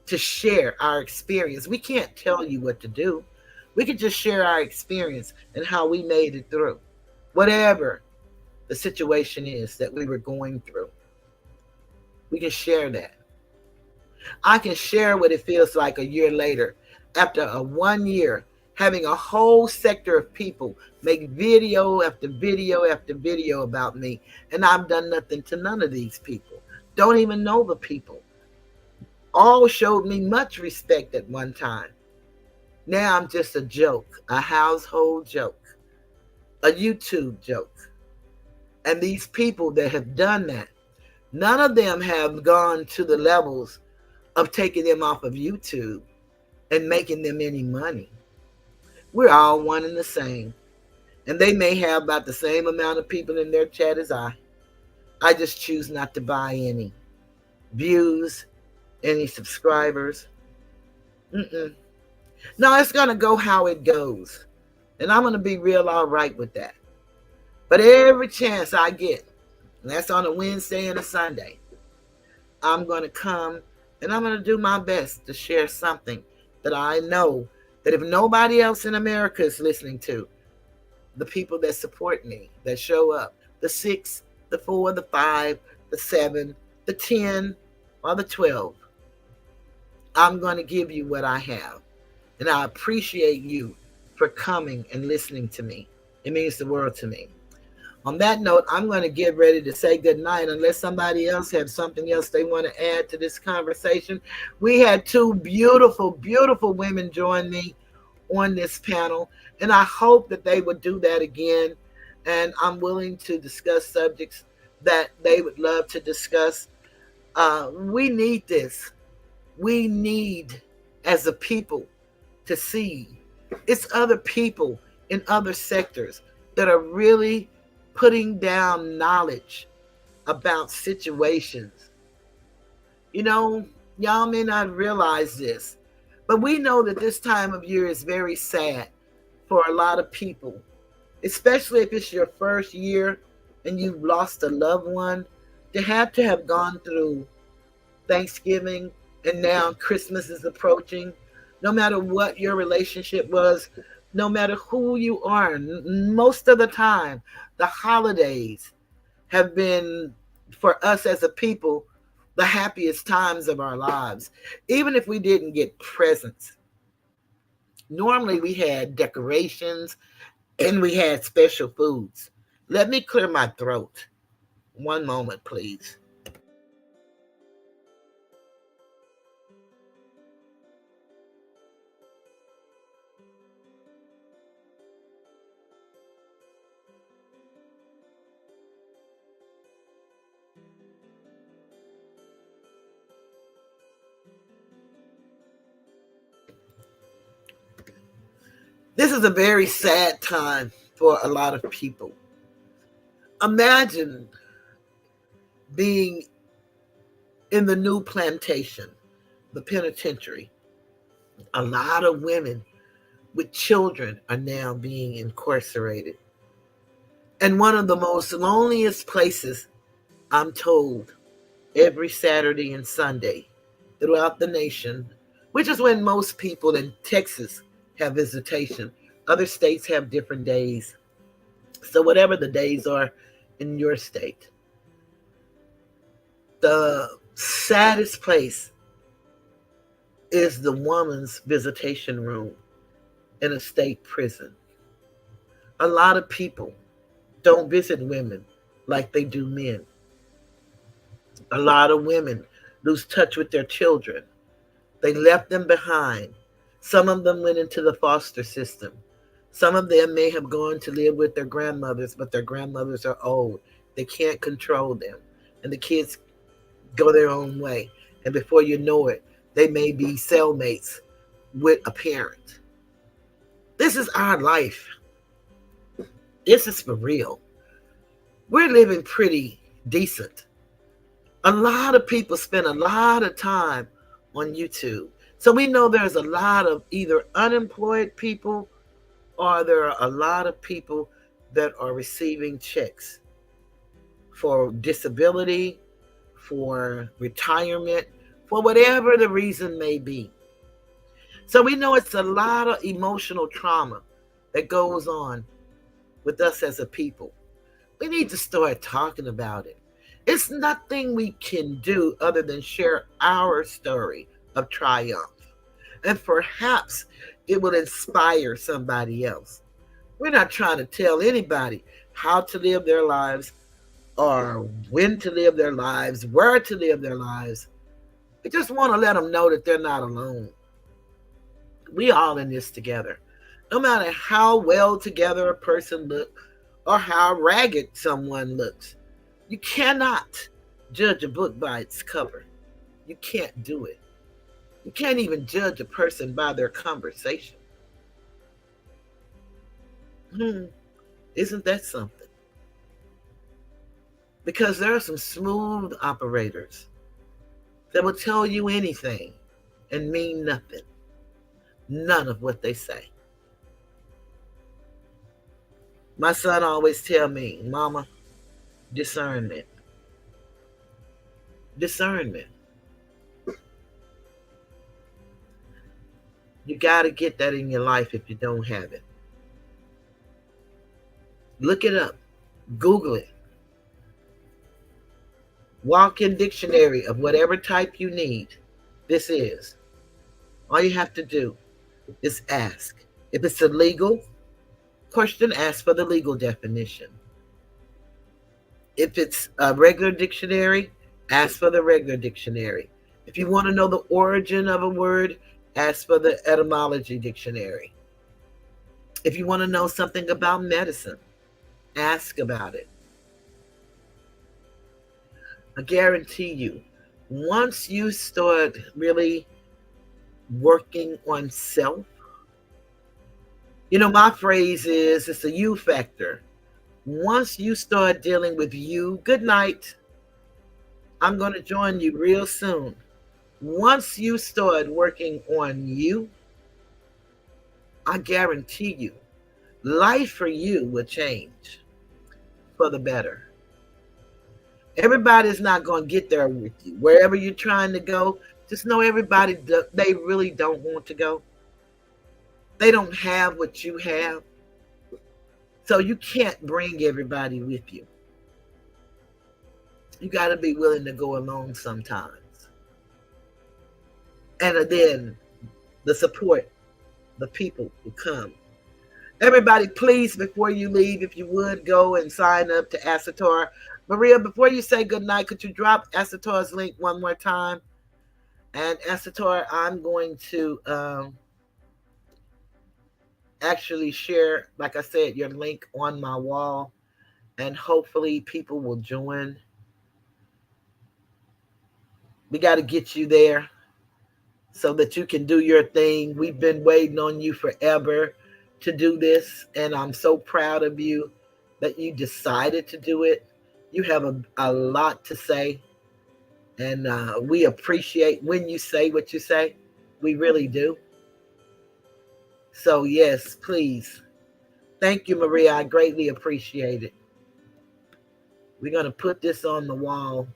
to share our experience. We can't tell you what to do. We can just share our experience and how we made it through. Whatever the situation is that we were going through, we can share that. I can share what it feels like a year later, after a 1 year, having a whole sector of people make video after video after video about me, and I've done nothing to none of these people. Don't even know the people. All showed me much respect at one time. Now I'm just a joke, a household joke, a YouTube joke. And these people that have done that, none of them have gone to the levels of taking them off of YouTube and making them any money. We're all one and the same. And they may have about the same amount of people in their chat as I. I just choose not to buy any views, any subscribers. No, it's going to go how it goes. And I'm going to be real all right with that. But every chance I get, and that's on a Wednesday and a Sunday, I'm going to come and I'm going to do my best to share something that I know that if nobody else in America is listening to, the people that support me, that show up, the 6, the 4, the 5, the 7, the 10, or the 12, I'm going to give you what I have. And I appreciate you for coming and listening to me. It means the world to me. On that note, I'm going to get ready to say goodnight unless somebody else has something else they want to add to this conversation. We had 2 beautiful, beautiful women join me on this panel, and I hope that they would do that again. And I'm willing to discuss subjects that they would love to discuss. We need this. We need, as a people, to see it's other people in other sectors that are really putting down knowledge about situations. You know, y'all may not realize this, but we know that this time of year is very sad for a lot of people, especially if it's your first year and you've lost a loved one. To have gone through Thanksgiving and now Christmas is approaching, no matter what your relationship was, no matter who you are, most of the time, the holidays have been, for us as a people, the happiest times of our lives. Even if we didn't get presents, normally we had decorations and we had special foods. Let me clear my throat. One moment, please. This is a very sad time for a lot of people. Imagine being in the new plantation, the penitentiary. A lot of women with children are now being incarcerated. And one of the most loneliest places, I'm told, every Saturday and Sunday throughout the nation, which is when most people in Texas have visitation. Other states have different days. So, whatever the days are in your state, the saddest place is the woman's visitation room in a state prison. A lot of people don't visit women like they do men. A lot of women lose touch with their children. They left them behind. Some of them went into the foster system. Some of them may have gone to live with their grandmothers, but their grandmothers are old. They can't control them. And the kids go their own way. And before you know it, they may be cellmates with a parent. This is our life. This is for real. We're living pretty decent. A lot of people spend a lot of time on YouTube. So we know there's a lot of either unemployed people or there are a lot of people that are receiving checks for disability, for retirement, for whatever the reason may be. So we know it's a lot of emotional trauma that goes on with us as a people. We need to start talking about it. It's nothing we can do other than share our story of triumph. And perhaps it will inspire somebody else. We're not trying to tell anybody how to live their lives or when to live their lives, where to live their lives. We just want to let them know that they're not alone. We all in this together. No matter how well together a person looks or how ragged someone looks, you cannot judge a book by its cover. You can't do it. You can't even judge a person by their conversation. Isn't that something? Because there are some smooth operators that will tell you anything and mean nothing. None of what they say. My son always tell me, Mama, discernment. Discernment. You got to get that in your life if you don't have it. Look it up. Google it. Walk-in dictionary of whatever type you need. This is. All you have to do is ask. If it's a legal question, ask for the legal definition. If it's a regular dictionary, ask for the regular dictionary. If you want to know the origin of a word, ask for the etymology dictionary. If you want to know something about medicine, ask about it. I guarantee you, once you start really working on self, my phrase is it's a you factor. Once you start dealing with you, good night. I'm going to join you real soon. Once you start working on you, I guarantee you, life for you will change for the better. Everybody's not going to get there with you. Wherever you're trying to go, just know everybody, they really don't want to go. They don't have what you have. So you can't bring everybody with you. You got to be willing to go alone sometimes. And then the support, the people who come. Everybody, please, before you leave, if you would, go and sign up to Asator. Maria, before you say goodnight, could you drop Asator's link one more time? And Asator, I'm going to actually share, like I said, your link on my wall. And hopefully people will join. We got to get you there so that you can do your thing. We've been waiting on you forever to do this, and I'm so proud of you that you decided to do it. You have a lot to say, and we appreciate when you say what you say. We really do. So, yes, please. Thank you, Maria. I greatly appreciate it. We're going to put this on the wall.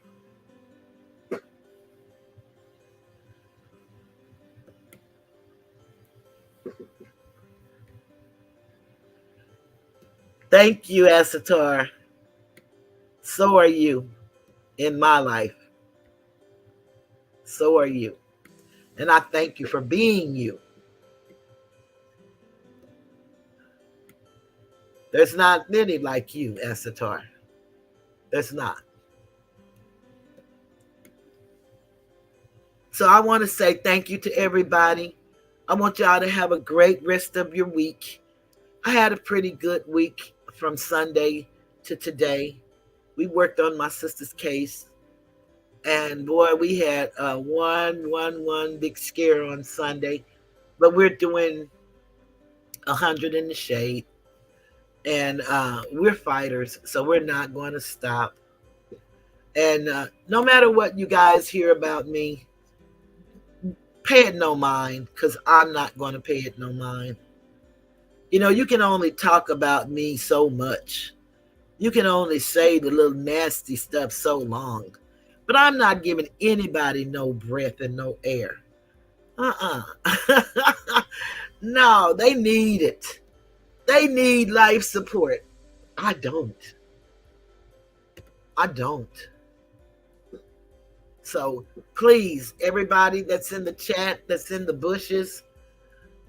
Thank you, Asatar. So are you in my life. So are you. And I thank you for being you. There's not many like you, Asatar. There's not. So I want to say thank you to everybody. I want y'all to have a great rest of your week. I had a pretty good week from Sunday to today. We worked on my sister's case. And boy, we had one big scare on Sunday. But we're doing 100 in the shade. And we're fighters, so we're not going to stop. And no matter what you guys hear about me, pay it no mind, because I'm not going to pay it no mind. You know, you can only talk about me so much. You can only say the little nasty stuff so long. But I'm not giving anybody no breath and no air. No, they need it. They need life support. I don't. So please, everybody that's in the chat, that's in the bushes,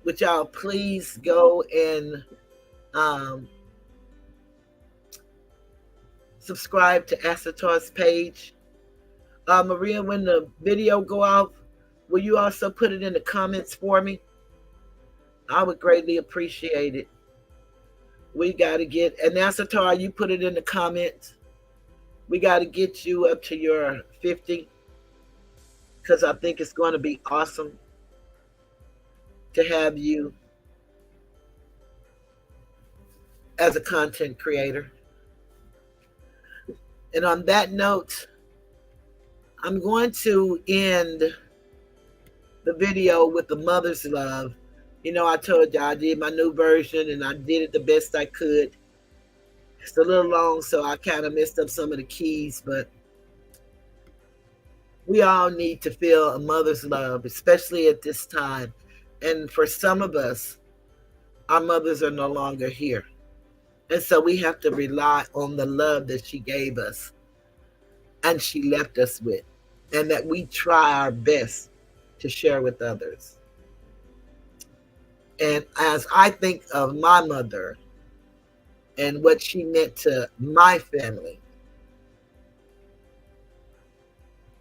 would y'all please go and subscribe to Asatar's page. Maria, when the video go off, will you also put it in the comments for me? I would greatly appreciate it. We got to get, and Asatar, you put it in the comments. We got to get you up to your 50, because I think it's going to be awesome to have you as a content creator. And on that note, I'm going to end the video with the mother's love. You know, I told you I did my new version and I did it the best I could. It's a little long, so I kind of messed up some of the keys, but we all need to feel a mother's love, especially at this time. And for some of us, our mothers are no longer here. And so we have to rely on the love that she gave us and she left us with, and that we try our best to share with others. And as I think of my mother and what she meant to my family,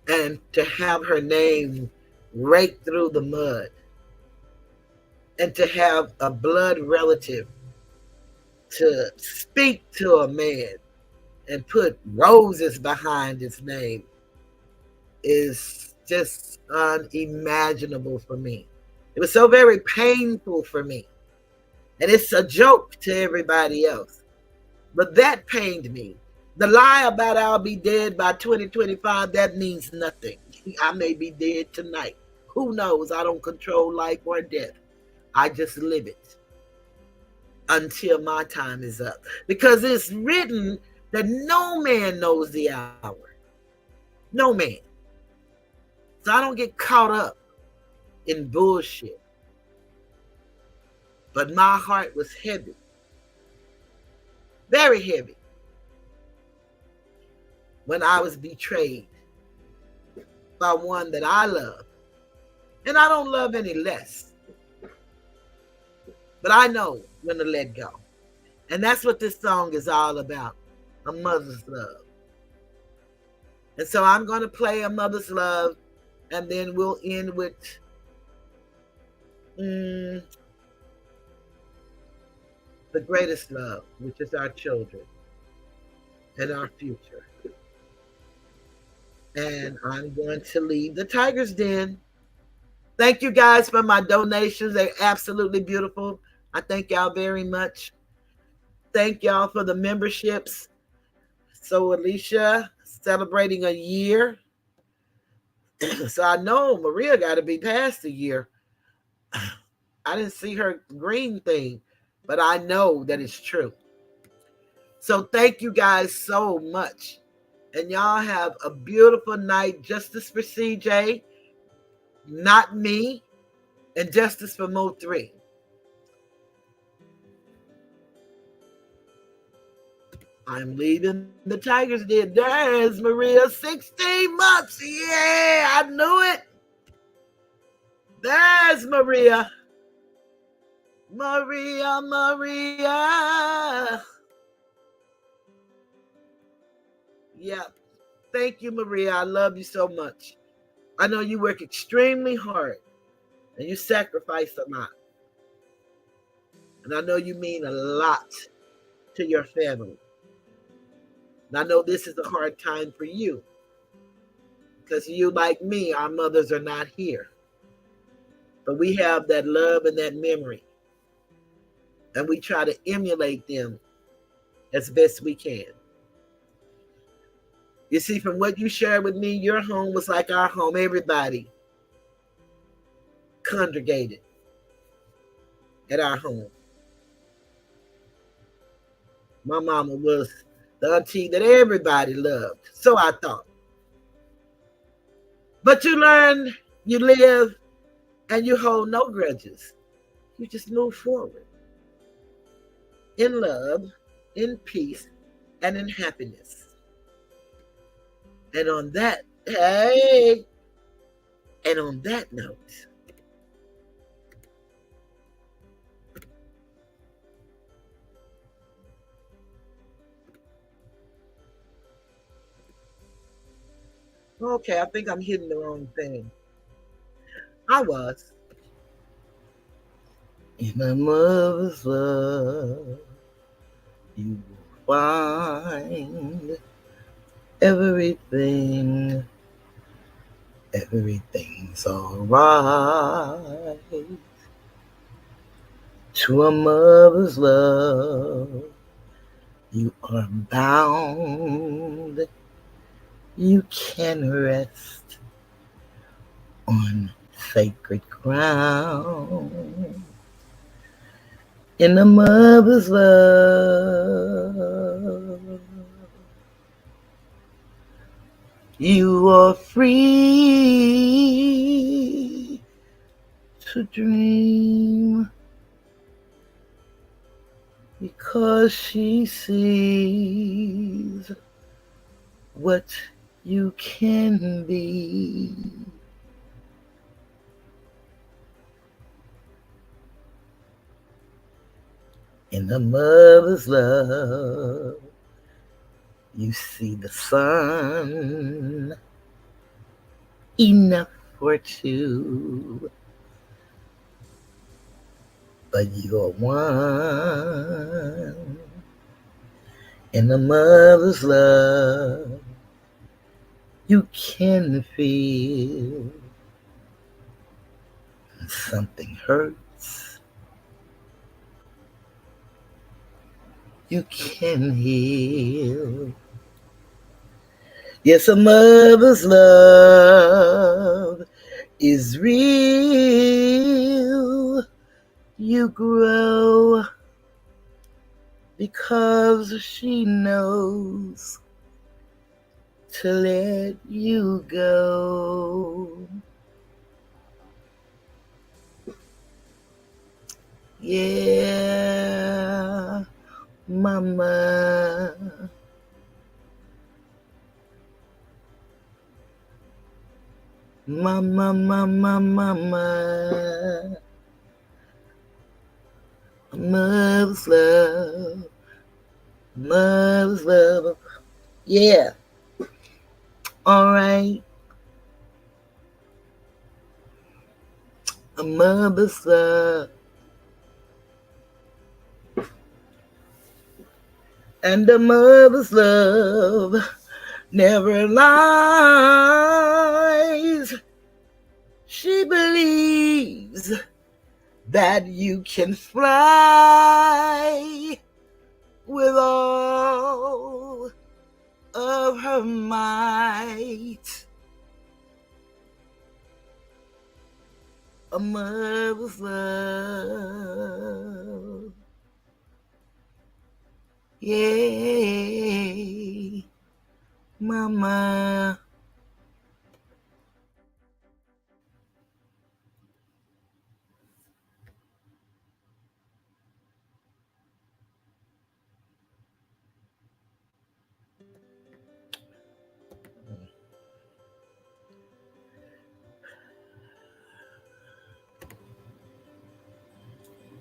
and to have her name raked through the mud, and to have a blood relative to speak to a man and put roses behind his name is just unimaginable for me. It was so very painful for me. And it's a joke to everybody else. But that pained me. The lie about I'll be dead by 2025, that means nothing. I may be dead tonight. Who knows? I don't control life or death. I just live it until my time is up. Because it's written that no man knows the hour. No man. So I don't get caught up in bullshit. But my heart was heavy. Very heavy. When I was betrayed by one that I love. And I don't love any less. But I know when to let go. And that's what this song is all about. A mother's love. And so I'm going to play A Mother's Love, and then we'll end with the greatest love, which is our children and our future. And I'm going to leave the Tiger's Den. Thank you guys for my donations. They're absolutely beautiful. I thank y'all very much. Thank y'all for the memberships. So Alicia celebrating a year. So I know Maria got to be past a year. I didn't see her green thing, but I know that it's true. So thank you guys so much. And y'all have a beautiful night. Justice for CJ, not me, and justice for Mo 3. I'm leaving the Tigers Den. There's Maria, 16 months. Yeah, I knew it. There's Maria. Maria. Yep. Thank you, Maria. I love you so much. I know you work extremely hard and you sacrifice a lot. And I know you mean a lot to your family. And I know this is a hard time for you. Because you, like me, our mothers are not here. But we have that love and that memory. And we try to emulate them as best we can. You see, from what you shared with me, your home was like our home. Everybody congregated at our home. My mama was the auntie that everybody loved. So I thought. But you learn, you live, and you hold no grudges. You just move forward. In love, in peace, and in happiness. And on that, and on that note, okay, I think I'm hitting the wrong thing. I was. In a mother's love, you will find everything. Everything's alright. To a mother's love, you are bound. You can rest on sacred ground. In a mother's love, you are free to dream because she sees what you can be. In a mother's love, you see the sun, enough for two, but you're one. In a mother's love, you can feel something hurts. You can heal. Yes, a mother's love is real. You grow because she knows to let you go. Yeah, mama. Mama, mama, mama. Mother's love. Mother's love. Yeah. All right. A mother's love. And a mother's love never lies. She believes that you can fly with all of her might. A mother's love, yeah, mama.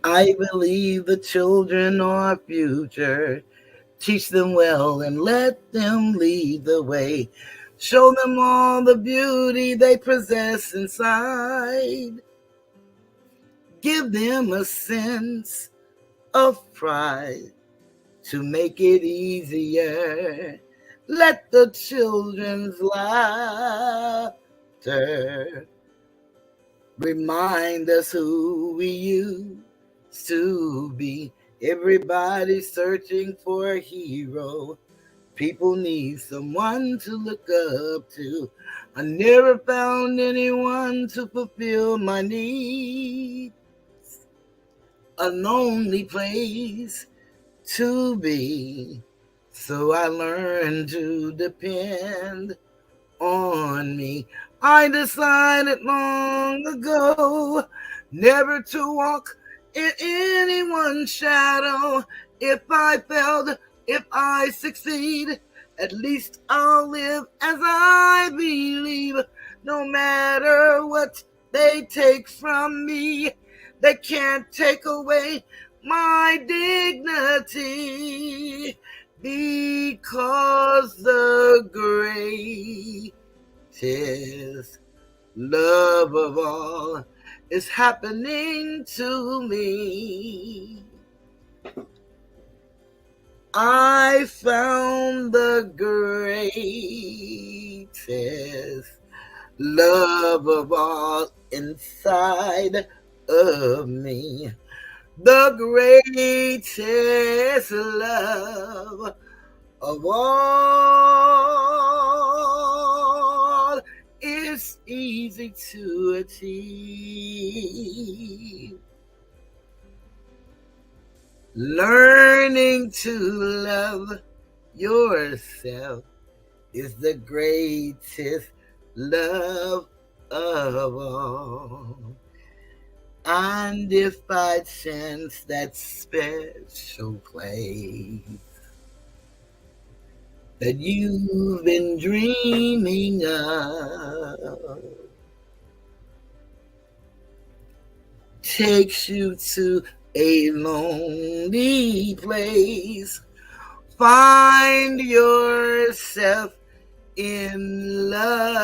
I believe the children are our future. Teach them well and let them lead the way. Show them all the beauty they possess inside. Give them a sense of pride to make it easier. Let the children's laughter remind us who we used to be. Everybody's searching for a hero. People need someone to look up to. I never found anyone to fulfill my needs. A lonely place to be. So I learned to depend on me. I decided long ago never to walk in anyone's shadow. If I failed, if I succeed, at least I'll live as I believe. No matter what they take from me, they can't take away my dignity, because the greatest love of all is happening to me. I found the greatest love of all inside of me. The greatest love of all is easy to achieve. Learning to love yourself is the greatest love of all. And if by chance that special place that you've been dreaming of takes you to a lonely place, find yourself in love.